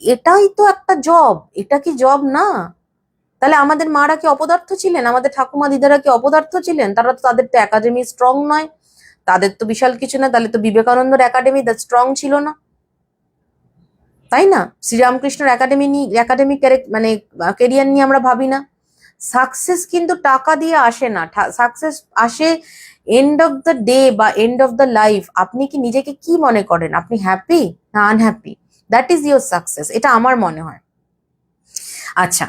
Speaker 1: এটাই তো একটা জব। এটা কি জব না? তাহলে আমাদের মারা কি অপদার্থ ছিলেন? আমাদের ঠাকুমা দিদারা কি অপদার্থ ছিলেন? তারা তো, তাদের তো একাডেমি স্ট্রং নয়, তাদের তো বিশাল কিছু না, তাহলে তো বিবেকানন্দর একাডেমি স্ট্রং ছিল না, তাই না? শ্রীরামকৃষ্ণর একাডেমিক মানে কেরিয়ার নিয়ে আমরা ভাবি না? সাকসেস কিন্তু টাকা দিয়ে আসে না, সাকসেস আসে এন্ড অফ দ্য ডে বা এন্ড অফ দ্য লাইফ। আপনি কি নিজেকে কি মনে করেন? আপনি হ্যাপি না unhappy? That is your success, এটা আমার মনে হয়। আচ্ছা,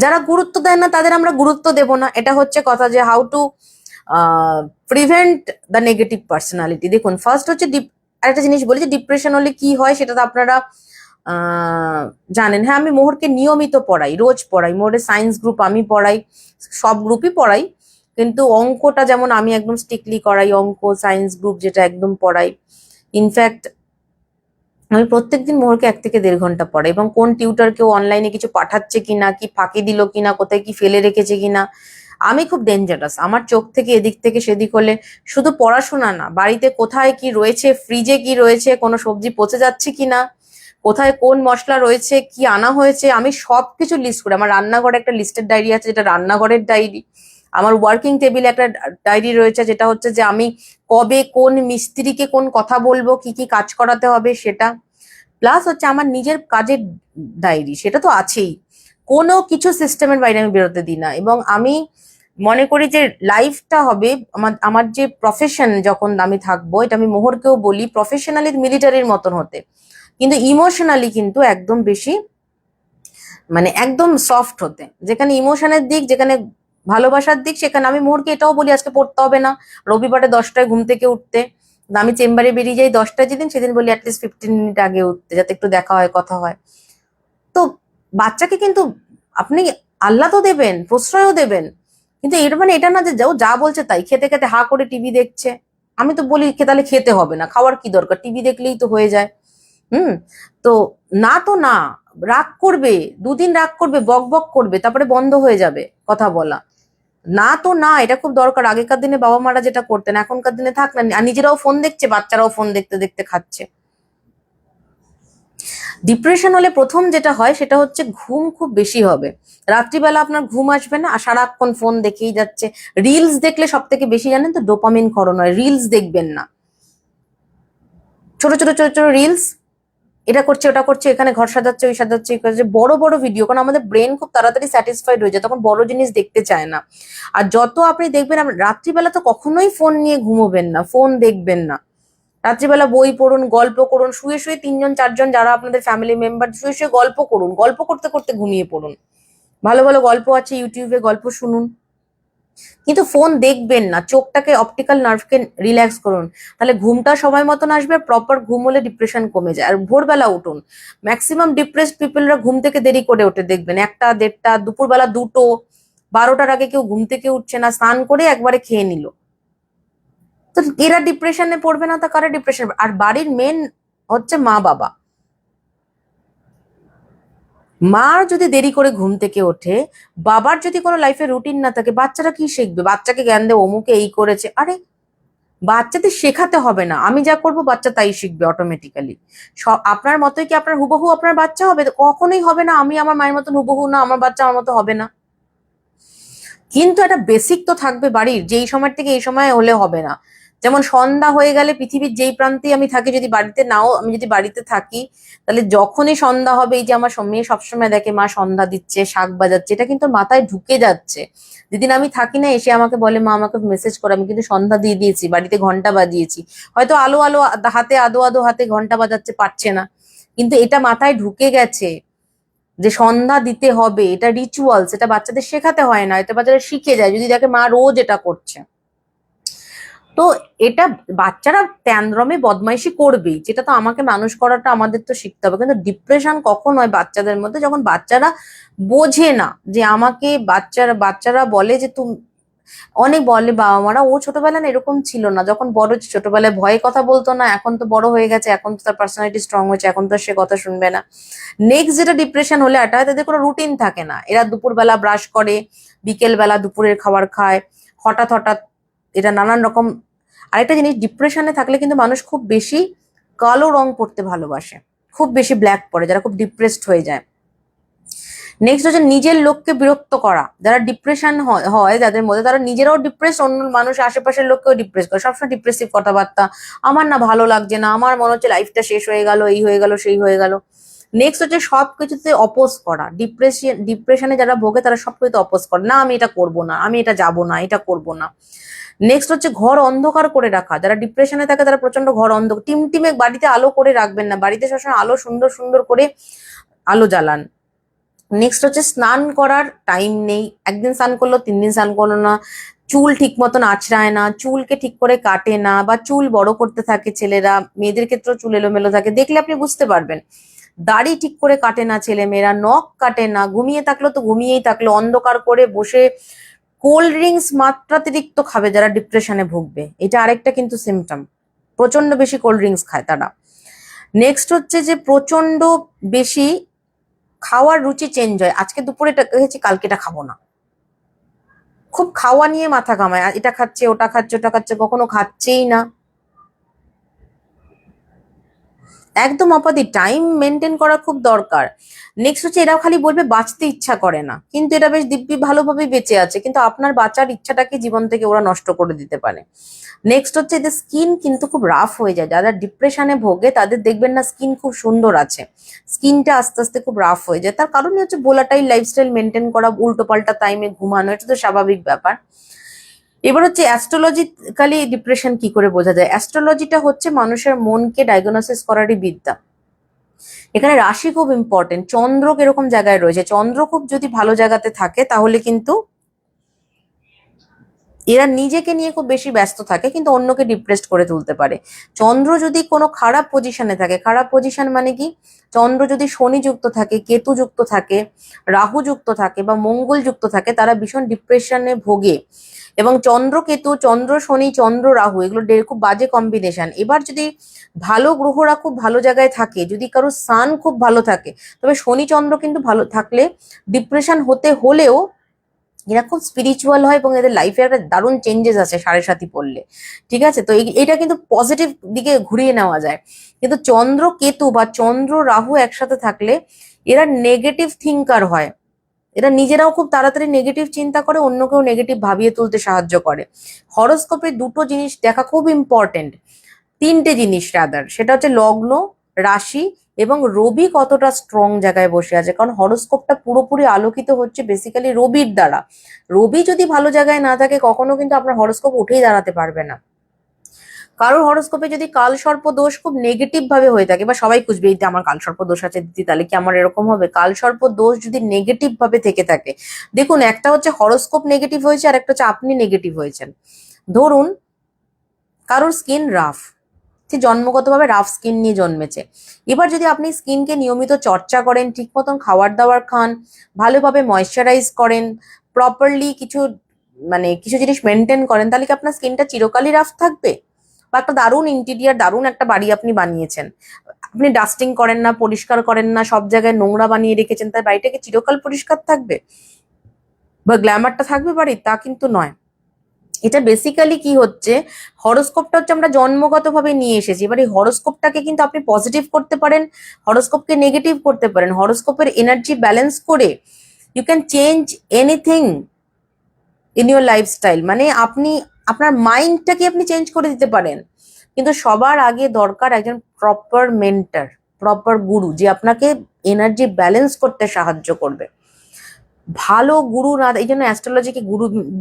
Speaker 1: যারা গুরুত্ব দেয় না তাদের আমরা গুরুত্ব দেব না, এটা হচ্ছে কথা। যে how to prevent the negative personality. দেখুন, ফার্স্ট হচ্ছে আরেকটা জিনিস বলি, যে ডিপ্রেশন হলে কি হয় সেটা তো আপনারা জানেন। হ্যাঁ, আমি মোহরকে নিয়মিত পড়াই, রোজ পড়াই, মোহরের সায়েন্স গ্রুপ আমি পড়াই, সব গ্রুপই পড়াই, কিন্তু অঙ্কটা যেমন আমি একদম স্ট্রিক্টলি করাই, অঙ্ক সায়েন্স গ্রুপ যেটা একদম পড়াই। ইনফ্যাক্ট আমি প্রত্যেকদিন মোহরকে 1 থেকে 1.5 ঘন্টা পড়াই, এবং কোন টিউটার কেউ অনলাইনে কিছু পাঠাচ্ছে কিনা, কি ফাঁকি দিল কিনা, কোথায় কি ফেলে রেখেছে কিনা, আমি খুব ডেঞ্জারাস, আমার চোখ থেকে এদিক থেকে সেদিক হলে, শুধু পড়াশোনা না, বাড়িতে কোথায় কি রয়েছে, ফ্রিজে কি রয়েছে, কোনো সবজি পচে যাচ্ছে কিনা, কোথায় কোন মশলা রয়েছে, কি আনা হয়েছে, আমি সবকিছু লিস্ট করি। আমার রান্নাঘরে একটা লিস্টেড ডায়েরি আছে, যেটা রান্নাঘরের ডায়েরি। আমার ওয়ার্কিং টেবিলে একটা ডায়েরি রয়েছে, যেটা হচ্ছে যে আমি কবে কোন মিস্ত্রিকে কোন কথা বলবো, কি কি কাজ করাতে হবে সেটা। প্লাস হচ্ছে আমার নিজের কাজের ডায়েরি, সেটা তো আছেই। কোনো কিছু সিস্টেমের বাইরে আমি বেরোতে দিই না, এবং আমি মনে করি যে লাইফটা হবে আমার, আমার যে প্রফেশন যখন আমি থাকবো, এটা আমি মোহরকেও বলি, প্রফেশনালি মিলিটারির মতন হতে, কিন্তু ইমোশনালি কিন্তু একদম বেশি, মানে একদম সফট হতে। যেখানে ইমোশনের দিক, যেখানে ভালোবাসার দিক, সেখানে আমি মোহরকে এটাও বলি আজকে পড়তে হবে না, রবিবারে 10টায় ঘুম থেকে উঠতে, আমি চেম্বারে বেরিয়ে যাই 10টায় যেদিন, সেদিন বলি অ্যাটলিস্ট 15 মিনিট আগে উঠতে, যাতে একটু দেখা হয়, কথা হয়। তো বাচ্চাকে কিন্তু আপনি আহ্লাদও দেবেন, প্রশ্রয়ও দেবেন, কিন্তু এর মানে এটা না যে ও যা বলছে তাই, খেতে খেতে হা করে টিভি দেখছে। আমি তো বলি তাহলে খেতে হবে না, খাওয়ার কি দরকার, টিভি দেখলেই তো হয়ে যায়। হুম। তো না, তো না, রাগ করবে, 2 দিন রাগ করবে, বক বক করবে, তারপরে বন্ধ হয়ে যাবে কথা বলা। না তো না, এটা খুব দরকার। আগেকার দিনে বাবা মারা যেটা করতেন, এখনকার দিনে থাক না, আর নিজেরাও ফোন দেখছে, বাচ্চারাও ফোন দেখতে দেখতে খাচ্ছে। ডিপ্রেশন হলে প্রথম যেটা হয় সেটা হচ্ছে ঘুম খুব বেশি হবে, রাত্রিবেলা আপনার ঘুম আসবে না, আর সারাক্ষণ ফোন দেখেই যাচ্ছে। রিলস দেখলে সব থেকে বেশি, জানেন তো, ডোপামিন ক্ষরণ হয়। রিলস দেখবেন না, ছোট ছোট ছোট ছোট রিলস, এটা করছে ওটা করছে, এখানে ঘর সাজাচ্ছে, ওই সাজাচ্ছে, এই করছে, বড় বড় ভিডিও। কারণ আমাদের ব্রেন খুব তাড়াতাড়ি স্যাটিসফাইড হয়ে যায়, তখন বড় জিনিস দেখতে চায় না। আর যত আপনি দেখবেন, রাত্রিবেলা তো কখনোই ফোন নিয়ে ঘুমোবেন না, ফোন দেখবেন না। রাত্রিবেলা বই পড়ুন, গল্প করুন, শুয়ে শুয়ে 3জন 4জন যারা আপনাদের ফ্যামিলি মেম্বার, শুয়ে শুয়ে গল্প করুন, গল্প করতে করতে ঘুমিয়ে পড়ুন। ভালো ভালো গল্প আছে ইউটিউবে, গল্প শুনুন, কিন্তু ফোন দেখবেন না। চোখটাকে, অপটিক্যাল নার্ভকে রিল্যাক্স করুন, তাহলে ঘুমটা সময় মতন আসবে। প্রপার ঘুম হলে ডিপ্রেশন কমে যায়। আর ভোরবেলা উঠুন। ম্যাক্সিমাম ডিপ্রেসড পিপলরা ঘুম থেকে দেরি করে ওঠে, দেখবেন 1টা 1:30, দুপুরবেলা 2টো, 12টার আগে কেউ ঘুম থেকে উঠছে না, স্নান করে একবারে খেয়ে নিল। তো এরা ডিপ্রেশনে পড়বে না, তা কারা ডিপ্রেশন? আর বাড়ির মেন হচ্ছে মা বাবা। মা যদি দেরি করে ঘুম থেকে ওঠে, বাবার যদি কোনো লাইফে রুটিন না থাকে, বাচ্চারা কি শিখবে? বাচ্চাকে জ্ঞান দেয় অমুকে এই করেছে, আরে বাচ্চাদের শেখাতে হবে না, আমি যা করবো বাচ্চা তাই শিখবে অটোমেটিক্যালি। সব আপনার মতোই কি আপনার হুবহু আপনার বাচ্চা হবে? কখনোই হবে না। আমি আমার মায়ের মতন হুবহু না, আমার বাচ্চা আমার মতো হবে না। কিন্তু একটা বেসিক তো থাকবে বাড়ির, যে এই সময় থেকে এই সময় হলে হবে না। যেমন সন্ধ্যা হয়ে গেলে, পৃথিবীর যেই প্রান্তে আমি থাকি, যদি বাড়িতে নাও, আমি যদি বাড়িতে থাকি, তাহলে যখনই সন্ধ্যা হবে, এই যে আমার মেয়ে সবসময় দেখে মা সন্ধ্যা দিচ্ছে, শাক বাজাচ্ছে, এটা কিন্তু মাথায় ঢুকে যাচ্ছে। যেদিন আমি থাকি না, এসে আমাকে বলে, মা আমাকে মেসেজ করে, আমি কিন্তু সন্ধ্যা দিয়ে দিয়েছি, বাড়িতে ঘন্টা বাজিয়েছি। হয়তো আলো আলো হাতে, আদো আদো হাতে ঘন্টা বাজাচ্ছে, পারছে না, কিন্তু এটা মাথায় ঢুকে গেছে যে সন্ধ্যা দিতে হবে। এটা রিচুয়ালস, এটা বাচ্চাদের শেখাতে হয় না, এটা বাচ্চারা শিখে যায় যদি দেখে মা রোজ এটা করছে। তো এটা বাচ্চারা ট্যান্ড্রমে বদমাইশি করবেই, যেটা তো আমাকে মানুষ করাটা আমাদের তো শিখতে হবে। কিন্তু ডিপ্রেশন কখন হয় বাচ্চাদের মধ্যে? যখন বাচ্চারা বোঝে না যে আমাকে, বাচ্চারা বলে যে তুমি, অনেক বলে বাবা মারা, ও ছোটবেলায় না এরকম ছিল না, যখন বড় ছোটবেলায় ভয়ে কথা বলতো না, এখন তো বড় হয়ে গেছে, এখন তো তার পার্সোনালিটি স্ট্রং হয়েছে, এখন তো সে কথা শুনবে না। নেক্সট যেটা ডিপ্রেশন হলে, এটা হয় তাদের কোনো রুটিন থাকে না। এরা দুপুরবেলা ব্রাশ করে, বিকেল বেলা দুপুরের খাবার খায়, হঠাৎ হঠাৎ এটা নানান রকম। আরেকটা জিনিস, ডিপ্রেশনে থাকলে কিন্তু মানুষ খুব বেশি কালো রং পড়তে ভালোবাসে, খুব বেশি ব্ল্যাক পরে, যারা খুব ডিপ্রেসড হয়ে যায়। নেক্সট হচ্ছে নিজের লোককে বিরক্ত করা। যারা ডিপ্রেশন হয় যাদের মধ্যে, তারা নিজেরাও ডিপ্রেস, অন্য মানুষ আশেপাশের লোককেও ডিপ্রেস করে, সবসময় ডিপ্রেসিভ কথাবার্তা। আমার না ভালো লাগছে না, আমার মনে হচ্ছে লাইফটা শেষ হয়ে গেল, এই হয়ে গেল, সেই হয়ে গেল। নেক্সট হচ্ছে সবকিছুতে অপোজ করা। ডিপ্রেশনে যারা ভোগে তারা সবকিছুতে অপোজ করে, না আমি এটা করব না, আমি এটা যাব না, এটা করব না। নেক্সট হচ্ছে ঘর অন্ধকার করে রাখা। যারা ডিপ্রেশনে থাকে তারা প্রচন্ড ঘর অন্ধকার, টিমটিমে বাড়িতে আলো করে রাখবেন না, বাড়িতে সবসময় আলো সুন্দর সুন্দর করে আলো জ্বালান। নেক্সট হচ্ছে স্নান করার টাইম নেই, একদিন স্নান করলো, 3 দিন স্নান করলো না। চুল ঠিক মতন আঁচড়ায় না, চুলকে ঠিক করে কাটে না, বা চুল বড় করতে থাকে ছেলেরা, মেয়েদের ক্ষেত্রেও চুল এলোমেলো থাকে, দেখলে আপনি বুঝতে পারবেন। দাড়ি ঠিক করে কাটে না ছেলে মেয়েরা, নখ কাটে না, ঘুমিয়ে থাকলো তো ঘুমিয়েই থাকলো, অন্ধকার করে বসে কোল্ড ড্রিঙ্কস মাত্রাতিরিক্ত খাবে যারা ডিপ্রেশনে ভুগবে, এটা আরেকটা কিন্তু সিমটম। প্রচন্ড বেশি কোল্ড ড্রিঙ্কস খায় তারা। নেক্সট হচ্ছে যে প্রচন্ড বেশি খাওয়ার রুচি চেঞ্জ হয়, আজকে দুপুরে এটা খেয়েছি, কালকে এটা খাবো না। খুব খাওয়া নিয়ে মাথা ঘামায়, এটা খাচ্ছে ওটা খাচ্ছে ওটা খাচ্ছে, কখনো খাচ্ছেই না। একদম অপাদি, টাইম মেনটেন করা খুব দরকার। নেক্সট হচ্ছে এরা খালি বলবে বাঁচতে ইচ্ছা করে না, কিন্তু এটা বেশ দিব্যি ভালোভাবে বেঁচে আছে, কিন্তু আপনার বাঁচার ইচ্ছাটাকে জীবন থেকে ওরা নষ্ট করে দিতে পারে। নেক্সট হচ্ছে এদের স্কিন কিন্তু খুব রাফ হয়ে যায়, যারা ডিপ্রেশনে ভোগে তাদের দেখবেন না স্কিন খুব সুন্দর আছে, স্কিনটা আস্তে আস্তে খুব রাফ হয়ে যায়। তার কারণই হচ্ছে ভোলাটাইল লাইফস্টাইল মেনটেন করা, উল্টো পাল্টা টাইমে ঘুমানো, এটা তো স্বাভাবিক ব্যাপার। এবার হচ্ছে অ্যাস্ট্রোলজিক্যালি ডিপ্রেশন কি করে বোঝা যায়। অ্যাস্ট্রোলজিটা হচ্ছে মানুষের মনকে ডায়াগনোসিস করারই বিদ্যা। এখানে রাশি খুব ইম্পর্টেন্ট, চন্দ্র কিরকম জায়গায় রয়েছে, চন্দ্র খুব যদি ভালো জায়গাতে থাকে তাহলে কিন্তু এরা নিজেকে নিয়ে খুব বেশি ব্যস্ত থাকে কিন্তু অন্যকে ডিপ্রেসড করে তুলতে পারে। চন্দ্র যদি কোনো খারাপ পজিশনে থাকে, খারাপ পজিশন মানে কি, চন্দ্র যদি শনি যুক্ত থাকে, কেতু যুক্ত থাকে, রাহু যুক্ত থাকে বা মঙ্গল যুক্ত থাকে, তারা ভীষণ ডিপ্রেশনে ভোগে। এবং চন্দ্র কেতু, চন্দ্র শনি, চন্দ্র রাহু, এগুলো খুব বাজে কম্বিনেশন। এবার যদি ভালো গ্রহরা খুব ভালো জায়গায় থাকে, যদি কারো সান খুব ভালো থাকে, তবে শনি চন্দ্র কিন্তু ভালো থাকলে ডিপ্রেশন হতে হলেও এরা খুব স্পিরিচুয়াল হয় এবং এদের লাইফে একটা দারুণ চেঞ্জেস আছে সাড়ে সাথী পড়লে। ঠিক আছে, তো এটা কিন্তু পজিটিভ দিকে ঘুরিয়ে নেওয়া যায়। কিন্তু চন্দ্র কেতু বা চন্দ্র রাহু একসাথে থাকলে এরা নেগেটিভ থিঙ্কার হয়। এরা নিজেরাও খুব তাড়াতাড়ি নেগেটিভ চিন্তা করে, অন্যকেও নেগেটিভ ভাবিয়ে তুলতে সাহায্য করে। হরোস্কোপে দুটো জিনিস দেখা খুব ইম্পর্টেন্ট, তিনটে জিনিস রাদার, সেটা হচ্ছে লগ্ন, রাশি এবং রবি কতটা স্ট্রং জায়গায় বসে আছে। কারণ হরোস্কোপটা পুরোপুরি আলোকিত হচ্ছে বেসিক্যালি রবির দ্বারা। রবি যদি ভালো জায়গায় না থাকে, কখনো কিন্তু আপনার হরোস্কোপ উঠেই দাঁড়াতে পারবে না। কারোর হরোস্কোপে যদি কালসর্প দোষ খুব নেগেটিভ ভাবে হয়ে থাকে, বা সবাই খুঁজবে এই যে আমার কালসর্প দোষ আছে দিদি, তাহলে কি আমার এরকম হবে? কালসর্প দোষ যদি নেগেটিভ ভাবে থেকে থাকে, দেখুন একটা হচ্ছে হরোস্কোপ নেগেটিভ হয়েছে আর একটা হচ্ছে আপনি নেগেটিভ হয়েছেন। ধরুন কারোর স্কিন রাফ, সে জন্মগতভাবে রাফ স্কিন নিয়ে জন্মেছে। এবার যদি আপনি স্কিনকে নিয়মিত চর্চা করেন, ঠিক মতন খাবার দাবার খান, ভালোভাবে ময়শ্চারাইজ করেন, প্রপারলি কিছু জিনিস মেনটেন করেন, তাহলে কি আপনার স্কিনটা চিরকালই রাফ থাকবে? বা একটা দারুণ ইন্টেরিয়ার, দারুণ একটা বাড়ি আপনি বানিয়েছেন, আপনি ডাস্টিং করেন না, পরিষ্কার করেন না, সব জায়গায় নোংরা বানিয়ে রেখেছেন, তাই বাড়িটা কি চিরকাল পরিষ্কার থাকবে বা গ্ল্যামারটা থাকবে বাড়ির? তা কিন্তু নয়। এটা বেসিক্যালি কি হচ্ছে, হরোস্কোপটা হচ্ছে আমরা জন্মগতভাবে নিয়ে এসেছি। এবার এই হরোস্কোপটাকে কিন্তু আপনি পজিটিভ করতে পারেন, হরোস্কোপকে নেগেটিভ করতে পারেন। হরোস্কোপের এনার্জি ব্যালেন্স করে you can change anything in your lifestyle. মানে আপনি আপনার মাইন্ডটাকে আপনি চেঞ্জ করে দিতে পারেন। কিন্তু সবার আগে দরকার একজন প্রপার মেন্টর, প্রপার গুরু, যে আপনাকে এনার্জি ব্যালেন্স করতে সাহায্য করবে। ভালো গুরু না, এই জন্য অ্যাস্ট্রোলজিকে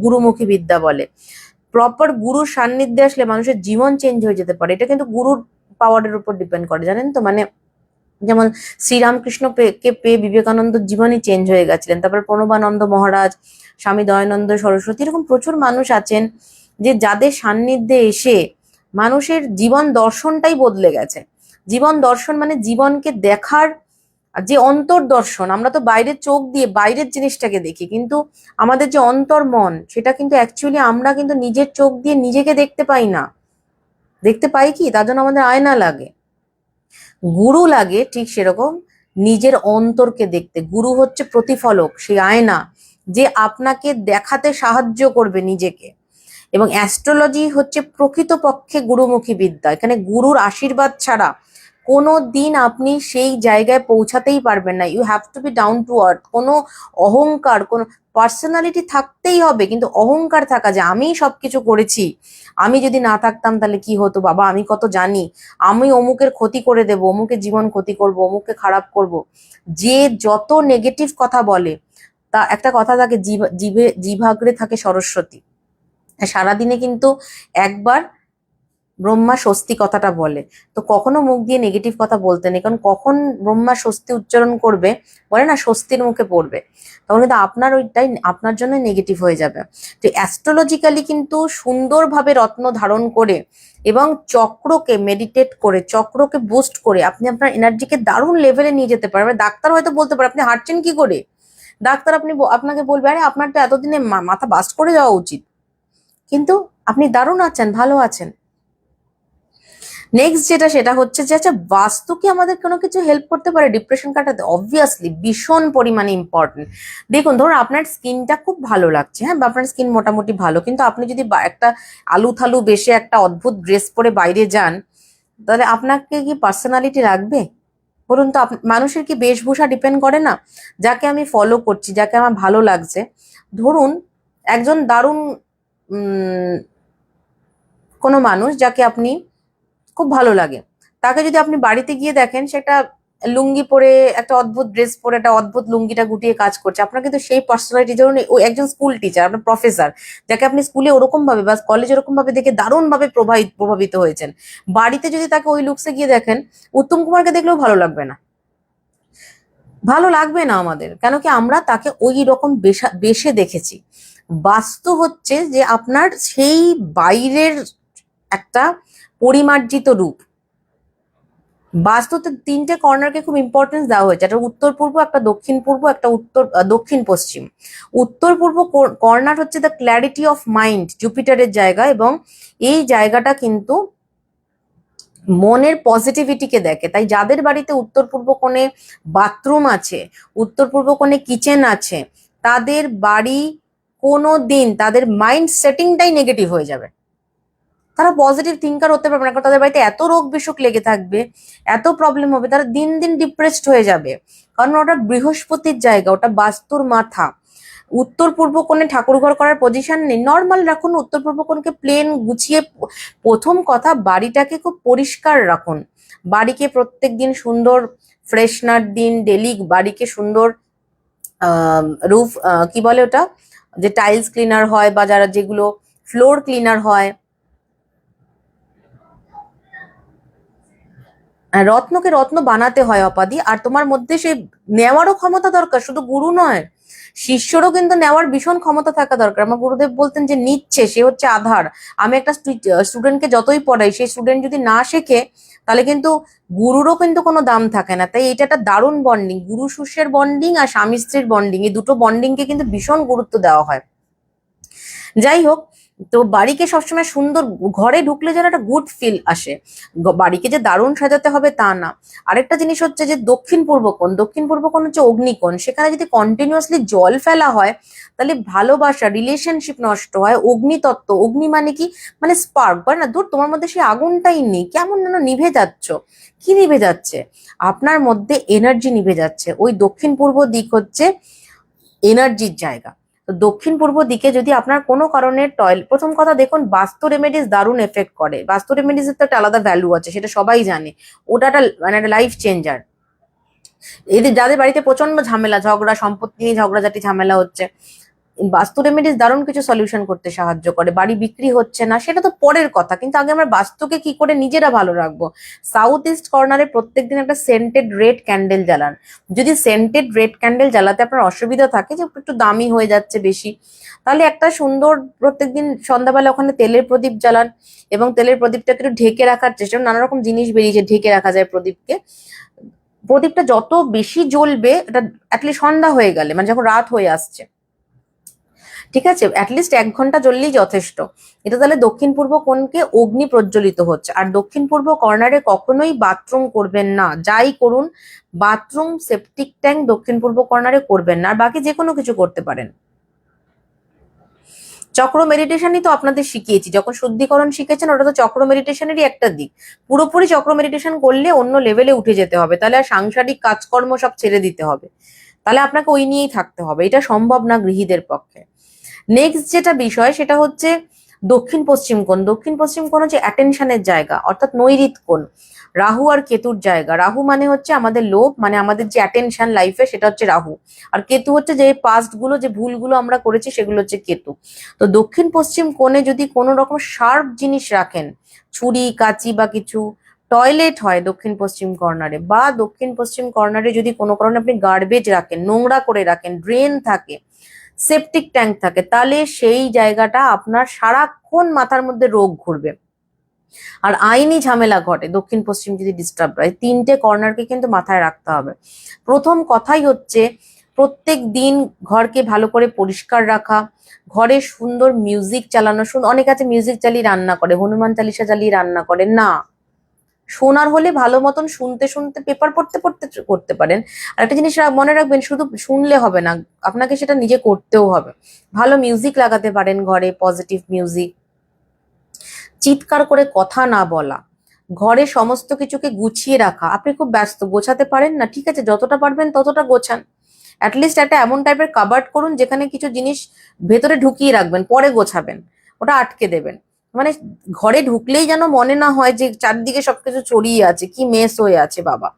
Speaker 1: গুরুমুখী বিদ্যা বলে। প্রপার গুরুর সান্নিধ্যে আসলে মানুষের জীবন চেঞ্জ হয়ে যেতে পারে। এটা কিন্তু গুরুর পাওয়ারের উপর ডিপেন্ড করে, জানেন তো। মানে যেমন শ্রীরামকৃষ্ণ কে পেয়ে বিবেকানন্দ জীবনই চেঞ্জ হয়ে গেছিলেন। তারপর প্রণবানন্দ মহারাজ, স্বামী দয়ানন্দ সরস্বতী, এরকম প্রচুর মানুষ আছেন যে যাদের সান্নিধ্যে এসে মানুষের জীবন দর্শনটাই বদলে গেছে। জীবন দর্শন মানে জীবনকে দেখার যে অন্তর্দর্শন। আমরা তো বাইরের চোখ দিয়ে বাইরের জিনিসটাকে দেখি, কিন্তু আমাদের যে অন্তর মন, সেটা কিন্তু অ্যাকচুয়ালি আমরা কিন্তু নিজের চোখ দিয়ে নিজেকে দেখতে পাই না। দেখতে পাই কি? তার জন্য আমাদের আয়না লাগে। গুরু লাগে ঠিক সেরকম নিজের অন্তরকে দেখতে। গুরু হচ্ছে প্রতিফলক, সেই আয়না, যে আপনাকে দেখাতে সাহায্য করবে নিজেকে। এবং অ্যাস্ট্রোলজি হচ্ছে প্রকৃতপক্ষে গুরুমুখী বিদ্যা। এখানে গুরুর আশীর্বাদ ছাড়া কোনো দিন আপনি সেই জায়গায় পৌঁছাতেই পারবেন না। You have to be down to earth. কোনো অহংকার, কোনো পার্সোনালিটি থাকতেই হবে, কিন্তু অহংকার থাকা যে আমি সবকিছু করেছি, আমি যদি না থাকতাম তাহলে কি হতো, বাবা আমি কত জানি, আমি অমুকের ক্ষতি করে দেব, অমুকের জীবন ক্ষতি করব, অমুককে খারাপ করব, যে যত নেগেটিভ কথা বলে। তা একটা কথা থাকে, জিভাগ্রে থাকে সরস্বতী। সারাদিনে কিন্তু একবার ব্রহ্মা স্বস্তি কথাটা বলে। তো কখনো মুখ দিয়ে নেগেটিভ কথা বলতে নেই, কারণ কখন ব্রহ্মা স্বস্তি উচ্চারণ করবে, বলে না স্বস্তির মুখে পড়বে, তখন কিন্তু আপনার ওইটাই আপনার জন্য নেগেটিভ হয়ে যাবে। তো অ্যাস্ট্রোলজিক্যালি কিন্তু সুন্দরভাবে রত্ন ধারণ করে এবং চক্রকে মেডিটেট করে, চক্রকে বুস্ট করে আপনি আপনার এনার্জিকে দারুণ লেভেলে নিয়ে যেতে পারবেন। ডাক্তার হয়তো বলতে পারে আপনি হাঁটছেন কি করে, ডাক্তার আপনাকে বলবে আরে আপনার তো এতদিনে মাথা বাস্ট করে যাওয়া উচিত, কিন্তু আপনি দারুণ আছেন, ভালো আছেন। নেক্সট যেটা, সেটা হচ্ছে যে আচ্ছা বাস্তু কি আমাদের কোনো কিছু হেল্প করতে পারে ডিপ্রেশন কাটাতে? অবভিয়াসলি ভীষণ পরিমাণে ইম্পর্টেন্ট। দেখুন, ধরুন আপনার স্কিনটা খুব ভালো লাগছে, হ্যাঁ, বা আপনার স্কিন মোটামুটি ভালো, কিন্তু আপনি যদি একটা আলু থালু বেশে একটা অদ্ভুত ড্রেস পরে বাইরে যান, তাহলে আপনাকে কি পার্সোনালিটি রাখবে বলুন তো? মানুষের কি বেশভূষা ডিপেন্ড করে না? যাকে আমি ফলো করছি, যাকে আমার ভালো লাগছে, ধরুন একজন দারুণ কোনো মানুষ যাকে আপনি খুব ভালো লাগে, তাকে যদি আপনি বাড়িতে গিয়ে দেখেন সেটা লুঙ্গি পরে, একটা অদ্ভুত ড্রেস পরে, একটা অদ্ভুত লুঙ্গিটা গুটিয়ে কাজ করছে, আপনার কিন্তু সেই পার্সোনালিটি, ধরুন ও একজন স্কুল টিচার, আপনার প্রফেসর, যাকে আপনি স্কুলে ওরকম ভাবে বা কলেজে ওরকম ভাবে দেখে দারুণ ভাবে প্রভাবিত হয়েছেন, বাড়িতে যদি তাকে ওই লুকসে গিয়ে দেখেন, উত্তম কুমারকে দেখলেও ভালো লাগবে না। ভালো লাগবে না আমাদের, কেন কি আমরা তাকে ওই রকম বেশে দেখেছি। বাস্তু হচ্ছে যে আপনার সেই বাইরের একটা পরিমার্জিত রূপ। বাস্তুতে তিনটে কর্নারকে খুব ইম্পর্টেন্স দেওয়া হয়েছে, একটা উত্তর পূর্ব, একটা দক্ষিণ পূর্ব, একটা দক্ষিণ পশ্চিম। উত্তর পূর্ব কর্নার হচ্ছে দ্য ক্ল্যারিটি অফ মাইন্ড, জুপিটারের জায়গা, এবং এই জায়গাটা কিন্তু মনের পজিটিভিটিকে দেখে। তাই যাদের বাড়িতে উত্তর পূর্ব কোণে বাথরুম আছে, উত্তর পূর্ব কোণে কিচেন আছে, তাদের বাড়ি কোনো দিন তাদের মাইন্ড সেটিংটাই নেগেটিভ হয়ে যাবে। তারা পজিটিভ থিঙ্কার হতে পারবে না, কারণ তাদের বাড়িতে এত রোগ বিসুখ লেগে থাকবে, এত প্রবলেম হবে, তারা দিন দিন ডিপ্রেসড হয়ে যাবে। কারণ ওটা বৃহস্পতির জায়গা, ওটা বাস্তুর মাথা। উত্তর পূর্ব কোণে ঠাকুর ঘর করার পজিশন নেই, নর্মাল রাখুন উত্তর পূর্ব কোণকে, প্লেন গুছিয়ে। প্রথম কথা, বাড়িটাকে খুব পরিষ্কার রাখুন। বাড়িকে প্রত্যেক দিন সুন্দর ফ্রেশনার দিন, ডেলি বাড়িকে সুন্দর রুফ, কি বলে ওটা, যে টাইলস ক্লিনার হয় বা যারা যেগুলো ফ্লোর ক্লিনার হয়। রত্নকে রত্ন বানাতে হয় অপাদি, আর তোমার মধ্যে সে নেওয়ারও ক্ষমতা দরকার, শুধু গুরু নয়, শিষ্যরও কিন্তু নেওয়ার ভীষণ ক্ষমতা থাকা দরকার। আমার গুরুদেব বলতেন যে নিচ্ছে সে হচ্ছে আধার। আমি একটা স্টুডেন্টকে যতই পড়াই, সেই স্টুডেন্ট যদি না শেখে, তাহলে কিন্তু গুরুরও কিন্তু কোনো দাম থাকে না। তাই এটা একটা দারুণ বন্ডিং, গুরু শিষ্যের বন্ডিং আর স্বামী স্ত্রীর বন্ডিং, এই দুটো বন্ডিংকে কিন্তু ভীষণ গুরুত্ব দেওয়া হয়। যাই হোক, তো বাড়িকে সবসময় সুন্দর, ঘরে ঢুকলে যেন একটা গুড ফিল আসে। বাড়িকে যে দারুণ সাজাতে হবে তা না। আরেকটা জিনিস হচ্ছে যে দক্ষিণ পূর্ব কোণ, দক্ষিণ পূর্ব কোণ হচ্ছে অগ্নিকোণ, সেখানে যদি কন্টিনিউয়াসলি জল ফেলা হয়, তাহলে ভালোবাসা, রিলেশনশিপ নষ্ট হয়। অগ্নিতত্ত্ব, অগ্নি মানে কি, মানে স্পার্ক, বলে না, ধর তোমার মধ্যে সেই আগুনটাই নেই, কেমন যেন নিভে যাচ্ছ। কি নিভে যাচ্ছে? আপনার মধ্যে এনার্জি নিভে যাচ্ছে। ওই দক্ষিণ পূর্ব দিক হচ্ছে এনার্জির জায়গা। তো দক্ষিণ পূর্ব দিকে যদি আপনার কোনো কারণে প্রথম কথা দেখুন, বাস্তু রেমেডিস দারুণ এফেক্ট করে। বাস্তু রেমেডিস এর তো একটা আলাদা ভ্যালু আছে, সেটা সবাই জানে। ওটা একটা মানে একটা লাইফ চেঞ্জার। এদের যাদের বাড়িতে প্রচন্ড ঝামেলা, ঝগড়া, সম্পত্তি নিয়ে ঝগড়াঝাটি ঝামেলা হচ্ছে, বাস্তু রেমেডিস দারুণ কিছু সলিউশন করতে সাহায্য করে। বাড়ি বিক্রি হচ্ছে না, সেটা তো পরের কথা, কিন্তু আগে আমরা বাস্তুকে কি করে নিজেরা ভালো রাখবো। সাউথ ইস্ট কর্নারে প্রত্যেকদিন একটা সেন্টেড রেড ক্যান্ডেল জ্বালান। যদি সেন্টেড রেড ক্যান্ডেল জ্বালাতে আপনার অসুবিধা থাকে, যে একটু দামি হয়ে যাচ্ছে বেশি, তাহলে একটা সুন্দর প্রত্যেকদিন সন্ধ্যাবেলা ওখানে তেলের প্রদীপ জ্বালান, এবং তেলের প্রদীপটাকে একটু ঢেকে রাখার চেষ্টা। নানা রকম জিনিস বেরিয়েছে ঢেকে রাখা যায় প্রদীপকে। প্রদীপটা যত বেশি জ্বলবে, এটা অ্যাটলিস্ট সন্ধ্যা হয়ে গেলে, মানে যখন রাত হয়ে আসছে, ঠিক আছে, অ্যাটলিস্ট 1 ঘন্টা জ্বললেই যথেষ্ট। এটা তাহলে দক্ষিণ পূর্ব কোণকে অগ্নি প্রজ্বলিত হচ্ছে। আর দক্ষিণ পূর্ব কর্নারে কখনোই বাথরুম করবেন না, যাই করুন, বাথরুম, সেপটিক ট্যাঙ্ক দক্ষিণ পূর্ব কর্নারে করবেন না। আর বাকি যে কোনো কিছু করতে পারেন। চক্র মেডিটেশনই তো আপনাদের শিখিয়েছি, যখন শুদ্ধিকরণ শিখেছেন, ওটা তো চক্র মেডিটেশনেরই একটা দিক। পুরোপুরি চক্র মেডিটেশন করলে অন্য লেভেলে উঠে যেতে হবে, তাহলে আর সাংসারিক কাজকর্ম সব ছেড়ে দিতে হবে, তাহলে আপনাকে ওই নিয়েই থাকতে হবে। এটা সম্ভব না গৃহীদের পক্ষে। নেক্সট যেটা বিষয়, সেটা হচ্ছে দক্ষিণ পশ্চিম কোণ। দক্ষিণ পশ্চিম কোণ হচ্ছে অ্যাটেনশনের জায়গা, অর্থাৎ নৈরিত কোণ, রাহু আর কেতুর জায়গা। রাহু মানে হচ্ছে আমাদের লোভ, মানে আমাদের যে অ্যাটেনশন লাইফে, সেটা হচ্ছে রাহু। আর কেতু হচ্ছে যে পাস্ট গুলো, যে ভুলগুলো আমরা করেছি, সেগুলো হচ্ছে কেতু। তো দক্ষিণ পশ্চিম কোণে যদি কোনো রকম শার্প জিনিস রাখেন, ছুরি কাঁচি বা কিছু, টয়লেট হয় দক্ষিণ পশ্চিম কর্নারে, বা দক্ষিণ পশ্চিম কর্নারে যদি কোনো কারণে আপনি গার্বেজ রাখেন, নোংরা করে রাখেন, ড্রেন থাকে, সেপটিক ট্যাঙ্ক থাকে, তাহলে সেই জায়গাটা আপনার সারাক্ষণ মাথার মধ্যে রোগ ঘুরবে, আর আইনি ঝামেলা ঘটে। দক্ষিণ পশ্চিম যদি ডিস্টার্ব হয়, তিনটে কর্নারকে কিন্তু মাথায় রাখতে হবে। প্রথম কথাই হচ্ছে প্রত্যেক দিন ঘরকে ভালো করে পরিষ্কার রাখা, ঘরে সুন্দর মিউজিক চালানো। অনেক আছে মিউজিক চালিয়ে রান্না করে, হনুমান চালিসা চালিয়ে রান্না করে না। শোনার হলে ভালো মতন শুনতে শুনতে, পেপার পড়তে পড়তে করতে পারেন। আর একটা জিনিস মনে রাখবেন, শুধু শুনলে হবে না, আপনাকে সেটা নিজে করতেও হবে। ভালো মিউজিক লাগাতে পারেন ঘরে, পজিটিভ মিউজিক। চিৎকার করে কথা না বলা, ঘরে সমস্ত কিছুকে গুছিয়ে রাখা। আপনি খুব ব্যস্ত, গোছাতে পারেন না, ঠিক আছে, যতটা পারবেন ততটা গোছান। অ্যাটলিস্ট একটা এমন টাইপের কাবার্ড করুন, যেখানে কিছু জিনিস ভেতরে ঢুকিয়ে রাখবেন, পরে গোছাবেন, ওটা আটকে দেবেন। মানে ঘরে ঢুকলেই যেন মনে না হয় যে চারদিকে সবকিছু ছড়িয়ে আছে, কি মেস হয়ে আছে বাবা।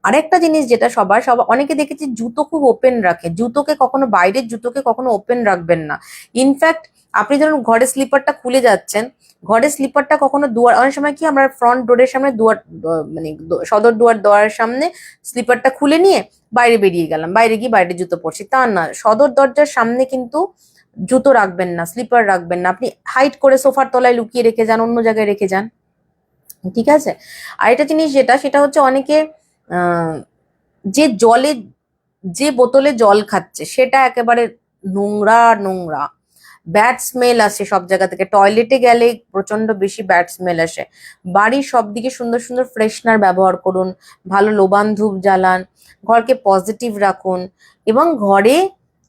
Speaker 1: আরেকটা জিনিস যেটা সবার অনেকে দেখেছি, জুতো খুব ওপেন রাখে। জুতোকে কখনো, বাইরের জুতোকে কখনো ওপেন রাখবেন না। ইনফ্যাক্ট আপনি ধরুন ঘরে স্লিপারটা খুলে যাচ্ছেন, ঘরের স্লিপারটা কখনো দুয়ার, অনেক সময় কি আমরা ফ্রন্ট ডোরের সামনে দুয়ার মানে সদর দুয়ারের সামনে স্লিপারটা খুলে নিয়ে বাইরে বেরিয়ে গেলাম, বাইরে গিয়ে বাইরে জুতো পরছি, তা না, সদর দরজার সামনে কিন্তু জুতো রাখবেন না, স্লিপার রাখবেন না, আপনি হাইড করে সোফার তলায় লুকিয়ে রেখে যান, অন্য জায়গায় রেখে যান, ঠিক আছে। আর একটা জিনিস সেটা হচ্ছে অনেকে যে যে বোতলে জল খাচ্ছে সেটা একেবারে নোংরা নোংরা, ব্যাড স্মেল আসে সব জায়গা থেকে, টয়লেটে গেলে প্রচন্ড বেশি ব্যাড স্মেল আসে। বাড়ির সব দিকে সুন্দর সুন্দর ফ্রেশনার ব্যবহার করুন, ভালো লোবান ধূপ জ্বালান, ঘরকে পজিটিভ রাখুন, এবং ঘরে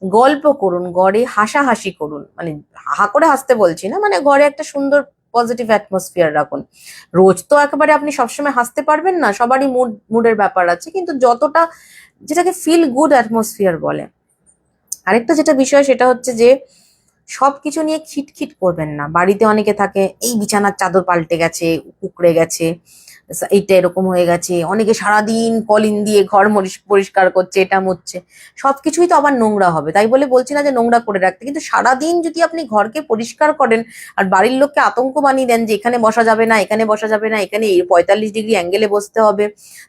Speaker 1: গল্প করুন, ঘরে হাসাহাসি করুন, মানে হা করে হাসতে বলছি না, মানে ঘরে একটা সুন্দর পজিটিভ অ্যাটমসফিয়ার রাখুন। রোজ তো একেবারে আপনি সবসময় হাসতে পারবেন না, সবারই মুডের ব্যাপার আছে, কিন্তু যতটা, যেটাকে ফিল গুড অ্যাটমসফিয়ার বলে। আরেকটা যেটা বিষয় সেটা হচ্ছে যে সবকিছু নিয়ে খিটখিট করবেন না। বাড়িতে অনেকে থাকে, এই বিছানার চাদর পাল্টে গেছে, কুকড়ে গেছে, এইটা এরকম হয়ে গেছে, অনেকে সারাদিন কলিন দিয়ে ঘর পরিষ্কার করছে, এটা মুছছে, সবকিছুই তো আবার নোংরা হবে। তাই বলে বলছি না যে নোংরা করে রাখতে, কিন্তু সারাদিন যদি আপনি ঘরকে পরিষ্কার করেন আর বাড়ির লোককে আতঙ্ক বানিয়ে দেন যে এখানে বসা যাবে না, এখানে বসা যাবে না, এখানে 45 ডিগ্রি অ্যাঙ্গেলে বসতে হবে,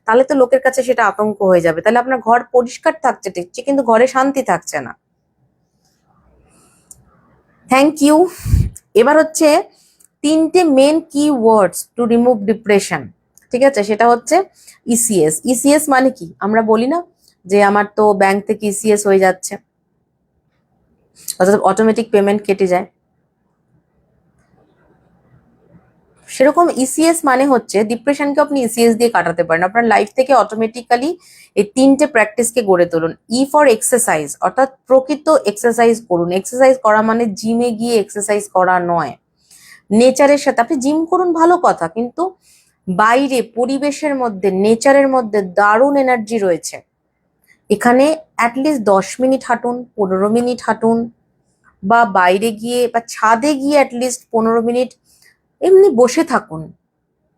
Speaker 1: তাহলে তো লোকের কাছে সেটা আতঙ্ক হয়ে যাবে। তাহলে আপনার ঘর পরিষ্কার থাকছে ঠিকছে, কিন্তু ঘরে শান্তি থাকছে না। Thank you. এবার হচ্ছে 3টে মেন কি ওয়ার্ডস টু রিমুভ ডিপ্রেশন, ঠিক আছে, সেটা হচ্ছে ইসিএস। ইসিএস মানে কি, আমরা বলি না যে আমার তো ব্যাংক থেকে ইসিএস হয়ে যাচ্ছে, অর্থাৎ অটোমেটিক পেমেন্ট কেটে যায়, সেরকম ইসিএস মানে হচ্ছে ডিপ্রেশনকে আপনি ইসিএস দিয়ে কাটাতে পারেন। আপনার লাইফ থেকে অটোমেটিক্যালি এই 3টে প্র্যাকটিসকে গড়ে তুলুন। ই ফর এক্সারসাইজ, অর্থাৎ প্রকৃত এক্সারসাইজ করুন। এক্সারসাইজ করা মানে জিমে গিয়ে এক্সারসাইজ করা নয়, নেচারের সাথে আপনি জিম করুন ভালো কথা, কিন্তু বাইরে পরিবেশের মধ্যে, নেচারের মধ্যে দারুণ এনার্জি রয়েছে, এখানে অ্যাটলিস্ট 10 মিনিট হাঁটুন, 15 মিনিট হাঁটুন, বা বাইরে গিয়ে বা ছাদে গিয়ে অ্যাটলিস্ট 15 মিনিট এমনি বসে থাকুন।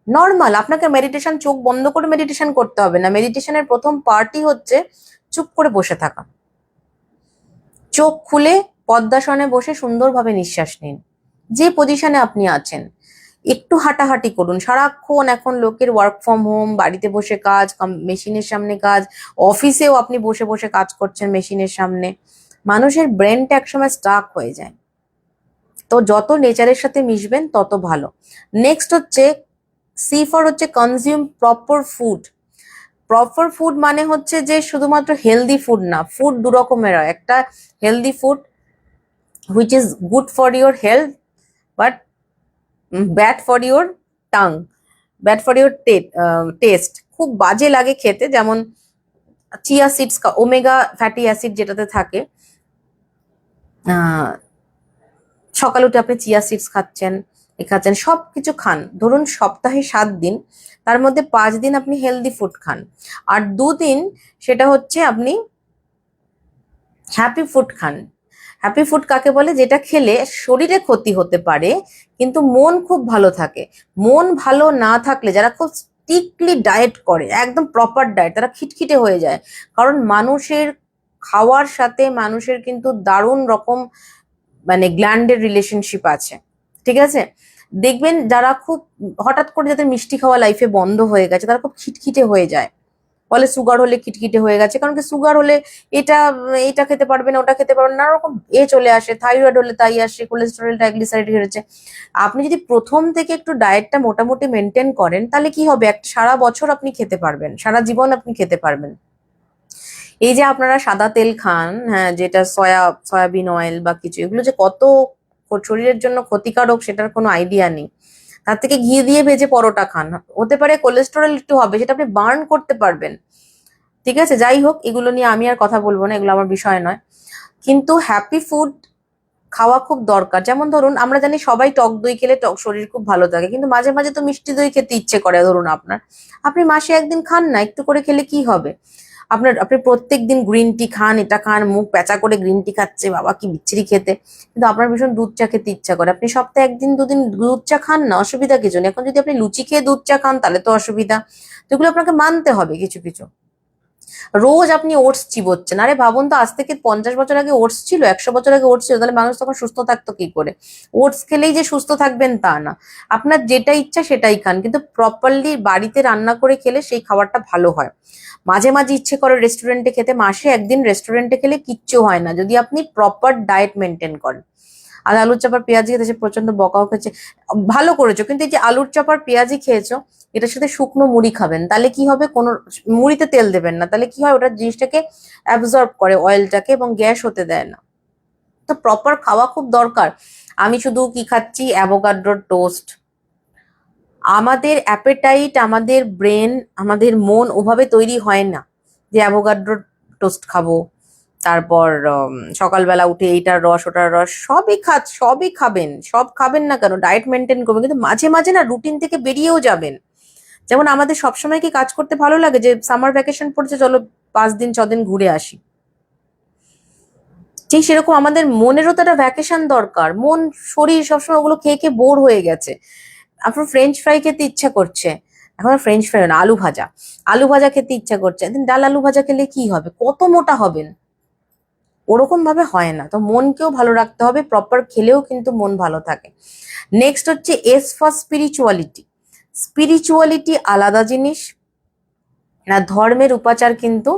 Speaker 1: নর্মাল, আপনাকে মেডিটেশন চোখ বন্ধ করে মেডিটেশন করতে হবে না। মেডিটেশনের প্রথম পার্টই হচ্ছে চুপ করে বসে থাকা। চোখ খুলে পদ্মাসনে বসে সুন্দরভাবে নিঃশ্বাস নিন, যে পজিশনে আপনি আছেন। একটু হাঁটাহাঁটি করুন। সারাক্ষণ এখন লোকের ওয়ার্ক ফ্রম হোম, বাড়িতে বসে কাজ, মেশিনের সামনে কাজ, অফিসেও আপনি বসে বসে কাজ করছেন মেশিনের সামনে, মানুষের ব্রেনটা একসময় স্টাক হয়ে যায়। তো যত নেচারের সাথে মিশবেন তত ভালো। নেক্সট হচ্ছে সি ফর হচ্ছে consume proper food. Proper food মানে হচ্ছে যে শুধুমাত্র হেলদি ফুড না, ফুড দু রকমের হয়। একটা healthy food which is good for your health but bad for your tongue, bad for your test, খুব বাজে লাগে খেতে, যেমন chia seeds, omega fatty acid যেটাতে থাকে। সকালে উঠে আপনি চিয়া সিডস খাচ্ছেন, খাচ্ছেন, সবকিছু খান, ধরুন সপ্তাহে 7 দিন, তার মধ্যে 5 দিন আপনি হেলদি ফুড খান, আর 2 দিন সেটা হচ্ছে আপনি হ্যাপি ফুড খান। হ্যাপি ফুড কাকে বলে, যেটা খেলে শরীরে ক্ষতি হতে পারে কিন্তু মন খুব ভালো থাকে। মন ভালো না থাকলে, যারা খুব স্ট্রিক্টলি ডায়েট করে, একদম প্রপার ডায়েট, তারা খিটখিটে হয়ে যায়। কারণ মানুষের খাওয়ার সাথে মানুষের কিন্তু দারুণ রকম মানে গ্ল্যান্ডের রিলেশনশিপ আছে, ঠিক আছে। দেখবেন যারা খুব হঠাৎ করে যাদের মিষ্টি খাওয়া লাইফে বন্ধ হয়ে গেছে, তারা খুব খিটখিটে হয়ে যায়, বলে সুগার হলে খিটখিটে হয়ে গেছে, কারণ কি সুগার হলে এটা এটা খেতে পারবে না, ওটা খেতে পারবে না, নানা রকম চলে আসে, থাইরয়েড হলে তাই আসে, কোলেস্টেরল ট্রাইগ্লিসারাইড হয়েছে। আপনি যদি প্রথম থেকে একটু ডায়েটটা মোটামুটি মেনটেন করেন, তাহলে কি হবে, একটা সারা বছর আপনি খেতে পারবেন, সারা জীবন আপনি খেতে পারবেন। এই যে আপনারা সাদা তেল খান, হ্যাঁ, যেটা সয়াবিন অয়েল বা কিছু, এগুলো যে কত শরীরের জন্য ক্ষতিকারক সেটার কোনো আইডিয়া নেই। তার থেকে ঘি দিয়ে ভেজে পরোটা খান, হতে পারে কোলেস্টেরল একটু হবে, সেটা আপনি বার্ন করতে পারবেন, ঠিক আছে। যাই হোক, এগুলো নিয়ে আমি আর কথা বলবো না, এগুলো আমার বিষয় নয়, কিন্তু হ্যাপি ফুড খাওয়া খুব দরকার। যেমন ধরুন আমরা জানি সবাই টক দই খেলে শরীর খুব ভালো থাকে, কিন্তু মাঝে মাঝে তো মিষ্টি দই খেতে ইচ্ছে করে। ধরুন আপনি মাসে 1 দিন খান না, একটু করে খেলে কি হবে। আপনি প্রত্যেক দিন গ্রিন টি খান, এটা খান, মুখ প্যাঁচা করে গ্রিন টি খাচ্ছে, বাবা কি বিচ্ছিরি খেতে, কিন্তু আপনার ভীষণ দুধ চা খেতে ইচ্ছা করে, আপনি সপ্তাহে 1 দিন 2 দিন দুধ চা খান না, অসুবিধা কিছু নেই। এখন যদি আপনি লুচি খেয়ে দুধ চা খান তাহলে তো অসুবিধা। তো এগুলো আপনাকে মানতে হবে কিছু কিছু। রোজ আপনি ওটস চিবোচ্ছেন, আরে ভাবুন তো, আজ থেকে 50 বছর আগে ওটস ছিল, 100 বছর আগে ওটস ছিল, তাহলে মানুষ তখন সুস্থ থাকতো কি করে? ওটস খেলেই যে সুস্থ থাকবেন তা না, আপনার যেটা ইচ্ছা সেটাই খান, কিন্তু প্রপারলি বাড়িতে রান্না করে খেলে সেই খাবারটা ভালো হয়। মাঝে মাঝে ইচ্ছে করে রেস্টুরেন্টে খেতে, মাসে একদিন রেস্টুরেন্টে খেলে কিচ্ছু হয় না যদি আপনি প্রপার ডায়েট মেনটেন করেন। আর আলুর চপ আর পেঁয়াজি খেতে সে প্রচন্ড বকাও খেয়েছে, ভালো করেছো, কিন্তু এই যে আলুর চপ আর পেঁয়াজি খেয়েছো, এটার সাথে শুকনো মুড়ি খাবেন, তাহলে কি হবে, কোনো মুড়িতে তেল দেবেন না, তাহলে কি হয়, ওটা জিনিসটাকে অ্যাবজর্ব করে অয়েলটাকে এবং গ্যাস হতে দেয় না। তো প্রপার খাওয়া খুব দরকার। আমি শুধু কি খাচ্ছি, অ্যাভোকাড্রোর টোস্ট। আমাদের অ্যাপেটাইট, আমাদের ব্রেন, আমাদের মন ওভাবে তৈরি হয় না যে অ্যাভোকাড্রোর টোস্ট খাবো, তারপর সকালবেলা উঠে এইটার রস ওটার রস সবই খাবেন, সব খাবেন না কেন, ডায়েট মেনটেন করবেন, কিন্তু মাঝে মাঝে না রুটিন থেকে বেরিয়েও যাবেন। যেমন আমাদের সবসময় কি কাজ করতে ভালো লাগে যে সামার ভ্যাকেশন পড়ছে, চলো 5 দিন 6 দিন ঘুরে আসি, ঠিক সেরকম আমাদের মনেরও তো একটা ভ্যাকেশন দরকার। মন শরীর সবসময় ওগুলো খেয়ে খেয়ে বোর হয়ে গেছে। আপনার ফ্রেঞ্চ ফ্রাই খেতে ইচ্ছা করছে, এখন ফ্রেঞ্চ ফ্রাই না, আলু ভাজা, আলু ভাজা খেতে ইচ্ছা করছে, একদিন ডাল আলু ভাজা খেলে কি হবে, কত মোটা হবেন? ওরকম ভাবে হয় না। তো মনকেও ভালো রাখতে হবে, প্রপার খেলেও কিন্তু মন ভালো থাকে। নেক্সট হচ্ছে এস ফর স্পিরিচুয়ালিটি। স্পিরিচুয়ালিটি আলাদা জিনিস, না ধর্মের উপাচার কিন্তু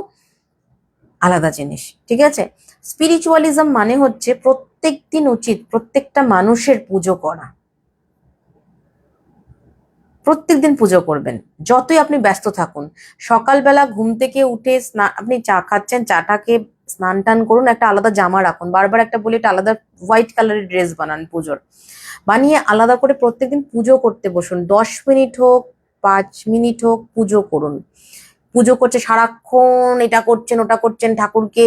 Speaker 1: আলাদা জিনিস, ঠিক আছে? স্পিরিচুয়ালিজম মানে হচ্ছে প্রত্যেক দিন উচিত প্রত্যেকটা মানুষের পুজো করা, প্রত্যেকদিন পুজো করবেন, যতই আপনি ব্যস্ত থাকুন। সকালবেলা ঘুম থেকে উঠে আপনি চা খাচ্ছেন, চাটাকে স্নান টান করুন, একটা আলাদা জামা রাখুন, বারবার একটা বলি একটা আলাদা হোয়াইট কালারের ড্রেস বানান পুজোর, বানিয়ে আলাদা করে প্রত্যেকদিন পুজো করতে বসুন, 10 মিনিট হোক 5 মিনিট হোক পুজো করুন। পুজো করছে সারাক্ষণ, এটা করছেন ওটা করছেন, ঠাকুরকে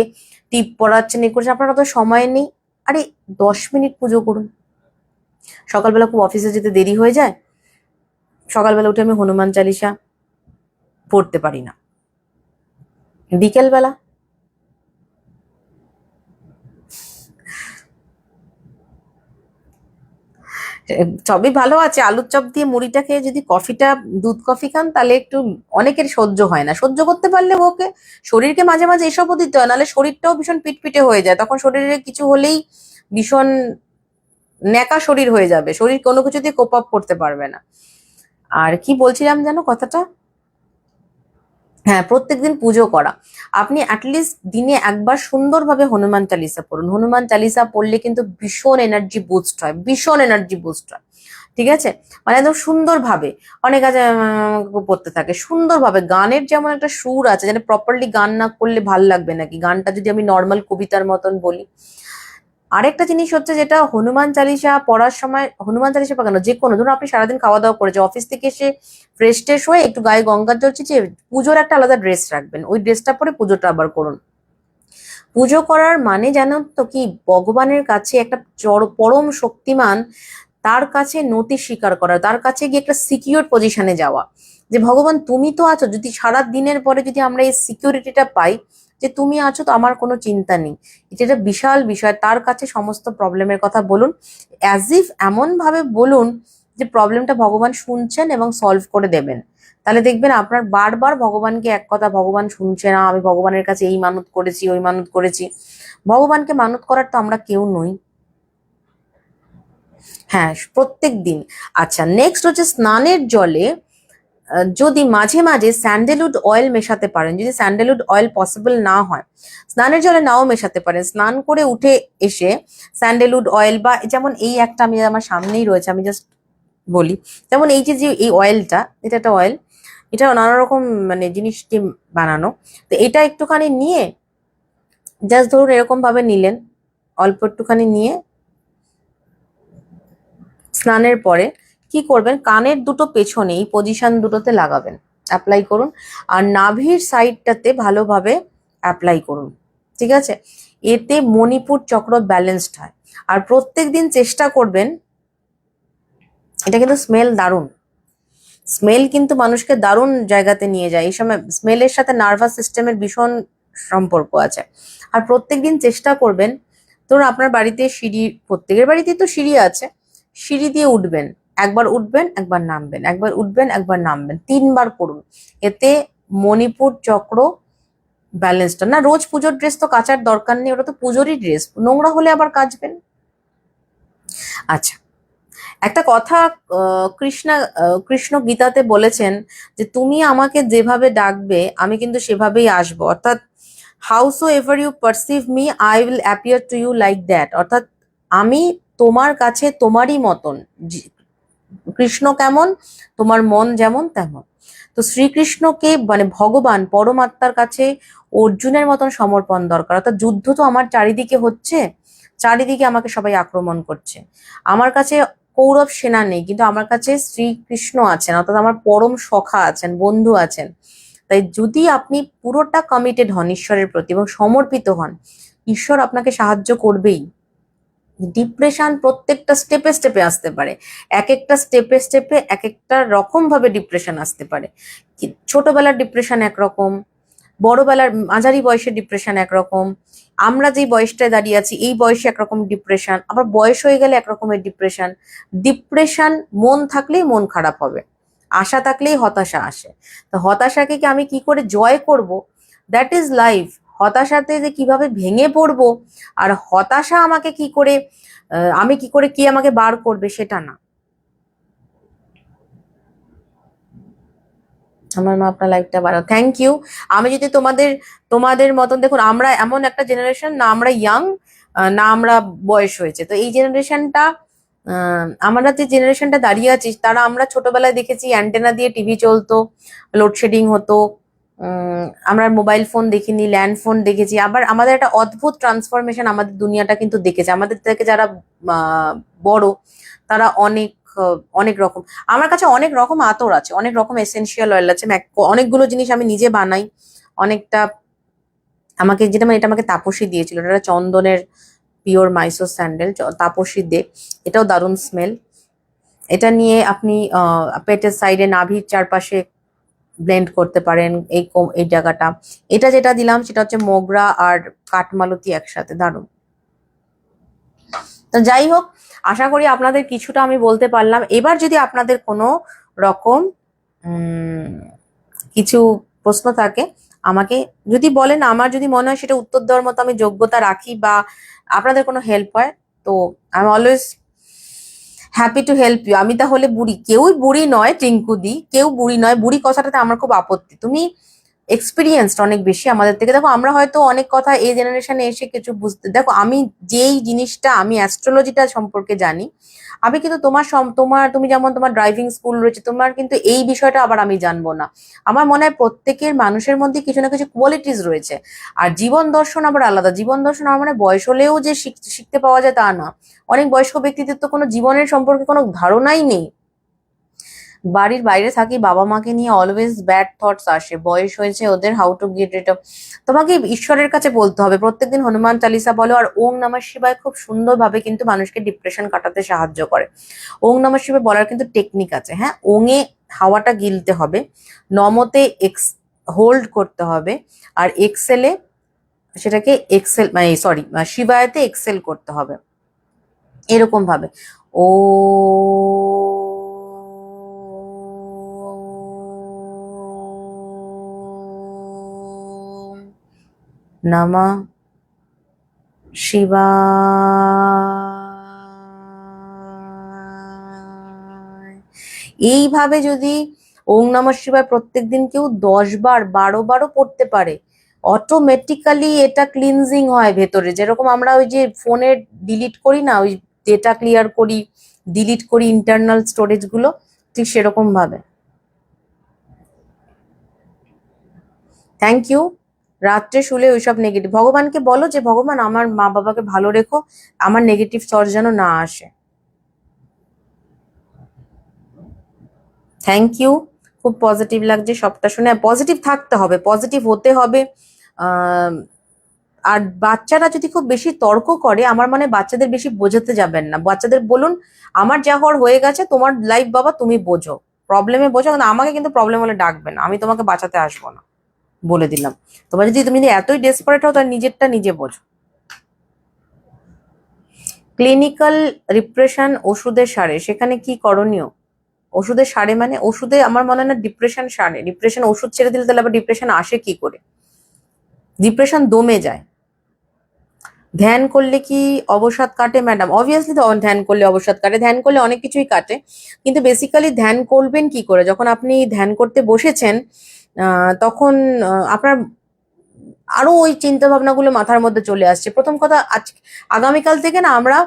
Speaker 1: টিপ পড়াচ্ছেন, এ করছেন, আপনার অত সময় নেই, আরে 10 মিনিট পুজো করুন। সকালবেলা খুব অফিসে যেতে দেরি হয়ে যায়, সকালবেলা উঠে আমি হনুমান চালিসা পড়তে পারি না, বিকেলবেলা সবই ভালো আছে, আলুর চপ দিয়ে মুড়িটা খেয়ে যদি কফিটা দুধ কফি খান, তাহলে একটু, অনেকের সহ্য হয় না, সহ্য করতে পারলে ওকে, শরীরকে মাঝে মাঝে এসবও দিতে হয়, নাহলে শরীরটাও ভীষণ পিটপিটে হয়ে যায়, তখন শরীরে কিছু হলেই ভীষণ ন্যাকা শরীর হয়ে যাবে, শরীর কোনো কিছু দিয়ে কোপ আপ করতে পারবে না। আর কি বলছিলাম যেন কথাটা, হ্যাঁ, প্রত্যেকদিন পুজো করা। আপনি অ্যাটলিস্ট দিনে একবার সুন্দরভাবে হনুমান চালিসা পড়ুন, হনুমান চালিসা পড়লে কিন্তু ভীষণ এনার্জি বুস্ট হয়, ভীষণ এনার্জি বুস্ট হয়, ঠিক আছে? মানে একদম সুন্দরভাবে, অনেক আছে পড়তে থাকে সুন্দরভাবে, গানের যেমন একটা সুর আছে, যেন প্রপারলি গান না করলে ভাল লাগবে নাকি, গানটা যদি আমি নর্মাল কবিতার মতন বলি। আরেকটা জিনিস হচ্ছে যেটা হনুমান চালিসা পড়ার সময়, হনুমান চালিসা পাকানো যে কোনো, ধরুন আপনি সারাদিন খাওয়া দাওয়া করেছে, অফিস থেকে এসে ফ্রেশ ট্রেশ হয়ে একটু গায়ে গঙ্গার জল ছিটিয়ে পুজোর একটা আলাদা ড্রেস রাখবেন, ওই ড্রেসটা পরে পুজোটা আবার করুন। পুজো করার মানে জানো তো কি, ভগবানের কাছে একটা পরম শক্তিমান, তার কাছে নতি স্বীকার করা, তার কাছে গিয়ে একটা সিকিউর পজিশনে যাওয়া, যে ভগবান তুমি তো আছো, যদি সারা দিনের পরে যদি আমরা এই সিকিউরিটিটা পাই যে তুমি আছো, তো আমার কোনো চিন্তা নেই, এটা একটা বিশাল বিষয়। তার কাছে সমস্ত প্রবলেমের কথা বলুন, অ্যাজ ইফ এমন ভাবে বলুন যে প্রবলেমটা ভগবান শুনছেন এবং সলভ করে দেবেন, তাহলে দেখবেন আপনার বারবার ভগবানকে এক কথা, ভগবান শুনছে না, আমি ভগবানের কাছে এই মানত করেছি ওই মানত করেছি, ভগবানকে মানত করার তো আমরা কেউ নই। হ্যাঁ, প্রত্যেক দিন। আচ্ছা, নেক্সট হচ্ছে স্নানের জলে যদি মাঝে মাঝে স্যান্ডেলউড অয়েল মেশাতে পারেন, যদি স্যান্ডেলউড অয়েল পসিবল না হয়, স্নানের জলে নাও মেশাতে পারেন, স্নান করে উঠে এসে স্যান্ডেলউড অয়েল, বা যেমন এই একটা আমি আমার সামনেই রয়েছে, আমি জাস্ট বলি, যেমন এই যে যে এই অয়েলটা, এটা একটা অয়েল, এটা নানা রকম মানে জিনিস দিয়ে বানানো, তো এটা একটুখানি নিয়ে, জাস্ট ধরুন এরকম ভাবে নিলেন, অল্প একটুখানি নিয়ে স্নানের পরে কি করবেন, কানের দুটো পেছনে এই পজিশন দুটোতে লাগাবেন, অ্যাপ্লাই করুন, আর নাভির সাইডটাতে ভালোভাবে অ্যাপ্লাই করুন, ঠিক আছে? এতে মণিপুর চক্র ব্যালেন্সড হয়। আর প্রত্যেক দিন চেষ্টা করবেন, এটা কিন্তু স্মেল দারুণ, স্মেল কিন্তু মানুষকে দারুণ জায়গাতে নিয়ে যায়, এই সময় স্মেলের সাথে নার্ভাস সিস্টেমের ভীষণ সম্পর্ক আছে। আর প্রত্যেকদিন চেষ্টা করবেন, ধরুন আপনার বাড়িতে সিঁড়ি, প্রত্যেকের বাড়িতেই তো সিঁড়ি আছে, সিঁড়ি দিয়ে উঠবেন, একবার উঠবেন একবার নামবেন, একবার উঠবেন একবার নামবেন, 3বার করুন। এতে মণিপুর চক্র ব্যালেন্সটা না, রোজ পুজোর ড্রেস তো কাচার দরকার নেই, ওটা তো পুজোরই ড্রেস, নোংরা হলে আবার কাচবেন। আচ্ছা, একটা কথা কৃষ্ণ গীতাতে বলেছেন যে তুমি আমাকে যেভাবে ডাকবে আমি কিন্তু সেভাবেই আসবো, অর্থাৎ howsoever you perceive me I will appear to you like that, অর্থাৎ আমি তোমার কাছে তোমারই মতন। কৃষ্ণ কেমন, তোমার মন যেমন তেমন। তো শ্রীকৃষ্ণকে মানে ভগবান পরমাত্মার কাছে অর্জুনের মতন সমর্পণ দরকার, অর্থাৎ যুদ্ধ তো আমার চারিদিকে হচ্ছে, চারিদিকে আমাকে সবাই আক্রমণ করছে, আমার কাছে কৌরব সেনা নেই, কিন্তু আমার কাছে শ্রীকৃষ্ণ আছেন, অর্থাৎ আমার পরম সখা আছেন, বন্ধু আছেন। তাই যদি আপনি পুরোটা কমিটেড হন ঈশ্বরের প্রতি এবং সমর্পিত হন, ঈশ্বর আপনাকে সাহায্য করবেই। ডিপ্রেশন প্রত্যেকটা স্টেপে স্টেপে আসতে পারে, এক একটা স্টেপে স্টেপে এক একটা রকম ভাবে ডিপ্রেশন আসতে পারে। ছোটবেলার ডিপ্রেশন একরকম, বড়বেলার মাঝারি বয়সের ডিপ্রেশন একরকম, আমরা যেই বয়সটায় দাঁড়িয়ে আছি এই বয়সে একরকম ডিপ্রেশন, আবার বয়স হয়ে গেলে একরকমের ডিপ্রেশন। ডিপ্রেশন মন থাকলেই মন খারাপ হবে, আশা থাকলেই হতাশা আসে। তো হতাশাকে কি আমি কি করে জয় করব, দ্যাট ইজ লাইফ। হতাশাতে যে কিভাবে ভেঙে পড়বো আর হতাশা আমাকে কি করে আমি কি করে কি আমাকে বার করবে সেটা না। আমার মা আপনার লাইফটা বাড়াও, থ্যাংক ইউ। আমি যদি তোমাদের তোমাদের মতন, দেখুন আমরা এমন একটা জেনারেশন, না আমরা ইয়াং না আমরা বয়স হয়েছে, তো এই জেনারেশনটা আমরা যে জেনারেশনটা দাঁড়িয়ে আছি তারা, আমরা ছোটবেলায় দেখেছি অ্যান্টেনা দিয়ে টিভি চলতো, লোডশেডিং হতো, আমরা মোবাইল ফোন দেখিনি, ল্যান্ড ফোন দেখেছি, আবার আমাদের একটা অদ্ভুত ট্রান্সফরমেশন আমাদের দুনিয়াটা কিন্তু দেখেছে। আমাদের থেকে যারা বড় তারা অনেক অনেক রকম, আমার কাছে অনেক রকম আতর আছে, অনেক রকম এসেনশিয়াল অয়েল আছে, অনেকগুলো জিনিস আমি নিজে বানাই। অনেকটা আমাকে যেটা মানে এটা আমাকে তাপসী দিয়েছিল, এটা চন্দনের পিওর মাইসোর স্যান্ডেল, তাপসী দে, এটাও দারুণ স্মেল। এটা নিয়ে আপনি পেটের সাইডে নাভির চারপাশে ব্লেন্ড করতে পারেন এই জায়গাটা। এটা যেটা দিলাম সেটা হচ্ছে মোগরা আর কাঠমালতি একসাথে, দারুণ। তো যাই হোক, আশা করি আপনাদের কিছুটা আমি বলতে পারলাম। এবার যদি আপনাদের কোনো রকম কিছু প্রশ্ন থাকে আমাকে যদি বলেন, আমার যদি মনে হয় সেটা উত্তর দেওয়ার মতো আমি যোগ্যতা রাখি বা আপনাদের কোনো হেল্প হয়, তো I am always happy to help you. আমি তাহলে বুড়ি, কেউই বুড়ি নয় টিঙ্কুদি, কেউ বুড়ি নয়, বুড়ি কথাটাতে আমার খুব আপত্তি। তুমি এক্সপিরিয়েন্সড অনেক বেশি আমাদের থেকে। দেখো আমরা হয়তো অনেক কথা এই জেনারেশনে এসে কিছু বুঝতে, দেখো আমি যেই জিনিসটা আমি অ্যাস্ট্রোলজিটা সম্পর্কে জানি, আমি কিন্তু তোমার তুমি যেমন তোমার ড্রাইভিং স্কুল রয়েছে, তোমার কিন্তু এই বিষয়টা আবার আমি জানবো না। আমার মনে হয় প্রত্যেকের মানুষের মধ্যে কিছু না কিছু কোয়ালিটিস রয়েছে। আর জীবন দর্শন আবার আলাদা, জীবন দর্শন আমার মানে বয়স হলেও যে শিখতে পাওয়া যায় তা না। অনেক বয়স্ক ব্যক্তিদের তো কোনো জীবনের সম্পর্কে কোনো ধারণাই নেই। বাড়ির বাইরে থাকি, বাবা মাকে নিয়ে অলওয়েজ ব্যাড থটস আসে, বয়স হয়েছে ওদের, how to get it up. তোমাকে ঈশ্বরের কাছে বলতে হবে, প্রত্যেকদিন হনুমান চালিসা বলো, আর ওং নমঃ শিবায় খুব সুন্দরভাবে কিন্তু মানুষকে ডিপ্রেশন কাটাতে সাহায্য করে। ওং নমঃ শিবায় বলার কিন্তু টেকনিক আছে, হ্যাঁ। ওং এ হাওয়াটা গিলতে হবে, নমতে হোল্ড করতে হবে, আর এক্সেলে সেটাকে এক্সেল মানে সরি শিবায়তে এক্সেল করতে হবে, এরকম ভাবে। ও নমঃ শিবায়। এইভাবে যদি ওং নমঃ শিবায় প্রত্যেকদিন কেউ 10 বার 12বারও পড়তে পারে, অটোমেটিক্যালি এটা ক্লিনজিং হয় ভেতরে। যেরকম আমরা ওই যে ফোনে ডিলিট করি না, ওই ডেটা ক্লিয়ার করি, ডিলিট করি ইন্টারনাল স্টোরেজ গুলো, ঠিক সেরকম ভাবে। Thank you. রাত্রে শুলে ওইসব নেগেটিভ, ভগবানকে বলো যে ভগবান আমার মা বাবাকে ভালো রেখো, আমার নেগেটিভ থট যেন না আসে। থ্যাংক ইউ, খুব পজিটিভ লাগছে সবটা শুনে। পজিটিভ থাকতে হবে, পজিটিভ হতে হবে। আর বাচ্চারা যদি খুব বেশি তর্ক করে, আমার মনে হয় বাচ্চাদের বেশি বোঝাতে যাবেন না। বাচ্চাদের বলুন আমার যা হওয়ার হয়ে গেছে, তোমার লাইফ বাবা, তুমি বোঝো, প্রবলেমে বোঝো, কিন্তু আমাকে কিন্তু প্রবলেম হলে ডাকবেন, আমি তোমাকে বাঁচাতে আসবো না, বলে দিলাম। তুমি যদি এতই ডেসপারেট হও তাহলে নিজেরটা নিজে বোঝো। ক্লিনিক্যাল রিপ্রেশন ওষুধে সারে, সেখানে কি করণীয়? ওষুধে সারে মানে ওষুধে আমার মনে হয় না ডিপ্রেশন সারে। ডিপ্রেশন ওষুধ ছেড়ে দিলে তাহলে আবার ডিপ্রেশন আসে কি করে? ডিপ্রেশন দমে যায়। ধ্যান করলে কি অবসাদ কাটে ম্যাডাম? অবভিয়াসলি তো ধ্যান করলে অবসাদ কাটে, ধ্যান করলে অনেক কিছুই কাটে, কিন্তু বেসিক্যালি ধ্যান করবেন কি করে? যখন আপনি ধ্যান করতে বসেছেন তখন আপনার আরো ওই চিন্তা ভাবনাগুলো মাথার মধ্যে চলে আসছে। প্রথম কথা, আগামীকাল থেকে না আমরা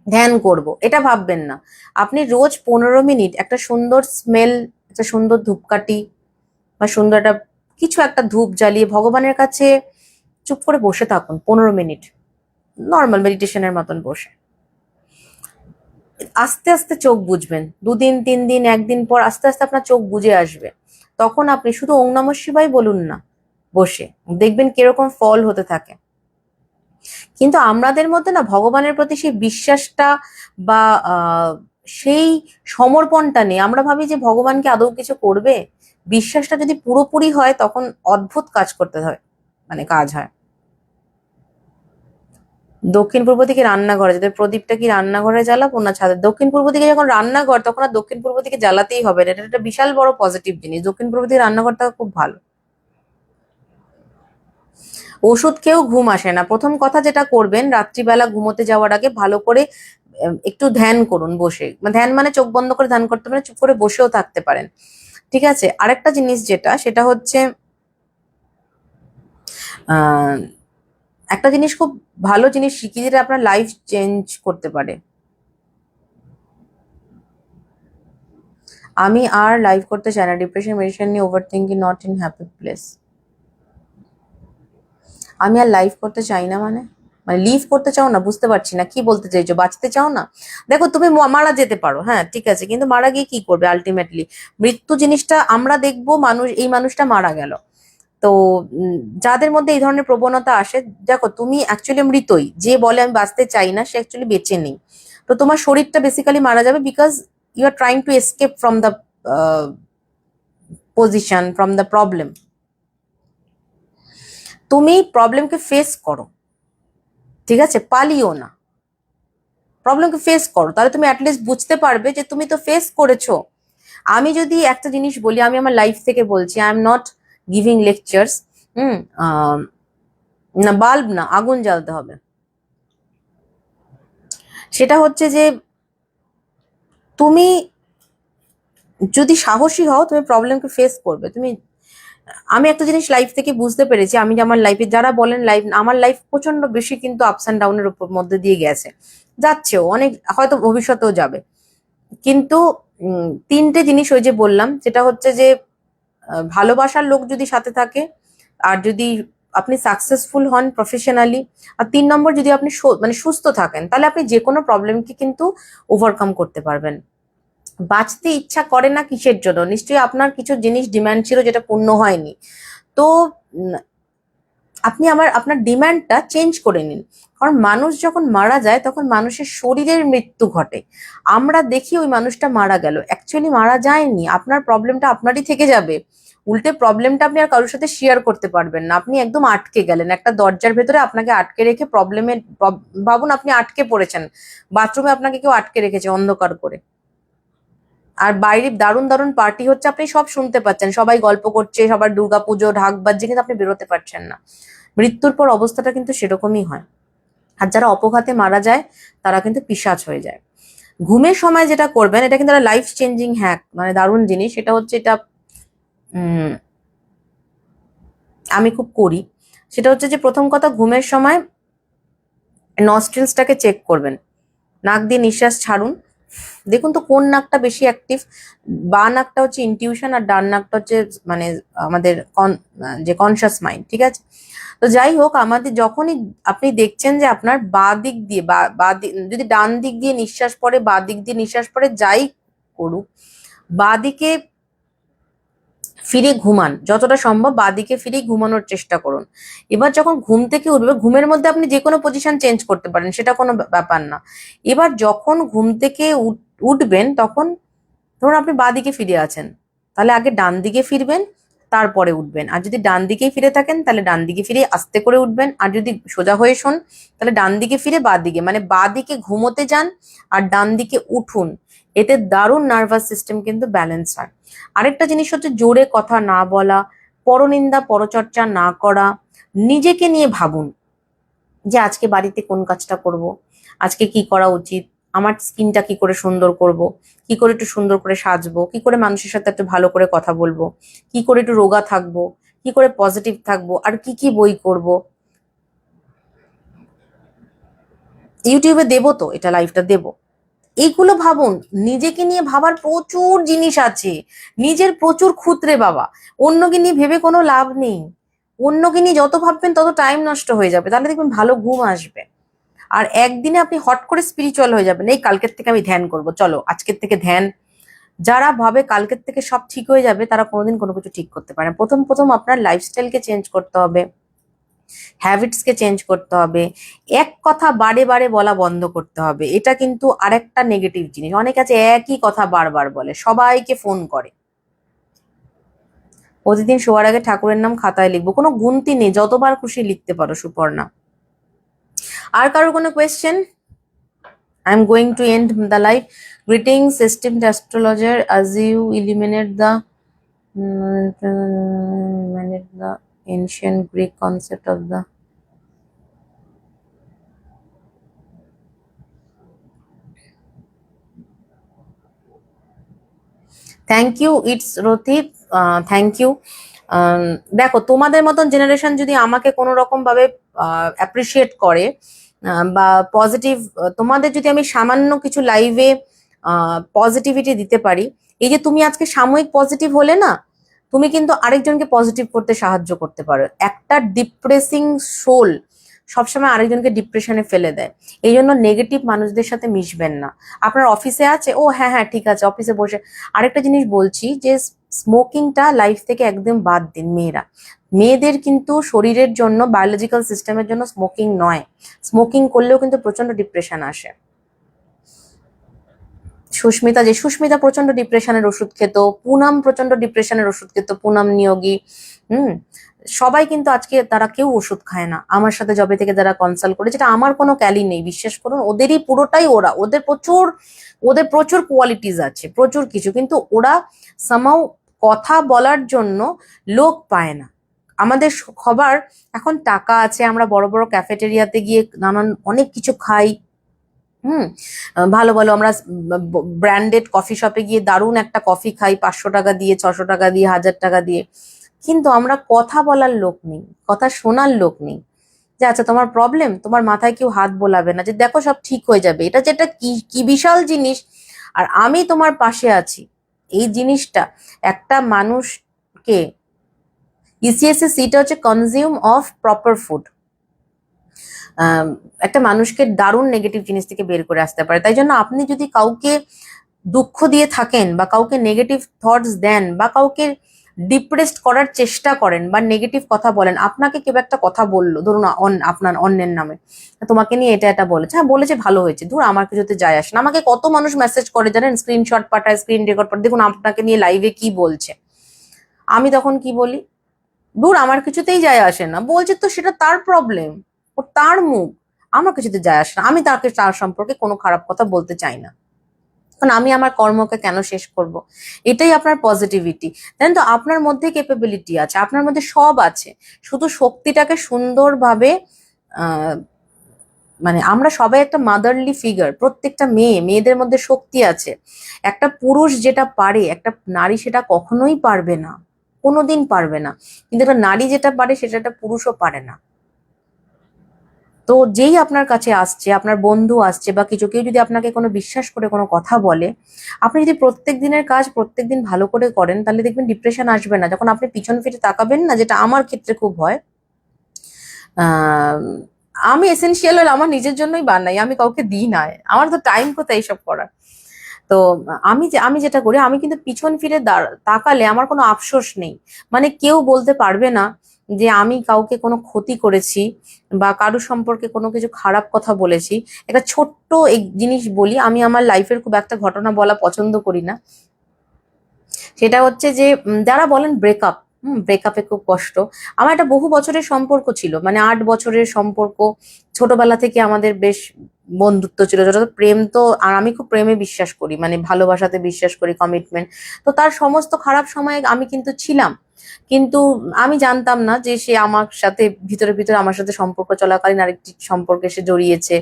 Speaker 1: ধ্যান করব এটা ভাববেন না। আপনি রোজ 15 মিনিট একটা সুন্দর স্মেল, একটা সুন্দর ধূপকাঠি বা সুন্দর একটা কিছু একটা ধূপ জ্বালিয়ে ভগবানের কাছে চুপ করে বসে থাকুন 15 মিনিট, নর্মাল মেডিটেশনের মতন বসে। আস্তে আস্তে চোখ বুঝবেন, 2 দিন 3 দিন 1 দিন পর আস্তে আস্তে আপনার চোখ বুঝে আসবে। তখন আপনি শুধু ওং নমঃ শিবায় বলুন না বসে, দেখবেন কিরকম ফল হতে থাকে। কিন্তু আমাদের মধ্যে না ভগবানের প্রতি সেই বিশ্বাসটা বা সেই সমর্পণটা নেই। আমরা ভাবি যে ভগবানকে আদৌ কিছু করবে। বিশ্বাসটা যদি পুরোপুরি হয় তখন অদ্ভুত কাজ করতে হয়, মানে কাজ হয়। দক্ষিণ পূর্ব দিকে রান্নাঘরে, যাদের প্রদীপটা কি রান্নাঘরে জ্বালাবো না ছাদে? দক্ষিণ পূর্ব দিকে যখন রান্নাঘর তখন আর দক্ষিণ পূর্ব দিকে জ্বালাতেই হবে না, এটা একটা বিশাল বড় পজিটিভ জিনিস। দক্ষিণ পূর্ব দিকে রান্নাঘরটা খুব ভালো। ওষুধ খেয়েও ঘুম আসে না। প্রথম কথা যেটা করবেন, রাত্রিবেলা ঘুমোতে যাওয়ার আগে ভালো করে একটু ধ্যান করুন বসে। ধ্যান মানে চোখ বন্ধ করে ধ্যান করতে পারেন, চুপ করে বসেও থাকতে পারেন, ঠিক আছে? আরেকটা জিনিস যেটা, সেটা হচ্ছে আহ একটা জিনিস খুব ভালো জিনিস শিখি, যেটা আপনার লাইফ চেঞ্জ করতে পারে। আমি আর লাইভ করতে চাই না, ডিপ্রেশন মেডিসিন নিয়ে over thinking not in happy place. আমি আর লাইভ করতে চাই না মানে মানে লিভ করতে চাও না? বুঝতে পারছি না কি বলতে চাইছো। বাঁচতে চাও না? দেখো তুমি মারা যেতে পারো, হ্যাঁ ঠিক আছে, কিন্তু মারা গিয়ে কি করবে আলটিমেটলি? মৃত্যু জিনিসটা আমরা দেখবো, মানুষ, এই মানুষটা মারা গেল। তো যাদের মধ্যে এই ধরনের প্রবণতা আসে, দেখো তুমি অ্যাকচুয়ালি মৃতই। যে বলে আমি বাঁচতে চাই না সে অ্যাকচুয়ালি বেঁচে নেই। তো তোমার শরীরটা বেসিক্যালি মারা যাবে because you are trying to escape from the position, from the problem. তুমি প্রবলেমকে ফেস করো, ঠিক আছে? পালিও না, প্রবলেমকে ফেস করো, তাহলে তুমি অ্যাটলিস্ট বুঝতে পারবে যে তুমি তো ফেস করেছো। আমি যদি একটা জিনিস বলি, আমি আমার লাইফ থেকে বলছি, I am not giving lectures. হুম না, বাল্ব না, আগুন জ্বালতে হবে। সেটা হচ্ছে যে তুমি যদি সাহসী হও তুমি প্রবলেমকে ফেস করবে। আমি একটা জিনিস লাইফ থেকে বুঝতে পেরেছি, আমি যে আমার লাইফে, যারা বলেন লাইফ, আমার লাইফ প্রচন্ড বেশি কিন্তু আপস অ্যান্ড ডাউনের উপর মধ্যে দিয়ে গেছে, যাচ্ছেও অনেক, হয়তো ভবিষ্যতেও যাবে। কিন্তু 3টে জিনিস ওই যে বললাম, যেটা হচ্ছে যে ভালোবাসার লোক যদি সাথে থাকে, আর যদি আপনি সাকসেসফুল হন প্রফেশনালি, আর 3 নম্বর যদি আপনি মানে সুস্থ থাকেন, তাহলে আপনি যে কোনো প্রবলেমকে কিন্তু ওভারকাম করতে পারবেন। বাঁচতে ইচ্ছা করে না কিসের জন্য? নিশ্চয়ই আপনার কিছু জিনিস ডিমান্ড ছিল যেটা পূর্ণ হয়নি। তো আপনি আপনার ডিমান্ডটা চেঞ্জ করে নিন। কারণ মানুষ যখন মারা যায় তখন মানুষের শরীরের মৃত্যু ঘটে, আমরা দেখি ওই মানুষটা মারা গেল, অ্যাকচুয়ালি মারা যায়নি। আপনার প্রবলেমটা আপনারই থেকে যাবে, উল্টে প্রবলেমটা আপনি আর কারোর সাথে শেয়ার করতে পারবেন না। আপনি একদম আটকে গেলেন একটা দরজার ভেতরে, আপনাকে আটকে রেখে প্রবলেমে, ভাবুন আপনি আটকে পড়েছেন, বাথরুমে আপনাকে কেউ আটকে রেখেছে অন্ধকার করে, আর বাইরে দারুণ দারুণ পার্টি হচ্ছে, আপনি সব শুনতে পাচ্ছেন, সবাই গল্প করছে, সবার দুর্গাপুজো ঢাক বাজছে, কিন্তু আপনি বেরোতে পারছেন না। মৃত্যুর পর অবস্থাটা কিন্তু সেরকমই হয়। আর যারা অপঘাতে মারা যায় তারা কিন্তু পিশাচ হয়ে যায়। ঘুমের সময় যেটা করবেন, এটা কিন্তু একটা লাইফ চেঞ্জিং হ্যাক, মানে দারুণ জিনিস। এটা হচ্ছে, এটা আমি খুব করি। সেটা হচ্ছে যে প্রথম কথা, ঘুমের সময় নস্ট্রিলসটাকে চেক করবেন, নাক দিয়ে নিঃশ্বাস ছাড়ুন, দেখুন তো কোন নাকটা বেশি অ্যাক্টিভ। বা নাকটা হচ্ছে ইনটিউশন, আর ডান নাকটা হচ্ছে মানে আমাদের যে কনসাস মাইন্ড, ঠিক আছে? তো যাই হোক, আমাদের যখনই আপনি দেখছেন যে আপনার বা দিক দিয়ে যদি ডান দিক দিয়ে নিঃশ্বাস পড়ে, বা দিক দিয়ে নিঃশ্বাস পড়ে, যাই করুক, বা দিকে ফিরে ঘুমান, যতটা সম্ভব বাঁদিকে ফিরে ঘুমানোর চেষ্টা করুন। এবার যখন ঘুম থেকে উঠবে, ঘুমের মধ্যে আপনি যে কোনো পজিশন চেঞ্জ করতে পারেন, সেটা কোনো ব্যাপার না। এবার যখন ঘুম থেকে উঠবেন, তখন ধরুন আপনি বাঁদিকে ফিরে আছেন, তাহলে আগে ডান দিকে ফিরবেন, তারপরে উঠবেন। আর যদি ডান দিকেই ফিরে থাকেন তাহলে ডান দিকে ফিরে আস্তে করে উঠবেন। আর যদি সোজা হয়ে শোন তাহলে ডান দিকে ফিরে বাঁ দিকে, মানে বাঁ দিকে ঘুমোতে যান আর ডান দিকে উঠুন। এতে দারুণ নার্ভাস সিস্টেম কিন্তু ব্যালেন্স হয়। আরেকটা জিনিস হচ্ছে জোরে কথা না বলা, পরনিন্দা পরচর্চা না করা, নিজেকে নিয়ে ভাবুন যে আজকে বাড়িতে কোন কাজটা করব, আজকে কি করা উচিত, আমার স্কিনটা কি করে সুন্দর করব, কি করে একটু সুন্দর করে সাজবো, কি করে মানুষের সাথে একটু ভালো করে কথা বলবো, কি করে একটু রোগা থাকবো, কি করে পজিটিভ থাকবো, আর কি কি বই করব। ইউটিউবে দেবো তো, এটা লাইভটা দেবো। এইগুলো ভাবুন, নিজেকে নিয়ে ভাবার প্রচুর জিনিস আছে, নিজের প্রচুর ক্ষুদ্রে বাবা, অন্যকে নিয়ে ভেবে কোনো লাভ নেই। অন্যকে নিয়ে যত ভাববেন তত টাইম নষ্ট হয়ে যাবে, তাহলে দেখবেন ভালো ঘুম আসবে। আর একদিনে আপনি হট করে স্পিরিচুয়াল হয়ে যাবেন, এই কালকের থেকে আমি ধ্যান করব, চলো আজকের থেকে ধ্যান। যারা ভাবে কালকের থেকে সব ঠিক হয়ে যাবে তারা কোনোদিন কোনো কিছু ঠিক করতে পারে না। প্রথম প্রথম আপনার লাইফস্টাইলকে চেঞ্জ করতে হবে, হ্যাবিটসকে চেঞ্জ করতে হবে, এক কথা বারে বারে বলা বন্ধ করতে হবে। এটা কিন্তু আরেকটা নেগেটিভ জিনিস, অনেক আছে একই কথা বারবার বলে, সবাইকে ফোন করে। প্রতিদিন শোয়ার আগে ঠাকুরের নাম খাতায় লিখবো, কোনো গুনতি নেই, যতবার খুশি লিখতে পারো সুপর্ণা। আর কারোর কোনো question? I am going to end the live. Greetings, esteemed astrologer. As you eliminate the ancient Greek concept of the thank you, it's রথিত, থ্যাংক ইউ। দেখো, তোমাদের মতন জেনারেশন যদি আমাকে কোনো রকম ভাবে অ্যাপ্রিসিয়েট করে বা পজিটিভ, তোমাদের যদি আমি সামান্য কিছু লাইভে পজিটিভিটি দিতে পারি, এই যে তুমি আজকে সাময়িক পজিটিভ হলে না, তুমি কিন্তু আরেকজনকে পজিটিভ করতে সাহায্য করতে পারো। একটা ডিপ্রেসিং সোল সবসময় আরেকজনকে ডিপ্রেশনে ফেলে দেয়। এই জন্য নেগেটিভ মানুষদের সাথে মিশবেন না। আপনার অফিসে আছে, ও হ্যাঁ হ্যাঁ ঠিক আছে, অফিসে বসে। আরেকটা জিনিস বলছি যে স্মোকিংটা লাইফ থেকে একদম বাদ দিন। মেয়েদের কিন্তু শরীরের জন্য, বায়োলজিক্যাল সিস্টেমের জন্য স্মোকিং নয়। স্মোকিং করলেও কিন্তু প্রচন্ড ডিপ্রেশন আসে। সুস্মিতা প্রচন্ড ডিপ্রেশনের ওষুধ খেত, পুনাম প্রচন্ড ডিপ্রেশনের ওষুধ খেত, পুনাম নিয়োগী। সবাই কিন্তু আজকে তারা কেউ ওষুধ খায় না। আমার সাথে যবে থেকে যারা কনসাল্ট করে, যেটা আমার কোনো ক্যালি নেই, বিশ্বাস করুন, ওদেরই পুরোটাই ওদের প্রচুর কোয়ালিটিস আছে, প্রচুর কিছু, কিন্তু ওরা সামাও কথা বলার জন্য লোক পায় না। আমাদের সবার এখন টাকা আছে, আমরা বড় বড় ক্যাফেটেরিয়াতে গিয়ে নানান অনেক কিছু খাই। ভালো ভালো আমরা ব্র্যান্ডেড কফি শপে গিয়ে দারুণ একটা কফি খাই, 500 টাকা দিয়ে, 600 টাকা দিয়ে, 1000 টাকা দিয়ে। কিন্তু আমরা কথা বলার লোক নেই, কথা শোনার লোক নেই। যে আচ্ছা তোমার প্রবলেম, তোমার মাথায় কেউ হাত বোলাবে না যে দেখো সব ঠিক হয়ে যাবে। এটা যেটা কি বিশাল জিনিস, আর আমি তোমার পাশে আছি, এই জিনিসটা একটা মানুষকে, ইসিএস এর সিটা হচ্ছে কনজিউম অফ প্রপার ফুড, একটা মানুষকে দারুণ নেগেটিভ জিনিস থেকে বের করে আসতে পারে। তাই জন্য আপনি যদি কাউকে দুঃখ দিয়ে থাকেন বা কাউকে নেগেটিভ থটস দেন বা কাউকে ডিপ্রেসড করার চেষ্টা করেন বা নেগেটিভ কথা বলেন, আপনাকে কেউ একটা কথা বললো, ধরুন আপনার অন্যের নামে, তোমাকে নিয়ে এটা বলেছে, হ্যাঁ বলেছে ভালো হয়েছে, ধরুন আমার কিছুতে যায় আসে না। আমাকে কত মানুষ মেসেজ করে জানেন, স্ক্রিনশট পাঠায়, স্ক্রিন রেকর্ড পাঠায়, দেখুন আপনাকে নিয়ে লাইভে কি বলছে। আমি তখন কি বলি, দূর আমার কিছুতেই যায় আসে না, বলছে তো সেটা তার প্রবলেম, ও তার মুখ, আমার কিছুতে যায় আসে না। আমি তার সম্পর্কে কোনো খারাপ কথা বলতে চাই না, কারণ আমি আমার কর্মকে কেন শেষ করব। এটাই আপনার পজিটিভিটি। জানেন তো, আপনার মধ্যে ক্যাপাবিলিটি আছে, আপনার মধ্যে সব আছে, শুধু শক্তিটাকে সুন্দরভাবে মানে আমরা সবাই একটা মাদারলি ফিগার, প্রত্যেকটা মেয়েদের মধ্যে শক্তি আছে। একটা পুরুষ যেটা পারে একটা নারী সেটা কখনোই পারবে না, কোনোদিন পারবে না। কিন্তু একটা নারী যেটা পারে সেটা একটা পুরুষও পারে না। তো যেই আপনার কাছে আসছে, আপনার বন্ধু আসছে বা কেউ যদি আপনাকে কোনো বিশ্বাস করে কোনো কথা বলে, আপনি যদি প্রত্যেক দিনের কাজ প্রত্যেক দিন ভালো করে করেন, তাহলে দেখবেন ডিপ্রেশন আসবে না। যখন আপনি পিছন ফিরে তাকাবেন না, যেটা আমার ক্ষেত্রে খুব হয়, আমি এসেনশিয়াল হলে আমার নিজের জন্যই বানাই, আমি কাউকে দিই না, আমার তো টাইম কোথায় এইসব করার। তো আমি যেটা করি, আমি কিন্তু পিছন ফিরে তাকালে আমার কোনো আফসোস নেই। মানে কেউ বলতে পারবে না যে আমি কাউকে কোনো ক্ষতি করেছি বা কারোর সম্পর্কে কোনো কিছু খারাপ কথা বলেছি। একটা ছোট্ট জিনিস বলি, আমি আমার লাইফের খুব একটা ঘটনা বলা পছন্দ করি না। সেটা হচ্ছে যে যারা বলেন ব্রেকআপ, ব্রেকআপে খুব কষ্ট। আমার একটা বহু বছরের সম্পর্ক ছিল, মানে 8 বছরের সম্পর্ক, ছোটবেলা থেকে আমাদের বেশ বন্ধুত্ব ছিল, যেটা তো প্রেম তো, আর আমি খুব প্রেমে বিশ্বাস করি, মানে ভালোবাসাতে বিশ্বাস করি, কমিটমেন্ট। তো তার সমস্ত খারাপ সময়ে আমি কিন্তু ছিলাম, কিন্তু আমি জানতাম না যে সে আমার সাথে ভিতরে ভিতরে আমার সাথে সম্পর্ক চলাকালীন আরেকটি সম্পর্কে সে জড়িয়েছে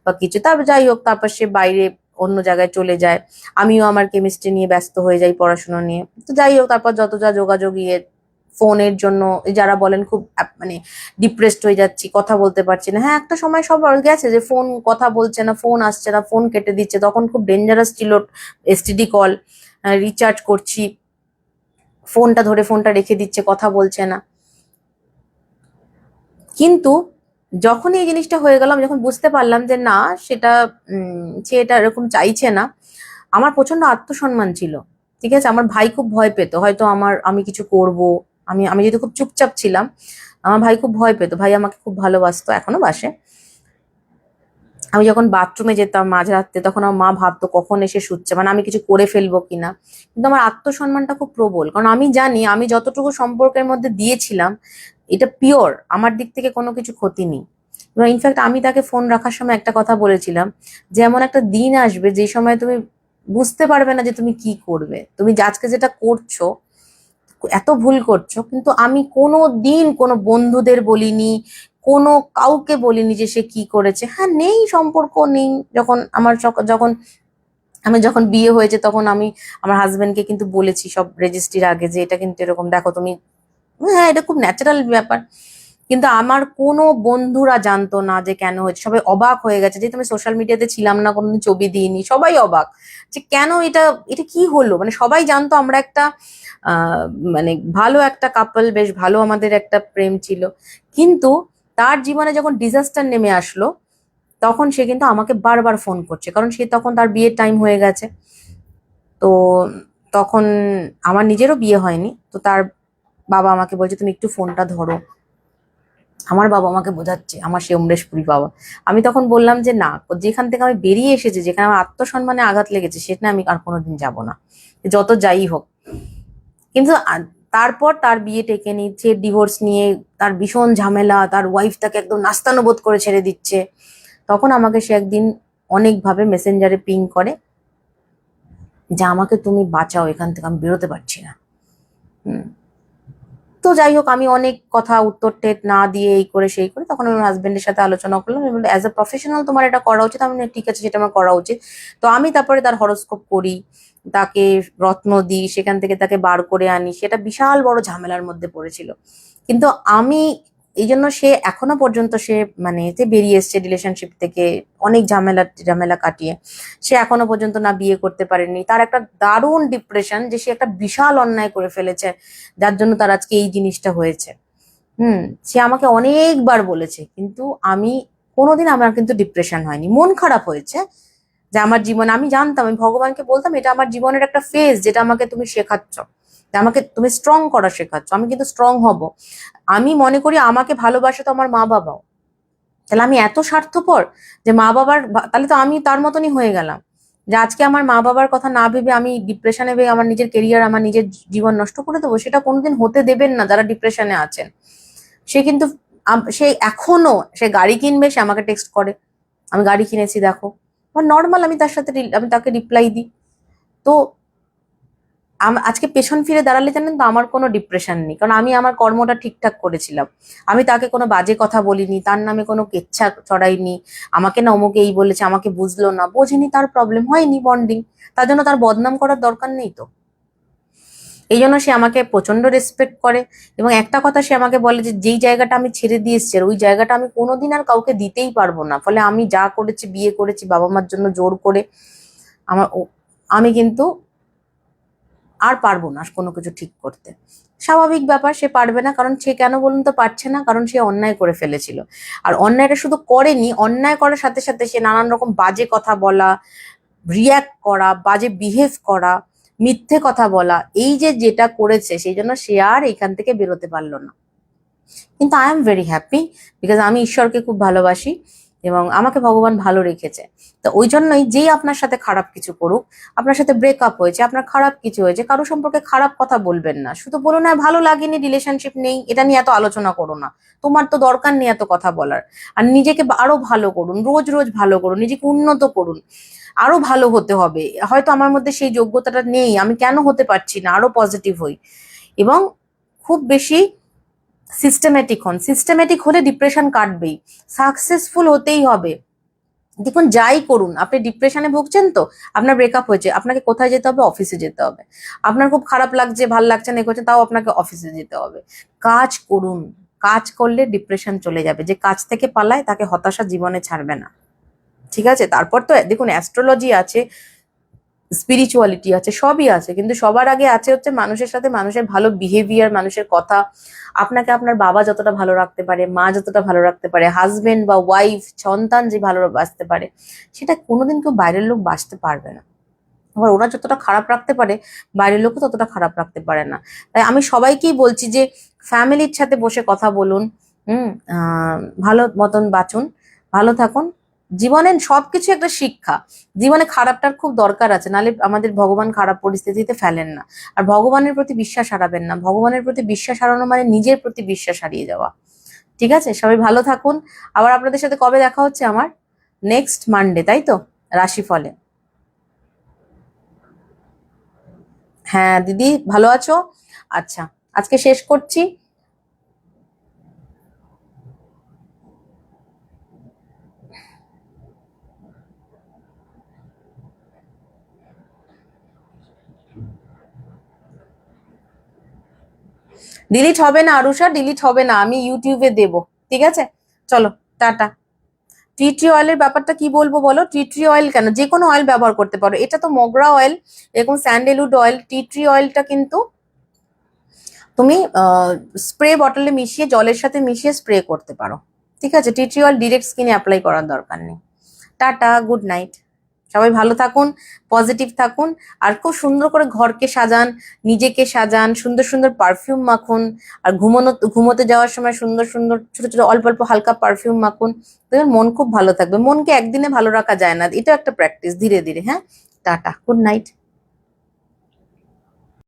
Speaker 1: বা কিছু। তারপর যাই হোক, তারপর সে বাইরে অন্য জায়গায় চলে যায়, আমিও আমার কেমিস্ট্রি নিয়ে ব্যস্ত হয়ে যাই, পড়াশোনা নিয়ে। তো যাই হোক, তারপর যত যা যোগাযোগ ইয়ে, ফোনের জন্য যারা বলেন খুব মানে ডিপ্রেসড হয়ে যাচ্ছি, কথা বলতে পারছি না। হ্যাঁ, একটা সময় সবার গেছে যে ফোন কথা বলছে না, ফোন আসছে না, ফোন কেটে দিচ্ছে, তখন খুব ডেঞ্জারাস ছিল। এসটিডি কল রিচার্জ করছি, ফোনটা ধরে ফোনটা রেখে দিচ্ছে, কথা বলছে না। কিন্তু যখন এই জিনিসটা হয়ে গেল, আমি যখন বুঝতে পারলাম যে না, সেটা সে এটা এরকম চাইছে না। আমার প্রচন্ড আত্মসম্মান ছিল, ঠিক আছে। আমার ভাই খুব ভয় পেত, হয়তো আমি কিছু করব, আমি যদি খুব চুপচাপ ছিলাম, আমার ভাই খুব ভয় পেত। ভাই আমাকে খুব ভালোবাসতো, এখনো বাসে। আমি যখন বাথরুমে যেতাম মাঝরাতে, তখন আমার মা ভাবতো কখন এসে শুচ্ছে, মানে আমি কিছু করে ফেলবো কিনা। কিন্তু আমার আত্মসম্মানটা খুব প্রবল, কারণ আমি জানি আমি যতটুকু সম্পর্কের মধ্যে দিয়েছিলাম এটা পিওর, আমার দিক থেকে কোনো কিছু ক্ষতি নেই। এবং ইনফ্যাক্ট আমি তাকে ফোন রাখার সময় একটা কথা বলেছিলাম, যে এমন একটা দিন আসবে যে সময় তুমি বুঝতে পারবে না যে তুমি কি করবে, তুমি আজকে যেটা করছো এত ভুল করছো। কিন্তু আমি কোনো দিন কোনো বন্ধুদের বলিনি, কোনো কাউকে বলিনি যে সে কি করেছে। হ্যাঁ, নেই, সম্পর্ক নেই। যখন আমি যখন বিয়ে হয়েছে, তখন আমি আমার হাজবেন্ডকে কিন্তু বলেছি সব রেজিস্ট্রির আগে, যে এটা কিন্তু এরকম, দেখো তুমি। হ্যাঁ, এটা খুব ন্যাচারাল ব্যাপার। কিন্তু আমার কোনো বন্ধুরা জানতো না যে কেন হয়েছে, সবাই অবাক হয়ে গেছে, যেহেতু আমি সোশ্যাল মিডিয়াতে ছিলাম না, কোনোদিন ছবি দিইনি, সবাই অবাক যে কেন এটা, এটা কি হলো। মানে সবাই জানতো আমরা একটা আহ মানে ভালো একটা কাপল, বেশ ভালো আমাদের একটা প্রেম ছিল। কিন্তু তার জীবনে যখন ডিজাস্টার নেমে আসলো, তখন সে কিন্তু আমাকে বারবার ফোন করছে, কারণ সে তখন তার বিয়ের টাইম হয়ে গেছে। তো তখন আমার নিজেরও বিয়ে হয়নি, তো তার বাবা আমাকে বলছে তুমি একটু ফোনটা ধরো। আমার বাবা আমাকে বোঝাচ্ছে, আমার সে অমরেশপুরি বাবা। আমি তখন বললাম যে না, যেখান থেকে আমি বেরিয়ে এসেছি, যেখানে আমার আত্মসম্মানে আঘাত লেগেছে, সেটা আমি আর কোনোদিন যাব না, যত যাই হোক। কিন্তু তারপর তার বিয়ে টেকে নিচ্ছে, ডিভোর্স নিয়ে তার ভীষণ ঝামেলা, তার ওয়াইফ তাকে একদম নাস্তানুবোধ করে ছেড়ে দিচ্ছে। তখন আমাকে সে একদিন অনেকভাবে মেসেঞ্জারে পিং করে যে আমাকে তুমি বাঁচাও, এখান থেকে আমি বেরোতে পারছি না। হুম। তো যাই হোক, আমি অনেক কথা উত্তর টেট না দিয়ে এই করে সেই করে, তখন আমি হাজবেন্ডের সাথে আলোচনা করলাম, আমি বললাম অ্যাজ এ প্রফেশনাল তোমার এটা করা উচিত। আমি বললাম, ঠিক আছে, সেটা আমার করা উচিত। তো আমি তারপরে তার হরোস্কোপ করি, তাকে রত্ন দিই, সেখান থেকে তাকে বার করে আনি। সেটা বিশাল বড় ঝামেলার মধ্যে পড়েছিল, কিন্তু আমি এই জন্য সে এখনো পর্যন্ত সে মানে এতে বেরিয়ে এসছে রিলেশনশিপ থেকে, অনেক ঝামেলা ঝামেলা কাটিয়ে। সে এখনো পর্যন্ত না বিয়ে করতে পারেনি, তার একটা দারুণ ডিপ্রেশন যে সে একটা বিশাল অন্যায় করে ফেলেছে, যার জন্য তার আজকে এই জিনিসটা হয়েছে। হুম। সে আমাকে অনেকবার বলেছে, কিন্তু আমি কোনোদিন, আমার কিন্তু ডিপ্রেশন হয়নি, মন খারাপ হয়েছে যে আমার জীবনে, আমি জানতাম, আমি ভগবানকে বলতাম এটা আমার জীবনের একটা ফেজ, যেটা আমাকে তুমি শেখাচ্ছ, যে আমাকে তুমি স্ট্রং করা শেখাচ্ছ, আমি কিন্তু স্ট্রং হব। আমি মনে করি আমাকে ভালোবাসে তো আমার মা বাবাও, তাহলে আমি এত স্বার্থপর যে মা বাবার তাহলে তো আমি তার মতনই হয়ে গেলাম, যে আজকে আমার মা বাবার কথা না ভেবে আমি ডিপ্রেশনে ভেবে আমার নিজের কেরিয়ার, আমার নিজের জীবন নষ্ট করে দেবো। সেটা কোনোদিন হতে দেবেন না যারা ডিপ্রেশনে আছেন। সে কিন্তু সে এখনো সে গাড়ি কিনবে, সে আমাকে টেক্সট করে আমি গাড়ি কিনেছি দেখো, নর্মাল, আমি তার সাথে আমি তাকে রিপ্লাই দিই। তো আজকে পেছন ফিরে দাঁড়ালে জানেন তো আমার কোনো ডিপ্রেশন নেই, কারণ আমি আমার কর্মটা ঠিকঠাক করেছিলাম। আমি তাকে কোনো বাজে কথা বলিনি, তার নামে কোনো কেচ্ছা ছড়াইনি, আমাকে না অমুকে এই বলেছে, আমাকে বুঝলো না, বোঝেনি, তার প্রবলেম হয়নি বন্ডিং, তার জন্য তার বদনাম করার দরকার নেই তো। এই জন্য সে আমাকে প্রচন্ড রেসপেক্ট করে। এবং একটা কথা সে আমাকে বলে যে যেই জায়গাটা আমি ছেড়ে দিয়ে এসছি, ওই জায়গাটা আমি কোনোদিন আর কাউকে দিতেই পারবো না। ফলে আমি যা করেছি, বিয়ে করেছি বাবা মার জন্য জোর করে, আমার আমি কিন্তু আর পারবো না কোনো কিছু ঠিক করতে। স্বাভাবিক ব্যাপার, সে পারবে না, কারণ সে কেন বলুন তো পারছে না, কারণ সে অন্যায় করে ফেলেছিল। আর অন্যায়টা শুধু করেনি, অন্যায় করার সাথে সাথে সে নানান রকম বাজে কথা বলা, রিয়াক্ট করা, বাজে বিহেভ করা, মিথ্যে কথা বলা, এই যে যেটা করেছে, সেই জন্য সে আর এখান থেকে বেরোতে পারলো না। কিন্তু I am very happy, because আমি ঈশ্বরকে খুব ভালোবাসি। এবং আমাকে ভগবান ভালো রেখেছে। তো ওই জন্যই যেই আপনার সাথে খারাপ কিছু করুক, আপনার সাথে ব্রেকআপ হয়েছে, আপনার খারাপ কিছু হয়েছে, কারো সম্পর্কে খারাপ কথা বলবেন না। শুধু বলুন না ভালো লাগেনি, রিলেশনশিপ নেই, এটা নিয়ে এত আলোচনা করো না। তোমার তো দরকার নেই এত কথা বলার। আর নিজেকে আরো ভালো করুন, রোজ রোজ ভালো করুন, নিজেকে উন্নত করুন, আরো ভালো হতে হবে। হয়তো আমার মধ্যে সেই যোগ্যতাটা নেই, আমি কেন হতে পারছি না, আরো পজিটিভ হই। এবং খুব বেশি সিস্টেমেটিক হন। সিস্টেমেটিক হলে ডিপ্রেশন কাটবেই, সাকসেসফুল হতেই হবে। দেখুন যাই করুন, আপনি ডিপ্রেশনে ভুগছেন, তো আপনার ব্রেকআপ হয়েছে, আপনাকে কোথায় যেতে হবে? অফিসে যেতে হবে। আপনার খুব খারাপ লাগছে, ভাল লাগছে না, এ করছে, তাও আপনাকে অফিসে যেতে হবে। কাজ করুন, কাজ করলে ডিপ্রেশন চলে যাবে। যে কাজ থেকে পালায় তাকে হতাশা জীবনে ছাড়বে না। ঠিক আছে? তারপর তো দেখুন অ্যাস্ট্রোলজি আছে, স্পিরিচুয়ালিটি আছে, সবই আছে, কিন্তু সবার আগে আছে হচ্ছে মানুষের সাথে মানুষের ভালো বিহেভিয়ার, মানুষের কথা। আপনাকে আপনার বাবা যতটা ভালো রাখতে পারে, মা যতটা ভালো রাখতে পারে, হাজবেন্ড বা ওয়াইফ, সন্তান যে ভালো বাঁচতে পারে, সেটা কোনোদিন কেউ বাইরের লোক বাঁচতে পারবে না। আবার ওরা যতটা খারাপ রাখতে পারে, বাইরের লোকও ততটা খারাপ রাখতে পারে না। তাই আমি সবাইকেই বলছি যে ফ্যামিলির সাথে বসে কথা বলুন, হুম, ভালো মতন বাঁচুন, ভালো থাকুন। জীবনে সবকিছু একটা শিক্ষা। জীবনে খারাপটার খুব দরকার আছে, নাহলে আমাদের ভগবান খারাপ পরিস্থিতিতে ফেলেন না। আর ভগবানের প্রতি বিশ্বাস হারাবেন না। ভগবানের প্রতি বিশ্বাস হারানো মানে নিজের প্রতি বিশ্বাস হারিয়ে যাওয়া। ঠিক আছে? সবাই ভালো থাকুন। আবার আপনাদের সাথে কবে দেখা হচ্ছে আমার? নেক্সট মানডে, তাই তো? রাশিফলে। হ্যাঁ দিদি, ভালো আছো? আচ্ছা, আজকে শেষ করছি। ডিলিট হবে না আরুষা, ডিলিট হবে না, আমি ইউটিউবে দেবো। ঠিক আছে? চলো, টাটা। টি ট্রি অয়েলের ব্যাপারটা কি বলবো বলো? টি ট্রি অয়েল কেন, যে কোনো অয়েল ব্যবহার করতে পারো। এটা তো মোগরা অয়েল, এরকম স্যান্ডেলউড অয়েল। টি ট্রি অয়েলটা কিন্তু তুমি স্প্রে বটলে মিশিয়ে, জলের সাথে মিশিয়ে স্প্রে করতে পারো। ঠিক আছে? টি ট্রি অয়েল ডিরেক্ট স্কিনে অ্যাপ্লাই করার দরকার নেই। Tata, good night. সবাই ভালো থাকুন, পজিটিভ থাকুন। আর খুব সুন্দর করে ঘরকে সাজান, নিজেকে সাজান, সুন্দর সুন্দর পারফিউম মাখুন। আর ঘুমোতে যাওয়ার সময় সুন্দর সুন্দর ছোট ছোট অল্প অল্প হালকা পারফিউম মাখুন। দেখবেন মন খুব ভালো থাকবে। মনকে একদিনে ভালো রাখা যায় না, এটা একটা প্র্যাকটিস, ধীরে ধীরে। হ্যাঁ, টাটা, গুড নাইট।